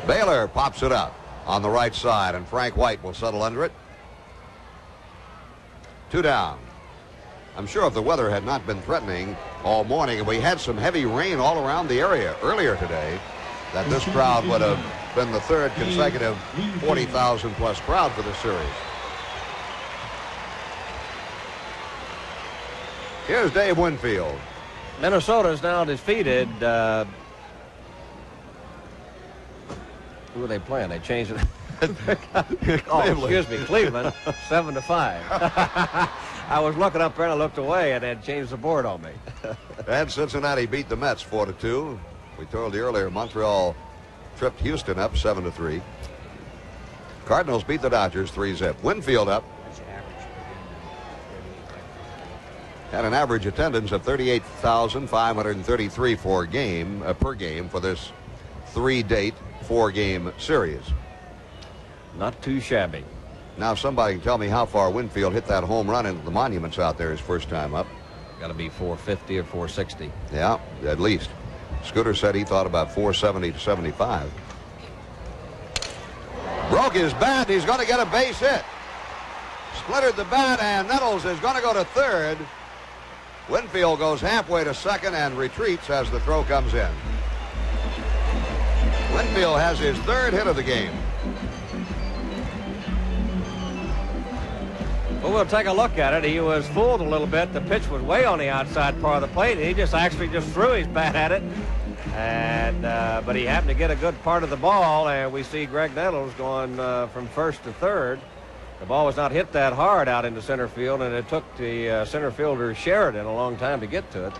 Baylor pops it up on the right side, and Frank White will settle under it. 2 down. I'm sure if the weather had not been threatening all morning, and we had some heavy rain all around the area earlier today, that this crowd would have been the 3rd consecutive 40,000 plus crowd for this series. Here's Dave Winfield. Minnesota is now defeated. Who are they playing? They changed it. Excuse me, Cleveland, 7-5. I was looking up there and I looked away and had changed the board on me. And Cincinnati beat the Mets 4-2. We told you earlier Montreal tripped Houston up 7-3. Cardinals beat the Dodgers 3-zip. Winfield up. Had an average attendance of 38,533 per game for this 3-date 4-game series. Not too shabby. Now somebody can tell me how far Winfield hit that home run into the monuments out there his first time up. Got to be 450 or 460. Yeah, at least. Scooter said he thought about 470 to 75. Broke his bat. He's going to get a base hit. Splintered the bat, and Nettles is going to go to third. Winfield goes halfway to second and retreats as the throw comes in. Winfield has his 3rd hit of the game. Well, we'll take a look at it. He was fooled a little bit. The pitch was way on the outside part of the plate, and he just threw his bat at it. And but he happened to get a good part of the ball, and we see Greg Nettles going from first to third. The ball was not hit that hard out into center field, and it took the center fielder Sheridan a long time to get to it.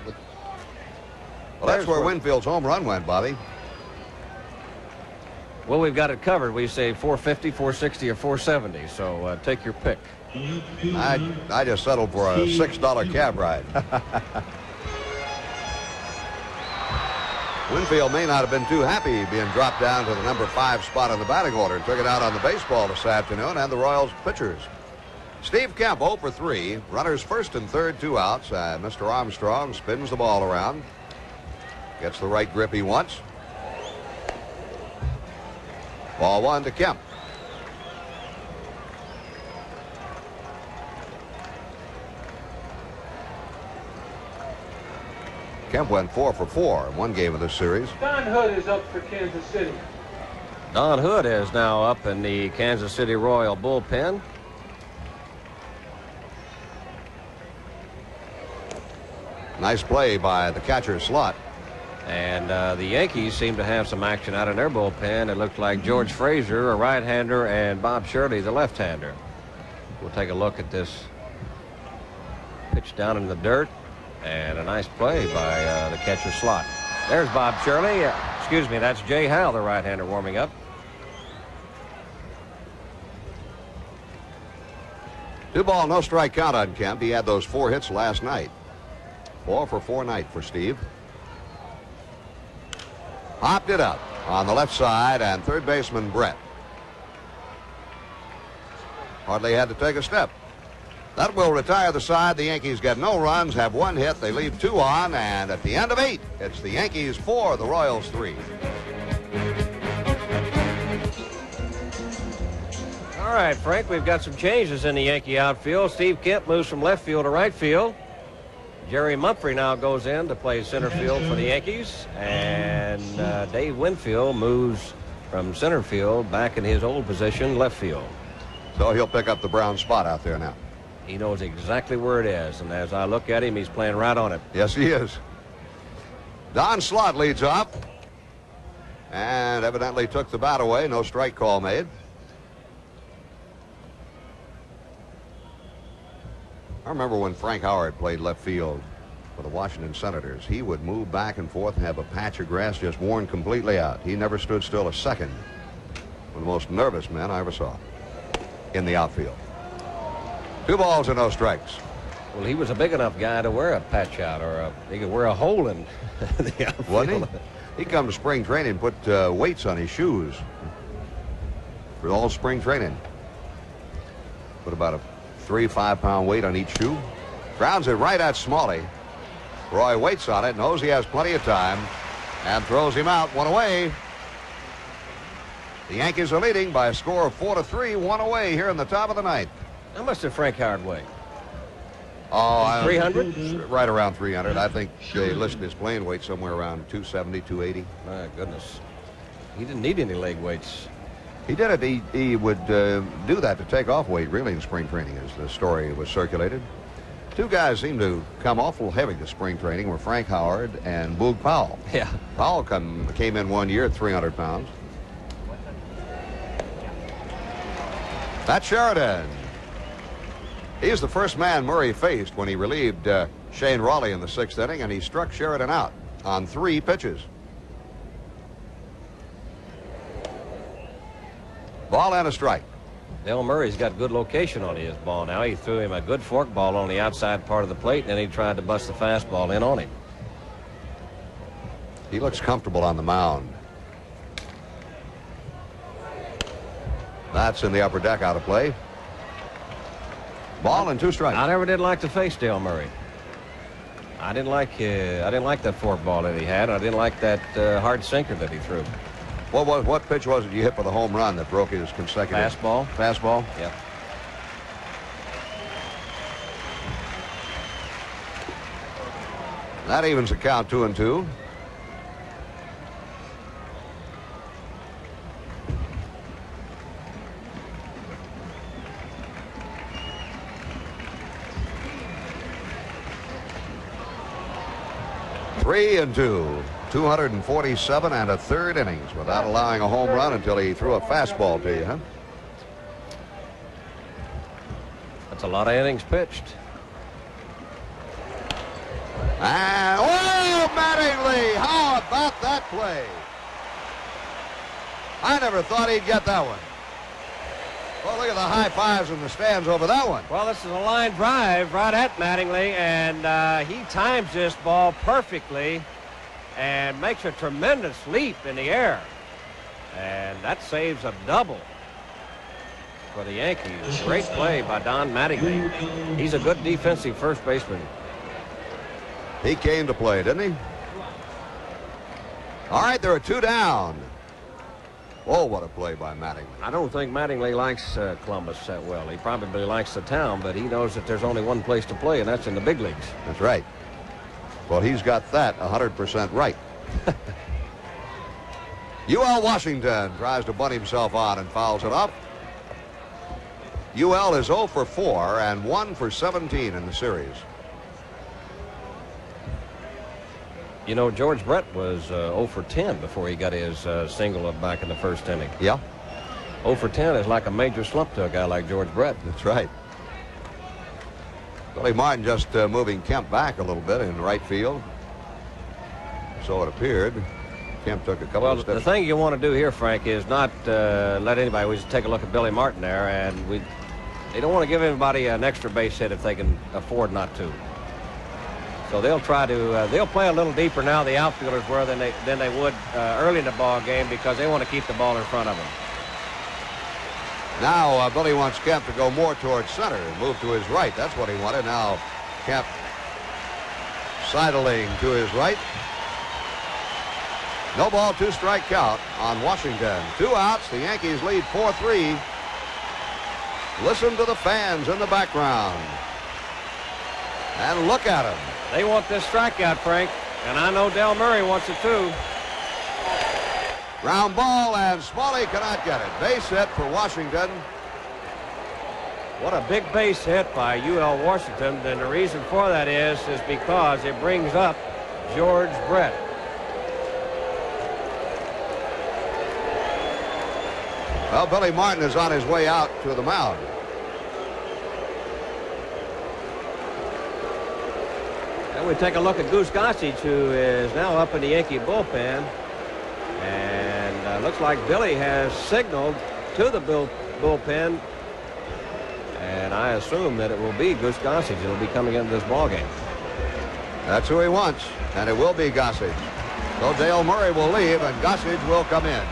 Well, that's where Winfield's home run went, Bobby. Well, we've got it covered. We say 450, 460, or 470, so take your pick. I just settled for a $6 cab ride. Winfield may not have been too happy being dropped down to the number 5 spot on the batting order. Took it out on the baseball this afternoon, and the Royals pitchers. Steve Kemp 0 for 3. Runners first and third, 2 outs. Mr. Armstrong spins the ball around. Gets the right grip he wants. Ball 1 to Kemp. Kemp went 4 for 4 in one game of this series. Don Hood is up for Kansas City. Don Hood is now up in the Kansas City Royal bullpen. Nice play by the catcher Slot. And the Yankees seem to have some action out in their bullpen. It looked like George Frazier, a right-hander, and Bob Shirley, the left-hander. We'll take a look at this pitch down in the dirt. And a nice play by the catcher Slot. There's Bob Shirley. Excuse me, that's Jay Howell, the right-hander, warming up. 2 ball, no strike count on Kemp. He had those 4 hits last night. 4 for 4 night for Steve. Hopped it up on the left side, and third baseman Brett hardly had to take a step. That will retire the side. The Yankees get no runs, have 1 hit. They leave 2 on, and at the end of 8, it's the Yankees 4, the Royals 3. All right, Frank, we've got some changes in the Yankee outfield. Steve Kemp moves from left field to right field. Jerry Mumphrey now goes in to play center field for the Yankees. And Dave Winfield moves from center field back in his old position, left field. So he'll pick up the brown spot out there now. He knows exactly where it is, and as I look at him, he's playing right on it. Yes, he is. Don Slot leads off, and evidently took the bat away. No strike call made. I remember when Frank Howard played left field for the Washington Senators. He would move back and forth and have a patch of grass just worn completely out. He never stood still a second. One of the most nervous men I ever saw in the outfield. 2 balls and no strikes. Well, he was a big enough guy to wear a patch out, or he could wear a hole in the outfield. Wasn't he? He come to spring training and put weights on his shoes for all spring training. Put about a 3-5 pound weight on each shoe. Grounds it right at Smalley. Roy waits on it, knows he has plenty of time, and throws him out. 1 away. The Yankees are leading by a score of 4-3, 1 away here in the top of the 9th. How much did Frank Howard weigh? Oh, 300? Right around 300. I think they listed his playing weight somewhere around 270, 280. My goodness. He didn't need any leg weights. He did it. He would do that to take off weight, really, in spring training, as the story was circulated. 2 guys seemed to come awful heavy to spring training were Frank Howard and Boog Powell. Yeah. Powell came in 1 year at 300 pounds. That's Sheridan. He's the first man Murray faced when he relieved Shane Raleigh in the 6th inning, and he struck Sheridan out on 3 pitches. Ball and a strike. Del Murray's got good location on his ball now. He threw him a good fork ball on the outside part of the plate, and then he tried to bust the fastball in on him. He looks comfortable on the mound. That's in the upper deck, out of play. Ball and 2 strikes. I never did like to face Del Murray. I didn't like that fork ball that he had. I didn't like that hard sinker that he threw. What pitch was it you hit for the home run that broke his consecutive? Fastball. Fastball? Yep. That evens the count, 2-2. Three and 2. 247 and a 3rd innings without allowing a home run until he threw a fastball to you, huh? That's a lot of innings pitched. And, oh, Mattingly, how about that play? I never thought he'd get that one. Well, look at the high fives in the stands over that one. Well, this is a line drive right at Mattingly, and he times this ball perfectly and makes a tremendous leap in the air. And that saves a double for the Yankees. Great play by Don Mattingly. He's a good defensive first baseman. He came to play, didn't he? All right, there are 2 down. Oh, what a play by Mattingly. I don't think Mattingly likes Columbus that well. He probably likes the town, but he knows that there's only one place to play, and that's in the big leagues. That's right. Well, he's got that 100% right. UL Washington tries to bunt himself on and fouls it off. UL is 0 for 4 and 1 for 17 in the series. You know, George Brett was 0 for 10 before he got his single up back in the 1st inning. Yeah. 0 for 10 is like a major slump to a guy like George Brett. That's right. Billy Martin just moving Kemp back a little bit in right field. So it appeared. Kemp took a couple of steps. Well, the thing you want to do here, Frank, is not let anybody. We just take a look at Billy Martin there, and they don't want to give anybody an extra base hit if they can afford not to. So they'll try to they'll play a little deeper now, the outfielders were than they would early in the ball game, because they want to keep the ball in front of them. Now Billy wants Kemp to go more towards center and move to his right. That's what he wanted. Now Kemp sidling to his right. No ball, 2 strike count on Washington. 2 outs. The Yankees lead 4-3. Listen to the fans in the background. And look at them. They want this strikeout, Frank, and I know Del Murray wants it too. Ground ball, and Smalley cannot get it. Base hit for Washington. What a big base hit by UL Washington. And the reason for that is because it brings up George Brett. Well, Billy Martin is on his way out to the mound. And we take a look at Goose Gossage, who is now up in the Yankee bullpen. And looks like Billy has signaled to the bullpen. And I assume that it will be Goose Gossage that will be coming into this ball game. That's who he wants, and it will be Gossage. So Dale Murray will leave, and Gossage will come in.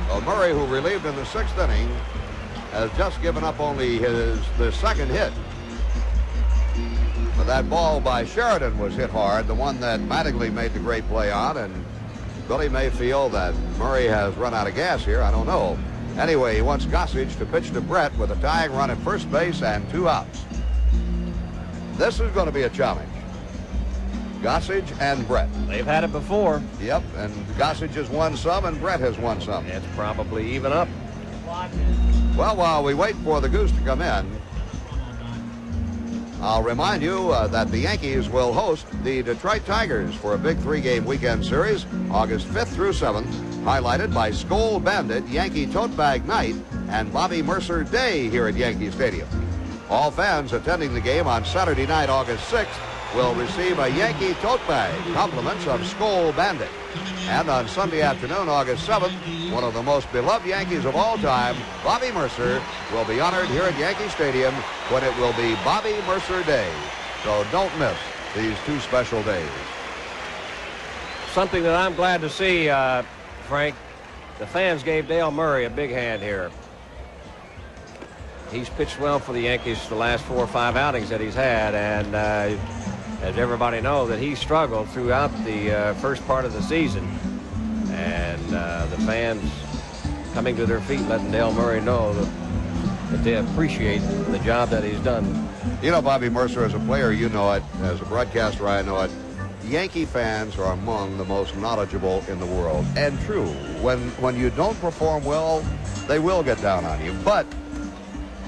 So Murray, who relieved in the 6th inning, has just given up only the 2nd hit. But that ball by Sheridan was hit hard, the one that Mattingly made the great play on, and Billy may feel that Murray has run out of gas here. I don't know. Anyway, he wants Gossage to pitch to Brett with a tying run at first base and 2 outs. This is going to be a challenge. Gossage and Brett. They've had it before. Yep, and Gossage has won some and Brett has won some. It's probably even up. Well, while we wait for the Goose to come in, I'll remind you that the Yankees will host the Detroit Tigers for a big 3-game weekend series, August 5th through 7th, highlighted by Skol Bandit Yankee Tote Bag Night and Bobby Mercer Day here at Yankee Stadium. All fans attending the game on Saturday night, August 6th, will receive a Yankee tote bag, compliments of Skol Bandit. And on Sunday afternoon, August 7th, one of the most beloved Yankees of all time, Bobby Mercer, will be honored here at Yankee Stadium when it will be Bobby Mercer Day. So don't miss these 2 special days. Something that I'm glad to see, Frank. The fans gave Dale Murray a big hand here. He's pitched well for the Yankees the last 4 or 5 outings that he's had, and as everybody knows, that he struggled throughout the first part of the season. And the fans coming to their feet, letting Dale Murray know that they appreciate the job that he's done. You know, Bobby Mercer, as a player, you know it. As a broadcaster, I know it. Yankee fans are among the most knowledgeable in the world. And true, when you don't perform well, they will get down on you. But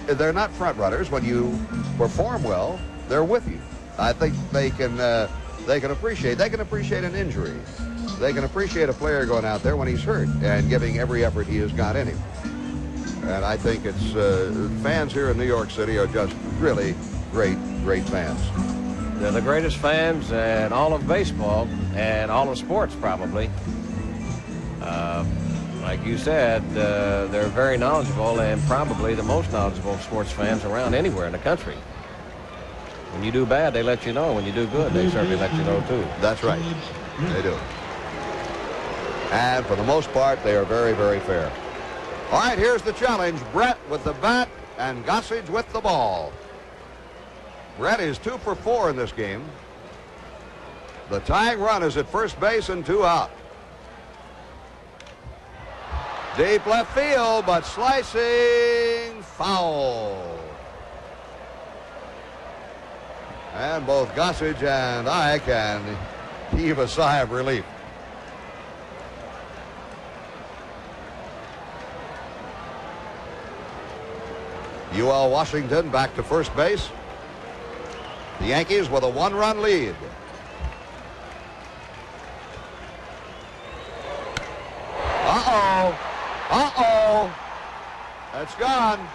they're not front runners. When you perform well, they're with you. I think they can appreciate an injury. They can appreciate a player going out there when he's hurt and giving every effort he has got in him. And I think it's fans here in New York City are just really great fans. They're the greatest fans in all of baseball and all of sports, probably. Like you said, they're very knowledgeable and probably the most knowledgeable sports fans around anywhere in the country. When you do bad, they let you know. When you do good, they certainly let you know, too. That's right. They do. And for the most part, they are very, very fair. All right, here's the challenge. Brett with the bat and Gossage with the ball. Brett is 2 for 4 in this game. The tying run is at first base and 2 out. Deep left field, but slicing foul. And both Gossage and I can heave a sigh of relief. UL Washington back to first base. The Yankees with a 1-run lead. Uh-oh. Uh-oh. That's gone.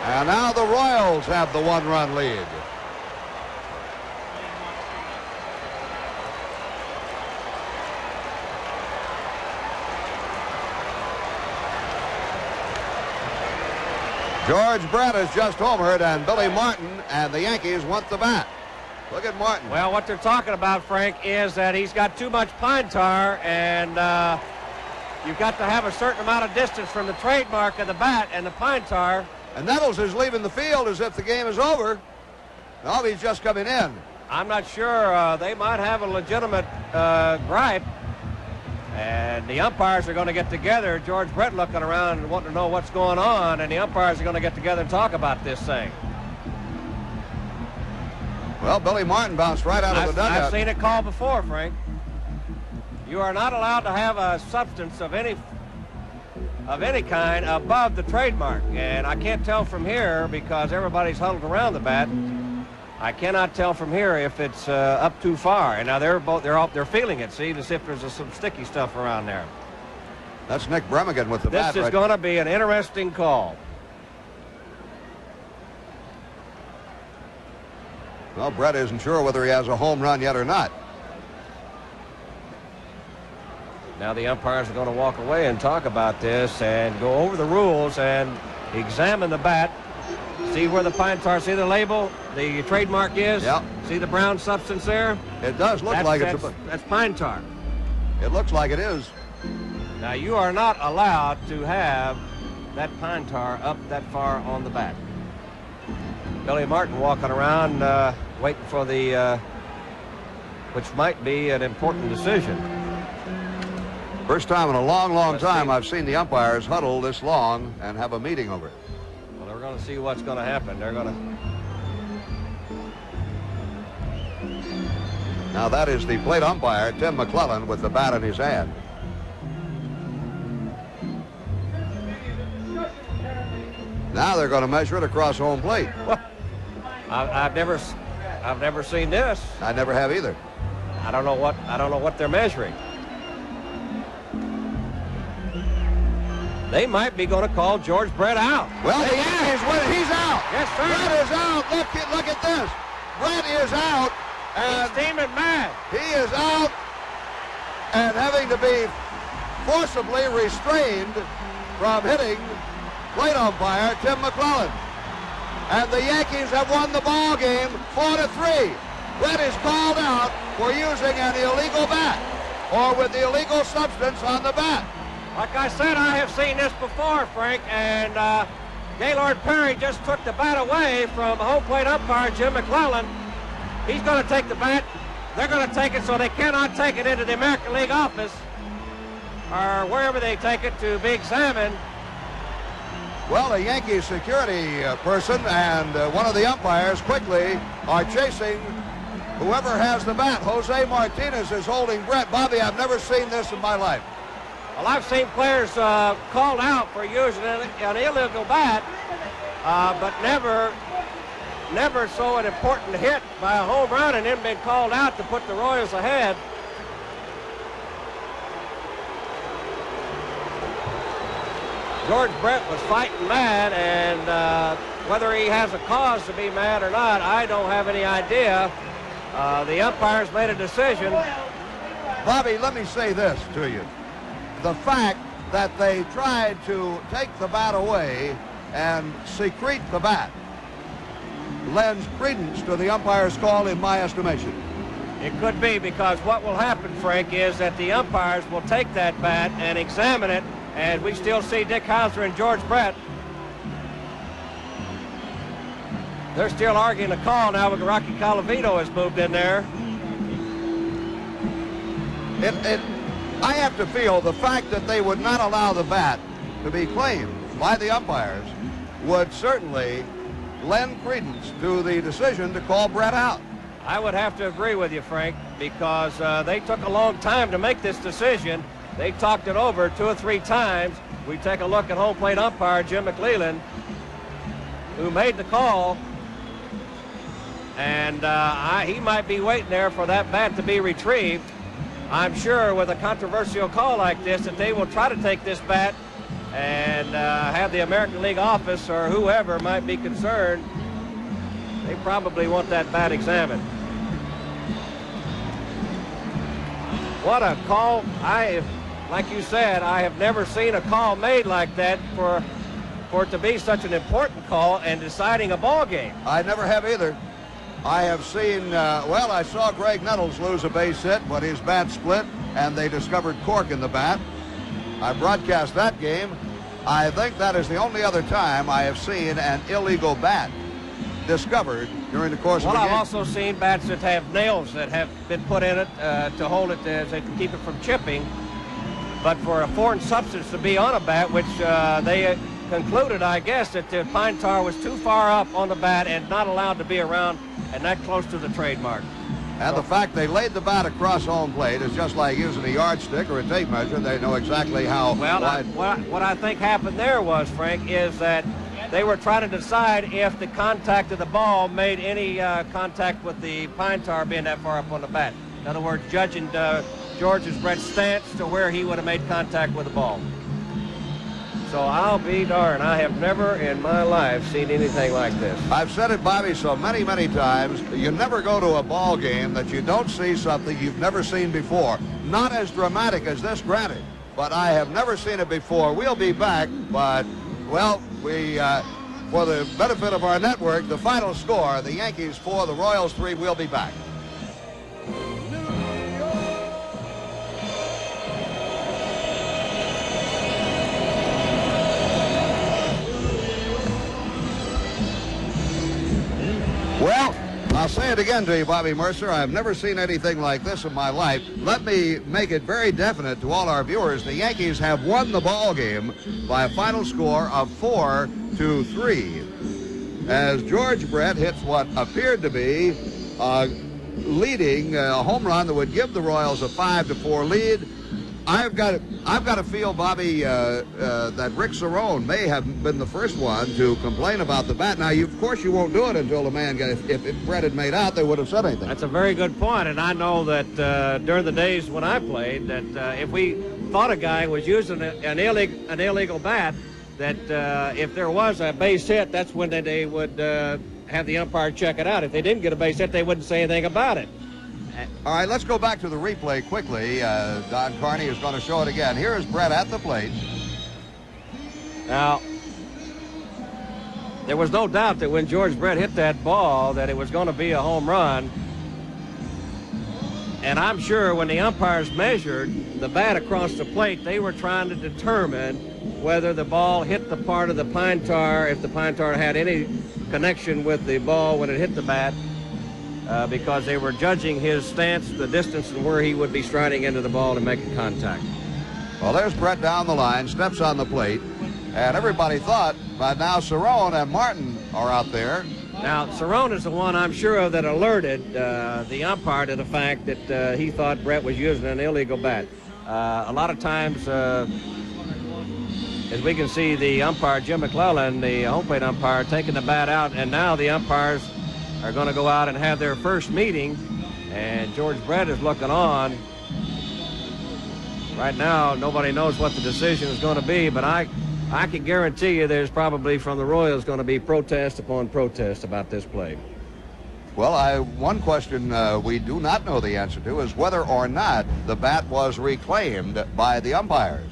And now the Royals have the 1-run lead. George Brett has just homered, and Billy Martin and the Yankees want the bat. Look at Martin. Well, what they're talking about, Frank, is that he's got too much pine tar, and you've got to have a certain amount of distance from the trademark of the bat and the pine tar. And Nettles is leaving the field as if the game is over. No, he's just coming in. I'm not sure. They might have a legitimate gripe. And the umpires are going to get together. George Brett looking around and wanting to know what's going on. And the umpires are going to get together and talk about this thing. Well, Billy Martin bounced right out of the dugout. I've seen it called before, Frank. You are not allowed to have a substance of any kind above the trademark. And I can't tell from here because everybody's huddled around the bat. I cannot tell from here if it's up too far. And now they're feeling it. See, to see if there's some sticky stuff around there. That's Nick Bremigan with the bat. This is going to be an interesting call. Well, Brett isn't sure whether he has a home run yet or not. Now the umpires are going to walk away and talk about this and go over the rules and examine the bat. See where the pine tar, see the label, the trademark is? Yep. See the brown substance there? It does look like that's pine tar. It looks like it is. Now you are not allowed to have that pine tar up that far on the bat. Billy Martin walking around waiting for the, which might be an important decision. First time in a long time I've seen the umpires huddle this long and have a meeting over it. Well, they're going to see what's going to happen. They're going to... Now that is the plate umpire, Tim McClellan, with the bat in his hand. Now they're going to measure it across home plate. Well, I've never seen this. I never have either. I don't know what they're measuring. They might be going to call George Brett out. Well, the Yankees win. He's out. Yes, sir. Brett is out. Look at this. Brett is out. And he's steaming mad. He is out and having to be forcibly restrained from hitting plate umpire Tim McClellan. And the Yankees have won the ball game 4-3. Brett is called out for using an illegal bat or with the illegal substance on the bat. Like I said, I have seen this before, Frank, and Gaylord Perry just took the bat away from home plate umpire Jim McClellan. He's going to take the bat. They're going to take it so they cannot take it into the American League office or wherever they take it to be examined. Well, a Yankees security person and one of the umpires quickly are chasing whoever has the bat. Jose Martinez is holding Brett. Bobby, I've never seen this in my life. Well, I've seen players called out for using an illegal bat, but never so an important hit by a home run and then been called out to put the Royals ahead. George Brett was fighting mad, and whether he has a cause to be mad or not, I don't have any idea. The umpires made a decision. Bobby, let me say this to you. The fact that they tried to take the bat away and secrete the bat lends credence to the umpire's call, in my estimation. It could be, because what will happen, Frank, is that the umpires will take that bat and examine it, and we still see Dick Hauser and George Brett. They're still arguing the call now with Rocky Colavito has moved in there. I have to feel the fact that they would not allow the bat to be claimed by the umpires would certainly lend credence to the decision to call Brett out. I would have to agree with you, Frank, because they took a long time to make this decision. They talked it over 2 or 3 times. We take a look at home plate umpire Jim McClellan, who made the call, and he might be waiting there for that bat to be retrieved. I'm sure with a controversial call like this that they will try to take this bat and have the American League office or whoever might be concerned. They probably want that bat examined. What a call. Like you said, I have never seen a call made like that for it to be such an important call and deciding a ball game. I never have either. I have seen, well, I saw Greg Nettles lose a base hit when his bat split and they discovered cork in the bat. I broadcast that game. I think that is the only other time I have seen an illegal bat discovered during the course of the game. Well, I've also seen bats that have nails that have been put in it to hold it as they can keep it from chipping. But for a foreign substance to be on a bat, which they concluded, I guess, that the pine tar was too far up on the bat and not allowed to be around and that close to the trademark. And the fact they laid the bat across home plate is just like using a yardstick or a tape measure. They know exactly how wide. What I think happened there was, Frank, is that they were trying to decide if the contact of the ball made any contact with the pine tar being that far up on the bat. In other words, judging George's Brett's stance to where he would have made contact with the ball. So I'll be darned. I have never in my life seen anything like this. I've said it, Bobby, so many, many times. You never go to a ball game that you don't see something you've never seen before. Not as dramatic as this, granted, but I have never seen it before. We'll be back, but, well, for the benefit of our network, the final score, the Yankees 4, the Royals 3, we'll be back. Well, I'll say it again to you, Bobby Mercer. I've never seen anything like this in my life. Let me make it very definite to all our viewers. The Yankees have won the ball game by a final score of 4-3. As George Brett hits what appeared to be leading a home run that would give the Royals a 5-4 lead. I've got to feel, Bobby, that Rick Cerrone may have been the first one to complain about the bat. Now, of course, you won't do it until the man gets. If Brett had made out, they would have said anything. That's a very good point, and I know that during the days when I played, that if we thought a guy was using an illegal bat, that if there was a base hit, that's when they would have the umpire check it out. If they didn't get a base hit, they wouldn't say anything about it. All right, let's go back to the replay quickly. Don Carney is going to show it again. Here is Brett at the plate. Now, there was no doubt that when George Brett hit that ball that it was going to be a home run. And I'm sure when the umpires measured the bat across the plate, they were trying to determine whether the ball hit the part of the pine tar, if the pine tar had any connection with the ball when it hit the bat. Because they were judging his stance, the distance, and where he would be striding into the ball and making contact. Well, there's Brett down the line, steps on the plate, and everybody thought by now Cerrone and Martin are out there. Now, Cerrone is the one I'm sure of that alerted the umpire to the fact that he thought Brett was using an illegal bat. A lot of times, as we can see, the umpire, Jim McClellan, the home plate umpire, taking the bat out, and now the umpires are going to go out and have their first meeting, and George Brett is looking on. Right now, nobody knows what the decision is going to be, but I can guarantee you there's probably from the Royals going to be protest upon protest about this play. Well, one question we do not know the answer to is whether or not the bat was reclaimed by the umpires.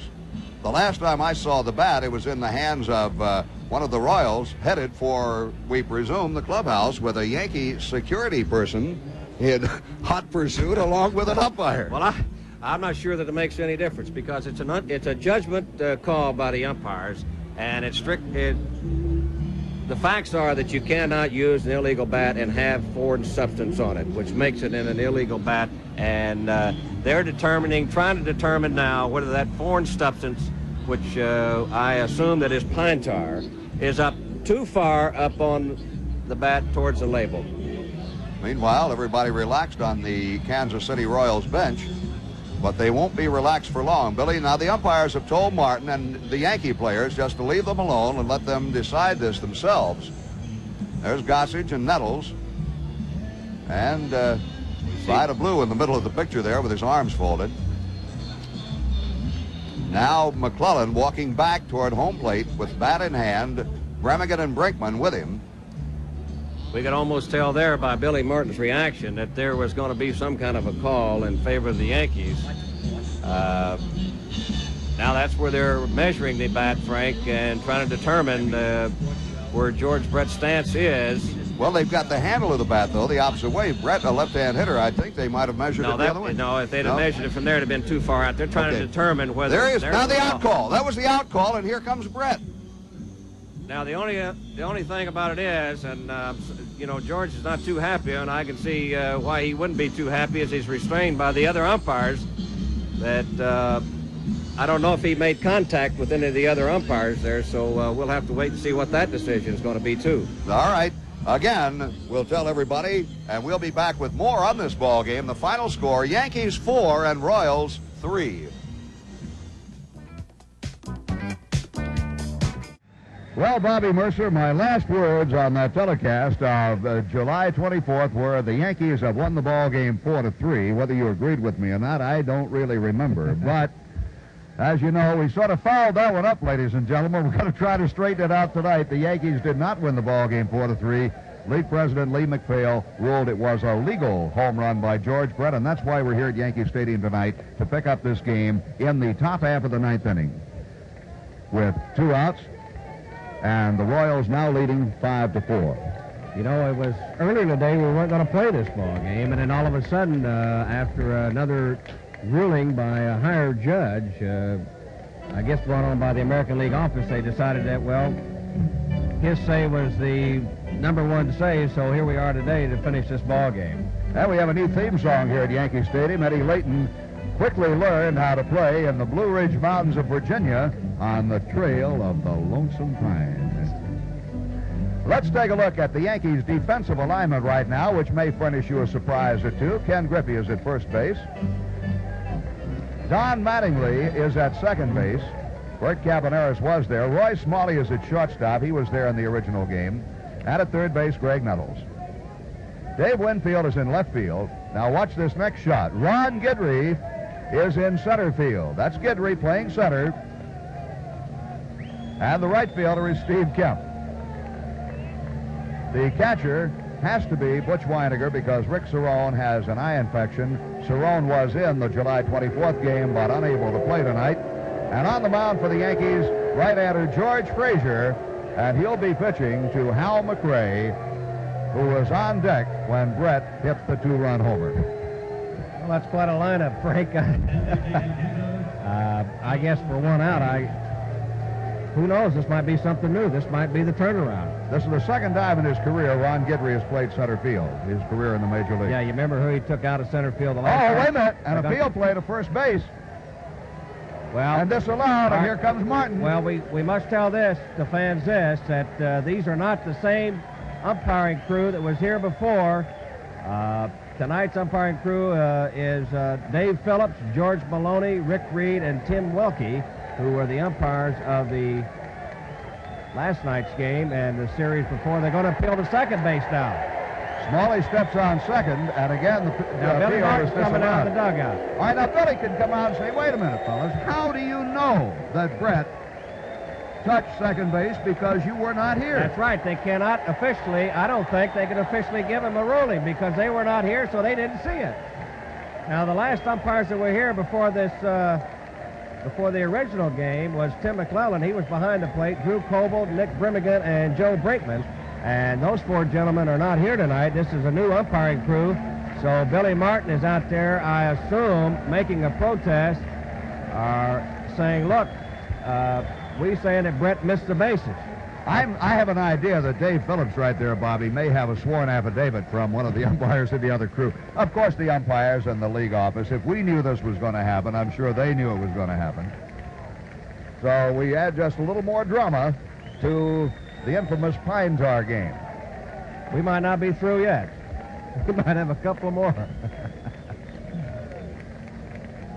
The last time I saw the bat, it was in the hands of one of the Royals, headed for, we presume, the clubhouse with a Yankee security person in hot pursuit along with an umpire. Well, I'm not sure that it makes any difference because it's a judgment call by the umpires, and it's strict. The facts are that you cannot use an illegal bat and have foreign substance on it, which makes it an illegal bat, and they're trying to determine now whether that foreign substance, which I assume that is pine tar, is up too far up on the bat towards the label. Meanwhile, everybody relaxed on the Kansas City Royals bench, but they won't be relaxed for long, Billy. Now, the umpires have told Martin and the Yankee players just to leave them alone and let them decide this themselves. There's Gossage and Nettles, and Vida Blue in the middle of the picture there with his arms folded. Now McClellan walking back toward home plate with bat in hand, Bremigan and Brinkman with him. We could almost tell there by Billy Martin's reaction that there was going to be some kind of a call in favor of the Yankees. Now that's where they're measuring the bat, Frank, and trying to determine where George Brett's stance is. Well, they've got the handle of the bat, though, the opposite way. Brett, a left-hand hitter, I think they might have measured it the other way. No, if they'd have measured it from there, it'd have been too far out. They're trying to determine whether... There he is. Now the out call. That was the out call, and here comes Brett. Now, the only thing about it is, and, you know, George is not too happy, and I can see why he wouldn't be too happy as he's restrained by the other umpires, that I don't know if he made contact with any of the other umpires there, so we'll have to wait and see what that decision is going to be, too. All right. Again, we'll tell everybody, and we'll be back with more on this ball game. The final score, Yankees 4 and Royals 3. Well, Bobby Mercer, my last words on that telecast of July 24th were the Yankees have won the ball game 4-3. Whether you agreed with me or not, I don't really remember. But As you know, we sort of fouled that one up, ladies and gentlemen. We're going to try to straighten it out tonight. The Yankees did not win the ball game 4-3. League President Lee McPhail ruled it was a legal home run by George Brett, and that's why we're here at Yankee Stadium tonight to pick up this game in the top half of the ninth inning with 2 outs, and the Royals now leading 5-4. You know, it was earlier today we weren't going to play this ball game, and then all of a sudden, after another ruling by a higher judge, I guess brought on by the American League office, they decided that, well, his say was the number one say, so here we are today to finish this ball game. And we have a new theme song here at Yankee Stadium. Eddie Layton quickly learned how to play in the Blue Ridge Mountains of Virginia on the trail of the Lonesome Pine. Let's take a look at the Yankees' defensive alignment right now, which may furnish you a surprise or two. Ken Griffey is at first base. Don Mattingly is at second base. Bert Cabaneris was there. Roy Smalley is at shortstop. He was there in the original game. And at third base, Greg Nettles. Dave Winfield is in left field. Now watch this next shot. Ron Guidry is in center field. That's Guidry playing center. And the right fielder is Steve Kemp. The catcher has to be Butch Weiniger because Rick Cerrone has an eye infection. Cerrone was in the July 24th game but unable to play tonight. And on the mound for the Yankees, right-hander George Frazier, and he'll be pitching to Hal McRae, who was on deck when Brett hit the 2-run homer. Well, that's quite a lineup, Frank. I guess for 1 out, who knows? This might be something new. This might be the turnaround. This is the second time in his career Ron Guidry has played center field, his career in the Major League. Yeah, you remember who he took out of center field the last time? Oh, wait a minute. And a field play to first base. Well, and disallowed, and here comes Martin. Well, we must tell the fans that these are not the same umpiring crew that was here before. Tonight's umpiring crew is Dave Phillips, George Maloney, Rick Reed, and Tim Welke, who were the umpires of the last night's game and the series before. They're going to appeal to second base now. Smalley steps on second, and again, now Billy Martin's coming out of the dugout. All right, now Billy can come out and say, wait a minute, fellas, how do you know that Brett touched second base because you were not here? That's right. They cannot officially, I don't think they can officially give him a ruling because they were not here, so they didn't see it. Now, the last umpires that were here before this, before the original game was Tim McClellan. He was behind the plate, Drew Coble, Nick Brimmigan, and Joe Brinkman. And those 4 gentlemen are not here tonight. This is a new umpiring crew. So Billy Martin is out there, I assume, making a protest, saying, look, we saying that Brett missed the bases. I have an idea that Dave Phillips right there, Bobby, may have a sworn affidavit from one of the umpires of the other crew. Of course, the umpires and the league office, if we knew this was going to happen, I'm sure they knew it was going to happen. So we add just a little more drama to the infamous Pine Tar game. We might not be through yet. We might have a couple more.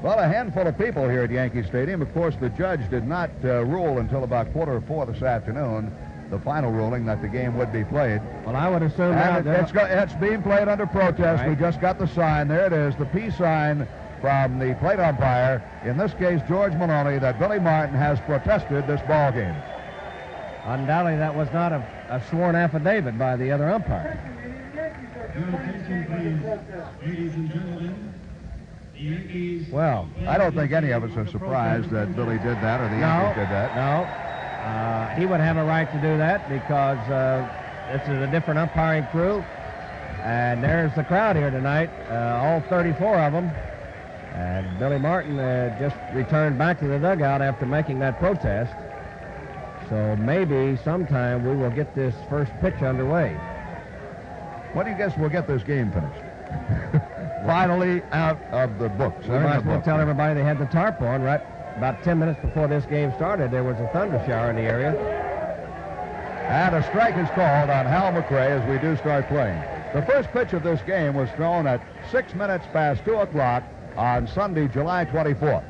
Well, a handful of people here at Yankee Stadium. Of course, the judge did not rule until about 4:15 this afternoon, the final ruling that the game would be played. Well, I would assume and it's being played under protest. Right. We just got the sign. There it is, the peace sign from the plate umpire, in this case George Maloney, that Billy Martin has protested this ball game. Undoubtedly, that was not a sworn affidavit by the other umpire. Your attention, please, ladies and gentlemen. The Yankees. Well, I don't think any of us are surprised that Billy did that or the Yankees did that. No. He would have a right to do that because this is a different umpiring crew. And there's the crowd here tonight, all 34 of them. And Billy Martin just returned back to the dugout after making that protest. So maybe sometime we will get this first pitch underway. When do you guess we'll get this game finished? Finally out of the books. We might as well tell everybody they had the tarp on right about 10 minutes before this game started. There was a thunder shower in the area. And a strike is called on Hal McRae as we do start playing. The first pitch of this game was thrown at 6 minutes past 2 o'clock on Sunday, July 24th.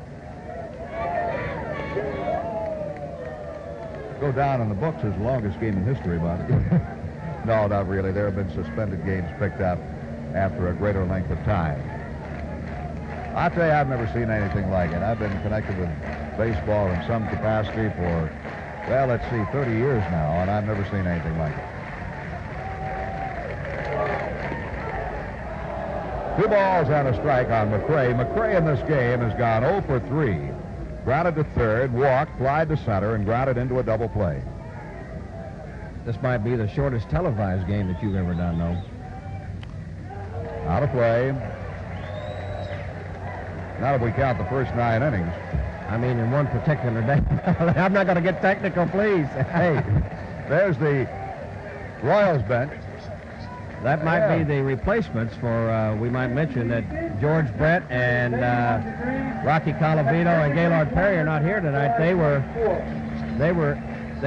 Go down in the books as the longest game in history, Bob. No, not really. There have been suspended games picked up after a greater length of time. I'll tell you, I've never seen anything like it. I've been connected with baseball in some capacity for, well, let's see, 30 years now, and I've never seen anything like it. 2 balls and a strike on McRae. McRae in this game has gone 0 for 3. Grounded to third, walked, flied to center, and grounded into a double play. This might be the shortest televised game that you've ever done, though. Out of play. Not if we count the first 9 innings. I mean, in one particular day. I'm not going to get technical, please. Hey, there's the Royals bench. That might be the replacements for, we might mention that George Brett and Rocky Colavito and Gaylord Perry are not here tonight. They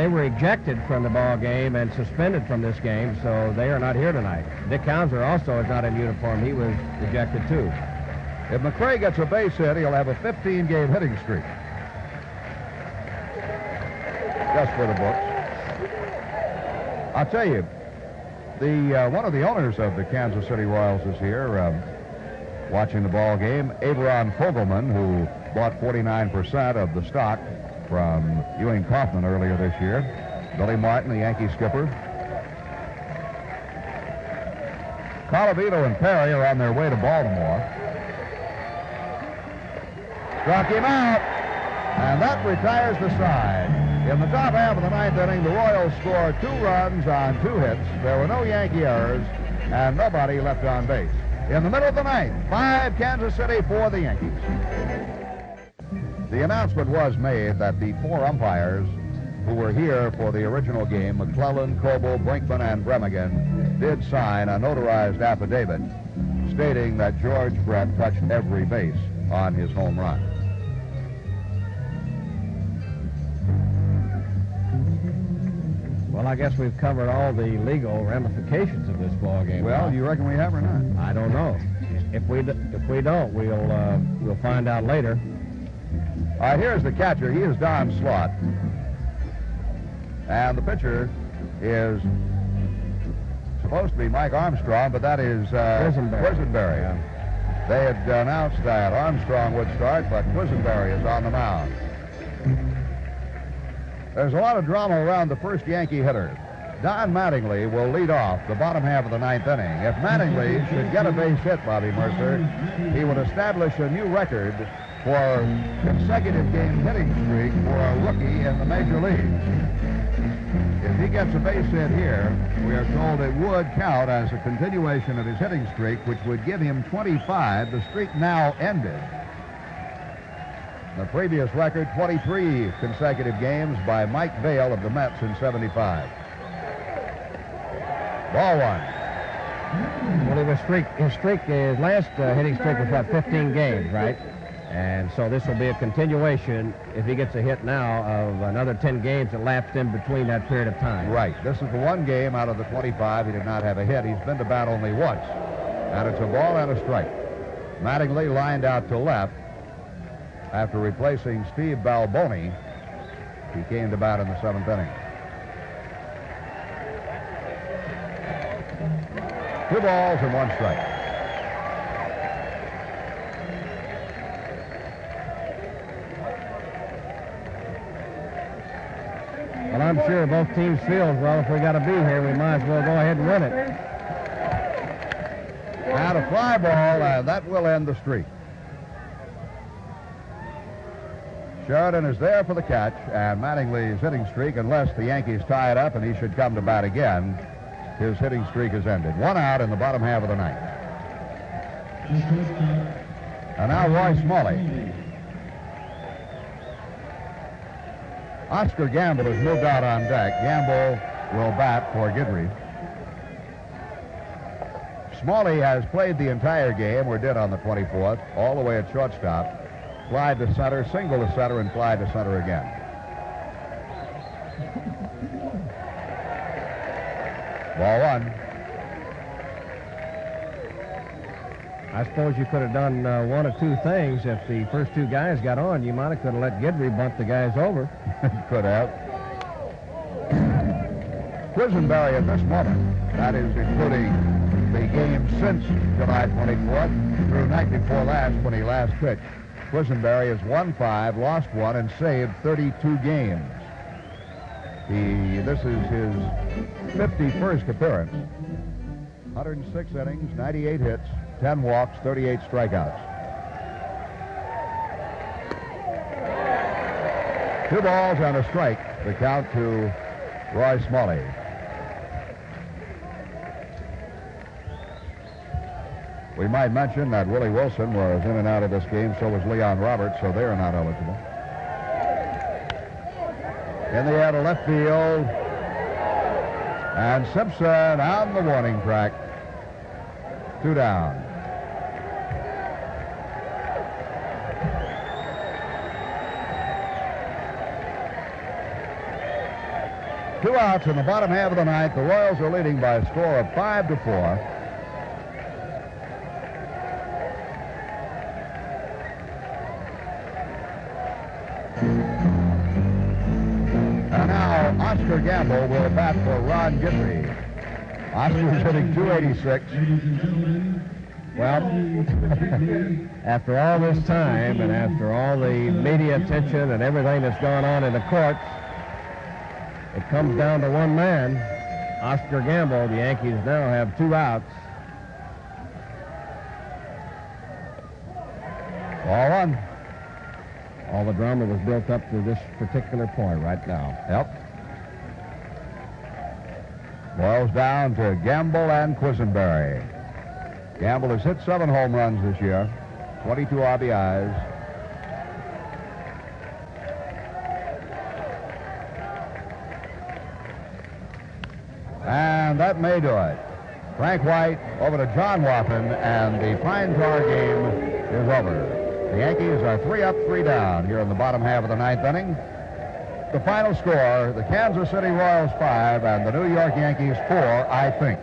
were ejected from the ball game and suspended from this game, so they are not here tonight. Dick Hauser also is not in uniform. He was ejected too. If McRae gets a base hit, he'll have a 15-game hitting streak. Just for the books. I'll tell you, one of the owners of the Kansas City Royals is here watching the ball game. Avron Fogelman, who bought 49% of the stock from Ewing Kaufman earlier this year. Billy Martin, the Yankee skipper. Colavito and Perry are on their way to Baltimore. Struck him out, and that retires the side. In the top half of the 9th inning, the Royals scored 2 runs on 2 hits. There were no Yankee errors, and nobody left on base. In the middle of the 9th, 5 Kansas City, 4 the Yankees. The announcement was made that the 4 umpires who were here for the original game, McClellan, Coble, Brinkman, and Bremigan, did sign a notarized affidavit stating that George Brett touched every base on his home run. Well, I guess we've covered all the legal ramifications of this ball game. Well, you reckon we have or not? I don't know. If we don't, we'll find out later. All right, here's the catcher. He is Don Slott. And the pitcher is supposed to be Mike Armstrong, but that is Quisenberry. Yeah. They had announced that Armstrong would start, but Quisenberry is on the mound. There's a lot of drama around the first Yankee hitter. Don Mattingly will lead off the bottom half of the 9th inning. If Mattingly should get a base hit, Bobby Mercer, he would establish a new record for consecutive game hitting streak for a rookie in the major leagues. If he gets a base hit here, we are told it would count as a continuation of his hitting streak, which would give him 25. The streak now ended. The previous record, 23 consecutive games by Mike Vail of the Mets in '75. Ball 1. Well, his last hitting streak was, 15 games, right? And so this will be a continuation, if he gets a hit now, of another 10 games that lapsed in between that period of time. Right. This is the one game out of the 25 he did not have a hit. He's been to bat only once. And it's a ball and a strike. Mattingly lined out to left. After replacing Steve Balboni, he came to bat in the 7th inning. 2 balls and 1 strike. Well, I'm sure both teams feel, well, if we got to be here, we might as well go ahead and win it. And a fly ball, and that will end the streak. Sheridan is there for the catch, and Mattingly's hitting streak, unless the Yankees tie it up and he should come to bat again, his hitting streak is ended. 1 out in the bottom half of the 9th. And now Roy Smalley. Oscar Gamble has moved out on deck. Gamble will bat for Guidry. Smalley has played the entire game, or did on the 24th, all the way at shortstop. Flied to center, single to center, and fly to center again. Ball 1. I suppose you could have done one of 2 things. If the first 2 guys got on, you might have could have let Guidry bunt the guys over. Could have. Quisenberry at this moment, that is including the game since July 24th through night before last when he last pitched. Quisenberry has won 5, lost 1, and saved 32 games. This is his 51st appearance. 106 innings, 98 hits, 10 walks, 38 strikeouts. 2 balls and a strike, the count to Roy Smalley. We might mention that Willie Wilson was in and out of this game, so was Leon Roberts, so they are not eligible. In the air to left field. And Simpson on the warning track. 2 down. Two outs in the bottom half of the ninth. The Royals are leading by a score of 5-4. And now Oscar Gamble will bat for Ron Guidry. Oscar's hitting 286. Well, after all this time and after all the media attention and everything that's gone on in the courts, it comes down to one man, Oscar Gamble. The Yankees now have 2 outs. Ball 1. All the drama was built up to this particular point right now. Yep. Boils down to Gamble and Quisenberry. Gamble has hit 7 home runs this year, 22 RBIs. And that may do it. Frank White over to John Wathan, and the Pine Tar game is over. The Yankees are 3 up, 3 down here in the bottom half of the 9th inning. The final score, the Kansas City Royals 5 and the New York Yankees 4, I think.